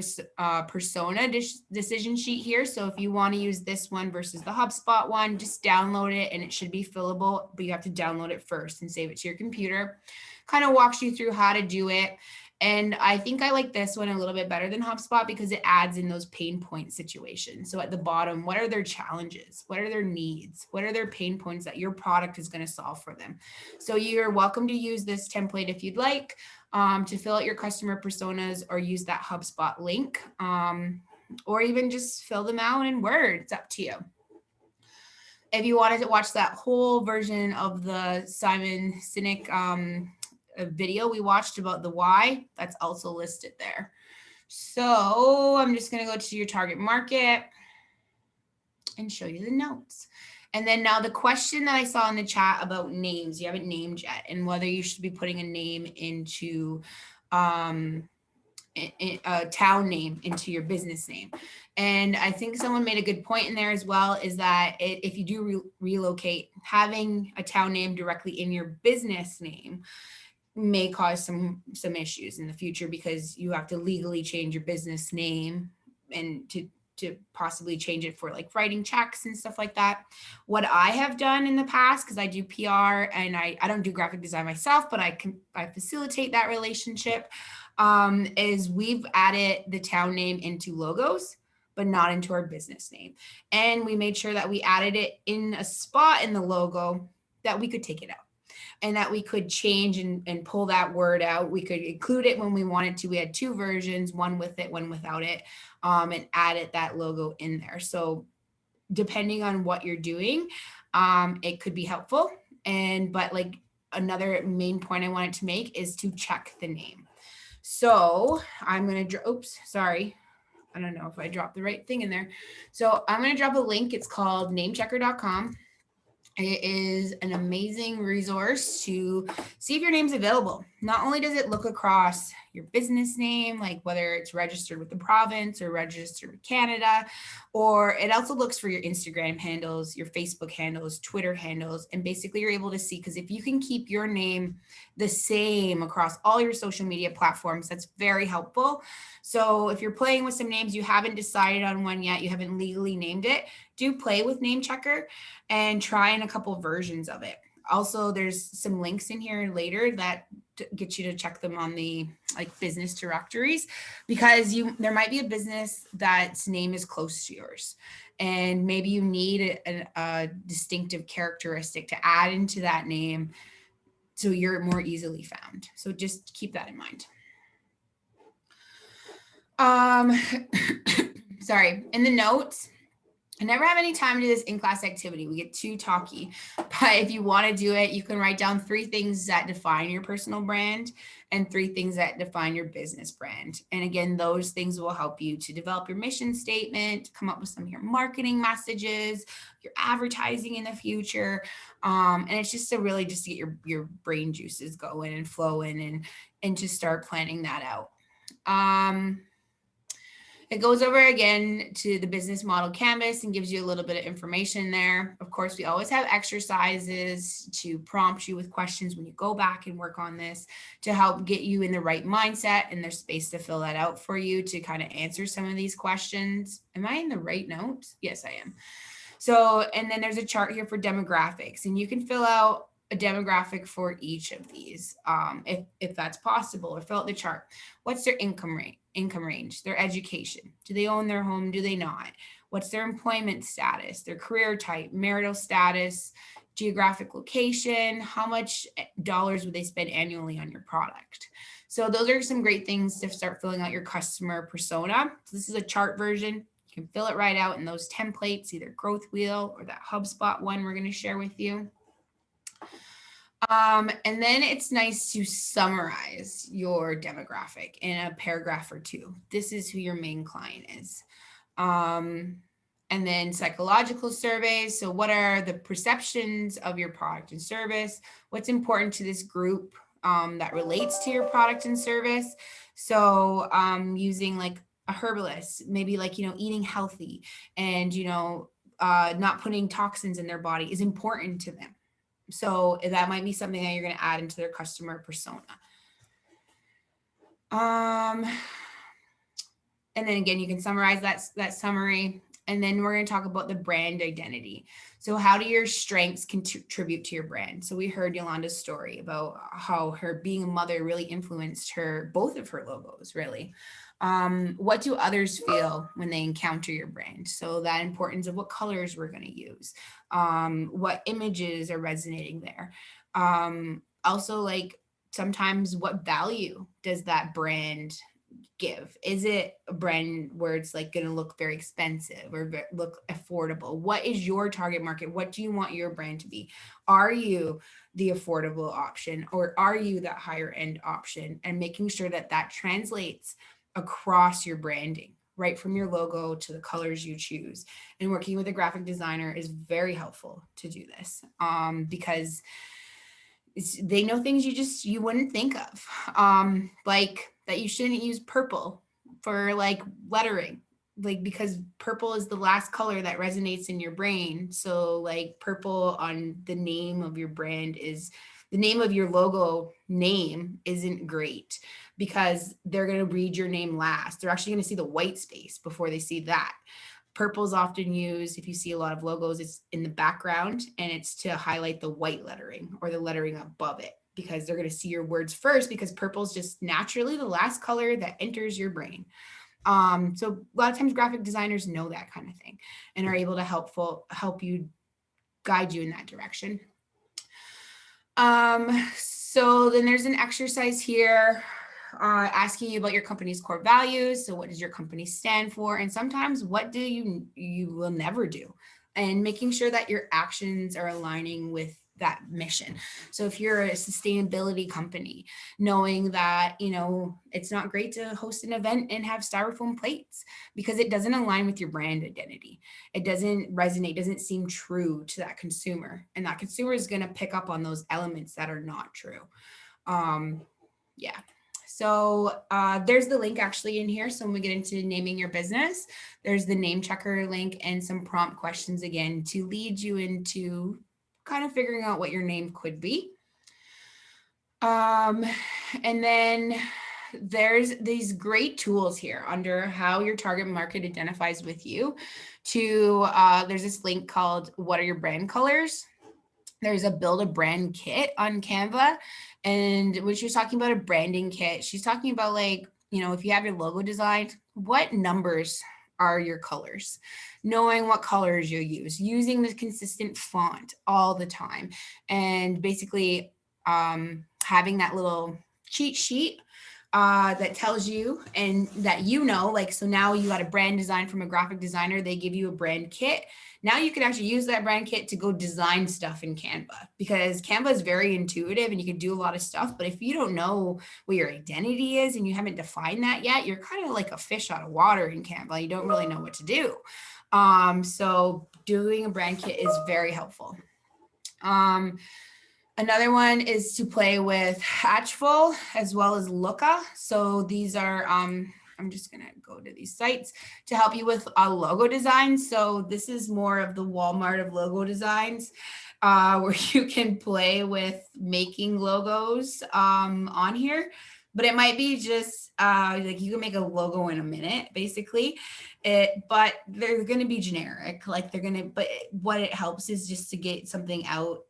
persona decision sheet here. So if you want to use this one versus the HubSpot one, just download it and it should be fillable, but you have to download it first and save it to your computer. Kind of walks you through how to do it. And I think I like this one a little bit better than HubSpot because it adds in those pain point situations. So at the bottom, what are their challenges? What are their needs? What are their pain points that your product is going to solve for them? So you're welcome to use this template if you'd like to fill out your customer personas, or use that HubSpot link, or even just fill them out in Word. It's up to you. If you wanted to watch that whole version of the Simon Sinek a video we watched about the why, that's also listed there. So I'm just going to go to your target market and show you the notes. And then now the question that I saw in the chat about names, you haven't named yet, and whether you should be putting a name into a town name into your business name. And I think someone made a good point in there as well, is that if you do relocate, having a town name directly in your business name may cause some issues in the future, because you have to legally change your business name and to possibly change it for like writing checks and stuff like that. What I have done in the past, because I do PR and I don't do graphic design myself, but I facilitate that relationship, is we've added the town name into logos, but not into our business name. And we made sure that we added it in a spot in the logo that we could take it out, and that we could change and pull that word out. We could include it when we wanted to. We had 2 versions, one with it, one without it, and added that logo in there. So depending on what you're doing, it could be helpful. But like another main point I wanted to make is to check the name. So I'm going to, oops, sorry. I don't know if I dropped the right thing in there. So I'm going to drop a link. It's called namechecker.com. It is an amazing resource to see if your name's available. Not only does it look across your business name, like whether it's registered with the province or registered with Canada, or it also looks for your Instagram handles, your Facebook handles, Twitter handles, and basically you're able to see, because if you can keep your name the same across all your social media platforms, that's very helpful. So if you're playing with some names, you haven't decided on one yet, you haven't legally named it, do play with Name Checker and try in a couple versions of it. Also, there's some links in here later that get you to check them on the like business directories, because there might be a business that's name is close to yours, and maybe you need a distinctive characteristic to add into that name so you're more easily found. So just keep that in mind. Sorry, in the notes, I never have any time to do this in-class activity. We get too talky. But if you want to do it, you can write down 3 things that define your personal brand and 3 things that define your business brand. And again, those things will help you to develop your mission statement, come up with some of your marketing messages, your advertising in the future. And it's just to really just get your brain juices going and flowing and to start planning that out. It goes over again to the business model canvas and gives you a little bit of information there. Of course, we always have exercises to prompt you with questions when you go back and work on this to help get you in the right mindset, and there's space to fill that out for you to kind of answer some of these questions. Am I in the right notes? Yes, I am. So, and then there's a chart here for demographics, and you can fill out a demographic for each of these if that's possible, or fill out the chart. What's their income range, their education? Do they own their home? Do they not? What's their employment status, their career type, marital status, geographic location? How much dollars would they spend annually on your product? So those are some great things to start filling out your customer persona. So this is a chart version. You can fill it right out in those templates, either Growth Wheel or that HubSpot one we're going to share with you. And then it's nice to summarize your demographic in a paragraph or two. This is who your main client is. And then psychological surveys. So what are the perceptions of your product and service? What's important to this group that relates to your product and service? So using like a herbalist, maybe like, eating healthy and, not putting toxins in their body is important to them. So that might be something that you're going to add into their customer persona. And then again, you can summarize that summary. And then we're going to talk about the brand identity. So how do your strengths contribute to your brand? So we heard Yolanda's story about how her being a mother really influenced both of her logos, really. What do others feel when they encounter your brand? So that importance of what colors we're going to use, what images are resonating there. Also, like sometimes what value does that brand give? Is it a brand where it's like going to look very expensive or look affordable? What is your target market? What do you want your brand to be? Are you the affordable option, or are you that higher end option? And making sure that that translates across your branding, right from your logo to the colors you choose. And working with a graphic designer is very helpful to do this because they know things you wouldn't think of, like that you shouldn't use purple for like lettering, like because purple is the last color that resonates in your brain. So like purple on the name of your brand is the name of your logo name isn't great because they're going to read your name last. They're actually going to see the white space before they see that. Purple is often used, if you see a lot of logos, it's in the background and it's to highlight the white lettering or the lettering above it because they're going to see your words first because purple is just naturally the last color that enters your brain. So a lot of times graphic designers know that kind of thing and are able to help you guide you in that direction. So then there's an exercise here asking you about your company's core values. So what does your company stand for? And sometimes what do you will never do? And making sure that your actions are aligning with that mission. So if you're a sustainability company, knowing that, it's not great to host an event and have styrofoam plates because it doesn't align with your brand identity. It doesn't resonate, doesn't seem true to that consumer. And that consumer is going to pick up on those elements that are not true. Yeah. So there's the link actually in here. So when we get into naming your business, there's the name checker link and some prompt questions again to lead you into kind of figuring out what your name could be. And then there's these great tools here under how your target market identifies with you there's this link called What Are Your Brand Colors? There's a build a brand kit on Canva. And when she's talking about a branding kit, she's talking about like, if you have your logo designed, what numbers are your colors? Knowing what colors you'll use, using the consistent font all the time. And basically having that little cheat sheet that tells you and that like, so now you got a brand design from a graphic designer, they give you a brand kit. Now you can actually use that brand kit to go design stuff in Canva because Canva is very intuitive and you can do a lot of stuff. But if you don't know what your identity is and you haven't defined that yet, you're kind of like a fish out of water in Canva. You don't really know what to do. So doing a brand kit is very helpful. Another one is to play with Hatchful as well as Looka. So these are I'm just gonna go to these sites to help you with a logo design. So this is more of the Walmart of logo designs, where you can play with making logos on here. But it might be just like you can make a logo in a minute, basically. But they're going to be generic. Like but what it helps is just to get something out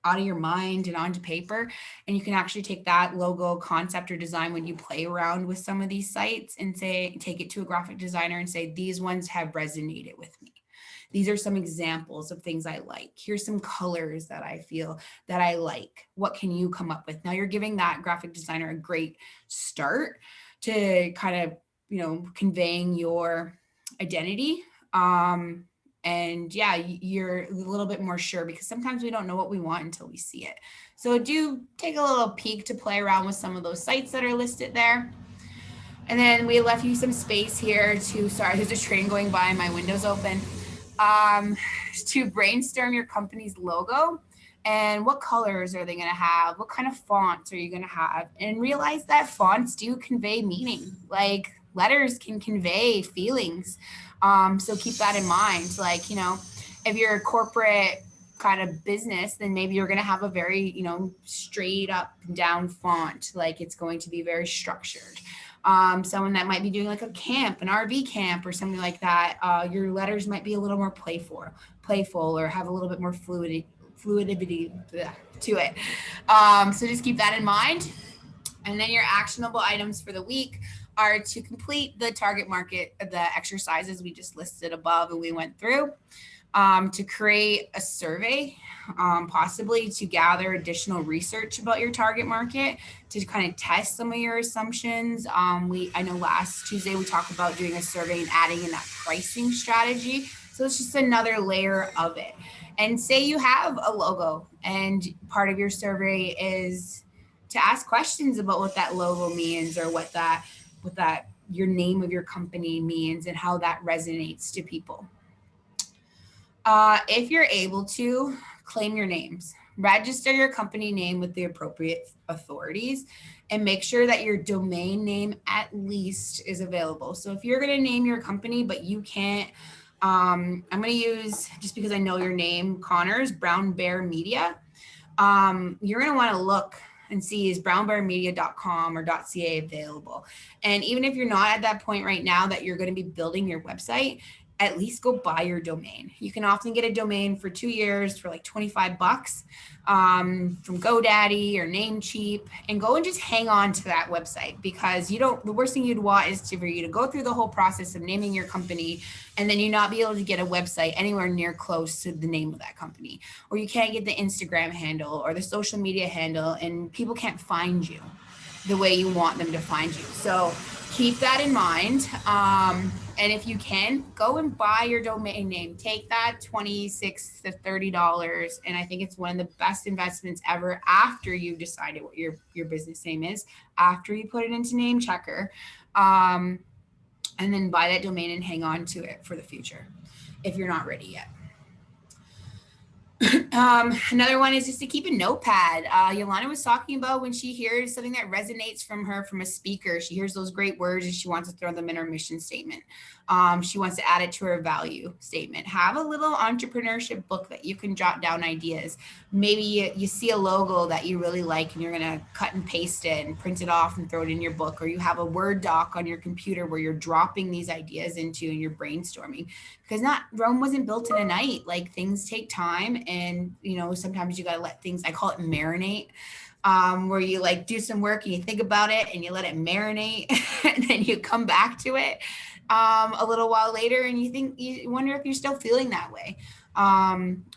of your mind and onto paper. And you can actually take that logo concept or design when you play around with some of these sites and take it to a graphic designer and say, these ones have resonated with me. These are some examples of things I like. Here's some colors that I feel that I like. What can you come up with? Now you're giving that graphic designer a great start to kind of, conveying your identity. And yeah, you're a little bit more sure, because sometimes we don't know what we want until we see it. So do take a little peek to play around with some of those sites that are listed there. And then we left you some space here sorry, there's a train going by and my window's open, to brainstorm your company's logo and what colors are they going to have? What kind of fonts are you going to have? And realize that fonts do convey meaning. Like letters can convey feelings. So keep that in mind. Like, if you're a corporate kind of business, then maybe you're going to have a very, straight up and down font. Like it's going to be very structured. Someone that might be doing like a camp, an RV camp or something like that, your letters might be a little more playful or have a little bit more fluidity to it. So just keep that in mind. And then your actionable items for the week are to complete the target market, the exercises we just listed above and we went through. To create a survey, possibly to gather additional research about your target market, to kind of test some of your assumptions. I know last Tuesday we talked about doing a survey and adding in that pricing strategy. So it's just another layer of it. And say you have a logo and part of your survey is to ask questions about what that logo means or what that your name of your company means and how that resonates to people. If you're able to, claim your names. Register your company name with the appropriate authorities and make sure that your domain name at least is available. So if you're going to name your company, but you can't, I'm going to use, just because I know your name, Connor's Brown Bear Media. You're going to want to look and see is brownbearmedia.com or .ca available. And even if you're not at that point right now that you're going to be building your website, at least go buy your domain. You can often get a domain for 2 years for like $25 from GoDaddy or Namecheap, and go and just hang on to that website, because the worst thing you'd want is for you to go through the whole process of naming your company and then you not be able to get a website anywhere near close to the name of that company, or you can't get the Instagram handle or the social media handle and people can't find you the way you want them to find you. So keep that in mind. And if you can, go and buy your domain name. Take that $26 to $30. And I think it's one of the best investments ever after you've decided what your business name is, after you put it into Name Checker. And then buy that domain and hang on to it for the future if you're not ready yet. Another one is just to keep a notepad. Yolanda was talking about when she hears something that resonates from a speaker, she hears those great words and she wants to throw them in her mission statement. She wants to add it to her value statement. Have a little entrepreneurship book that you can jot down ideas. Maybe you see a logo that you really like and you're going to cut and paste it and print it off and throw it in your book, or you have a Word doc on your computer where you're dropping these ideas into and you're brainstorming, because Rome wasn't built in a night. Like, things take time, and sometimes you got to let things, I call it marinate, where you like do some work and you think about it and you let it marinate and then you come back to it a little while later and you wonder if you're still feeling that way,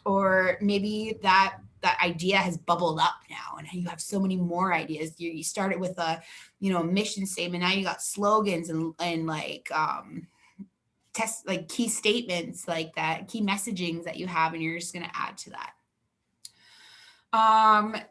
or maybe that idea has bubbled up now and you have so many more ideas. You started with a mission statement, now you got slogans and like key statements like that, key messagings that you have, and you're just going to add to that.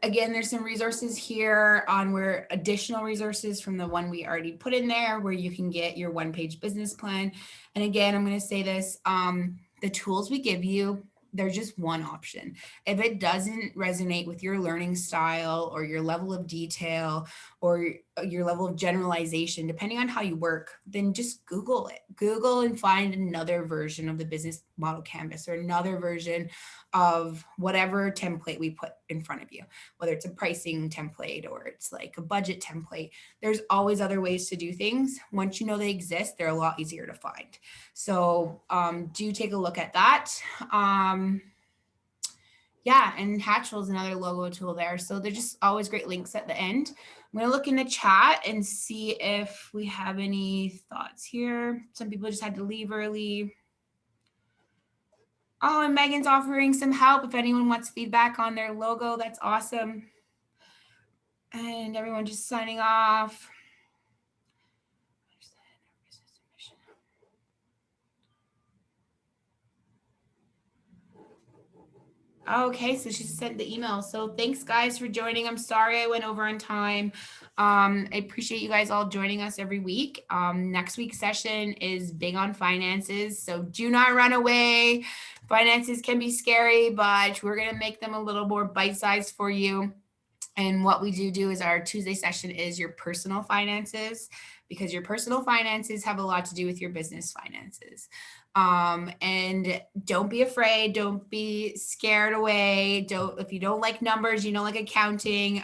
Again, there's some resources here on where additional resources from the one we already put in there where you can get your one-page business plan. And again, I'm going to say this, the tools we give you there's just one option. If it doesn't resonate with your learning style or your level of detail or your level of generalization, depending on how you work, then just Google it. Google and find another version of the business model canvas or another version of whatever template we put in front of you, whether it's a pricing template or it's like a budget template. There's always other ways to do things. Once you know they exist, they're a lot easier to find. So do take a look at that. Yeah, and Hatchel is another logo tool there. So they're just always great links at the end. I'm going to look in the chat and see if we have any thoughts here. Some people just had to leave early. Oh, and Megan's offering some help if anyone wants feedback on their logo. That's awesome. And everyone just signing off. Okay, so she sent the email. So thanks guys for joining. I'm sorry I went over on time. I appreciate you guys all joining us every week. Next week's session is big on finances, so do not run away. Finances can be scary, but we're gonna make them a little more bite-sized for you. And what we do is our Tuesday session is your personal finances, because your personal finances have a lot to do with your business finances. And don't be afraid. Don't be scared away. If you don't like numbers, you don't like accounting,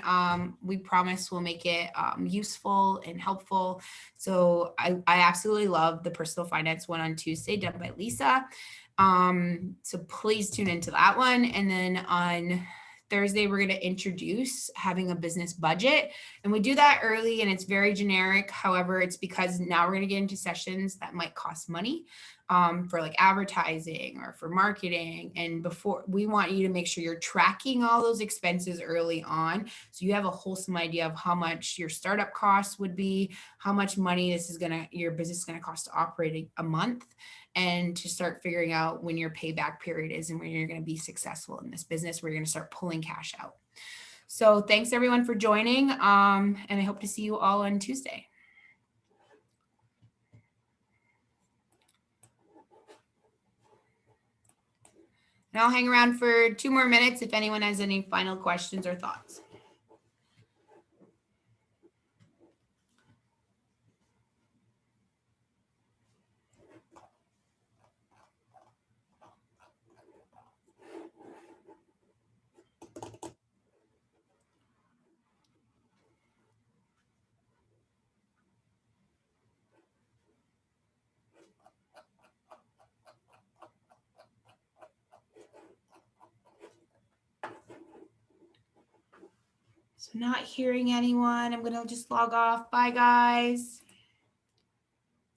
we promise we'll make it useful and helpful. So I absolutely love the personal finance one on Tuesday done by Lisa. So please tune into that one. And then on Thursday, we're going to introduce having a business budget, and we do that early and it's very generic. However, it's because now we're going to get into sessions that might cost money for like advertising or for marketing. And before, we want you to make sure you're tracking all those expenses early on, so you have a wholesome idea of how much your startup costs would be, how much money your business is going to cost to operate a month, and to start figuring out when your payback period is and when you're going to be successful in this business, where you're going to start pulling cash out. So thanks everyone for joining. And I hope to see you all on Tuesday. And I'll hang around for 2 more minutes if anyone has any final questions or thoughts. So not hearing anyone, I'm going to just log off. Bye, guys.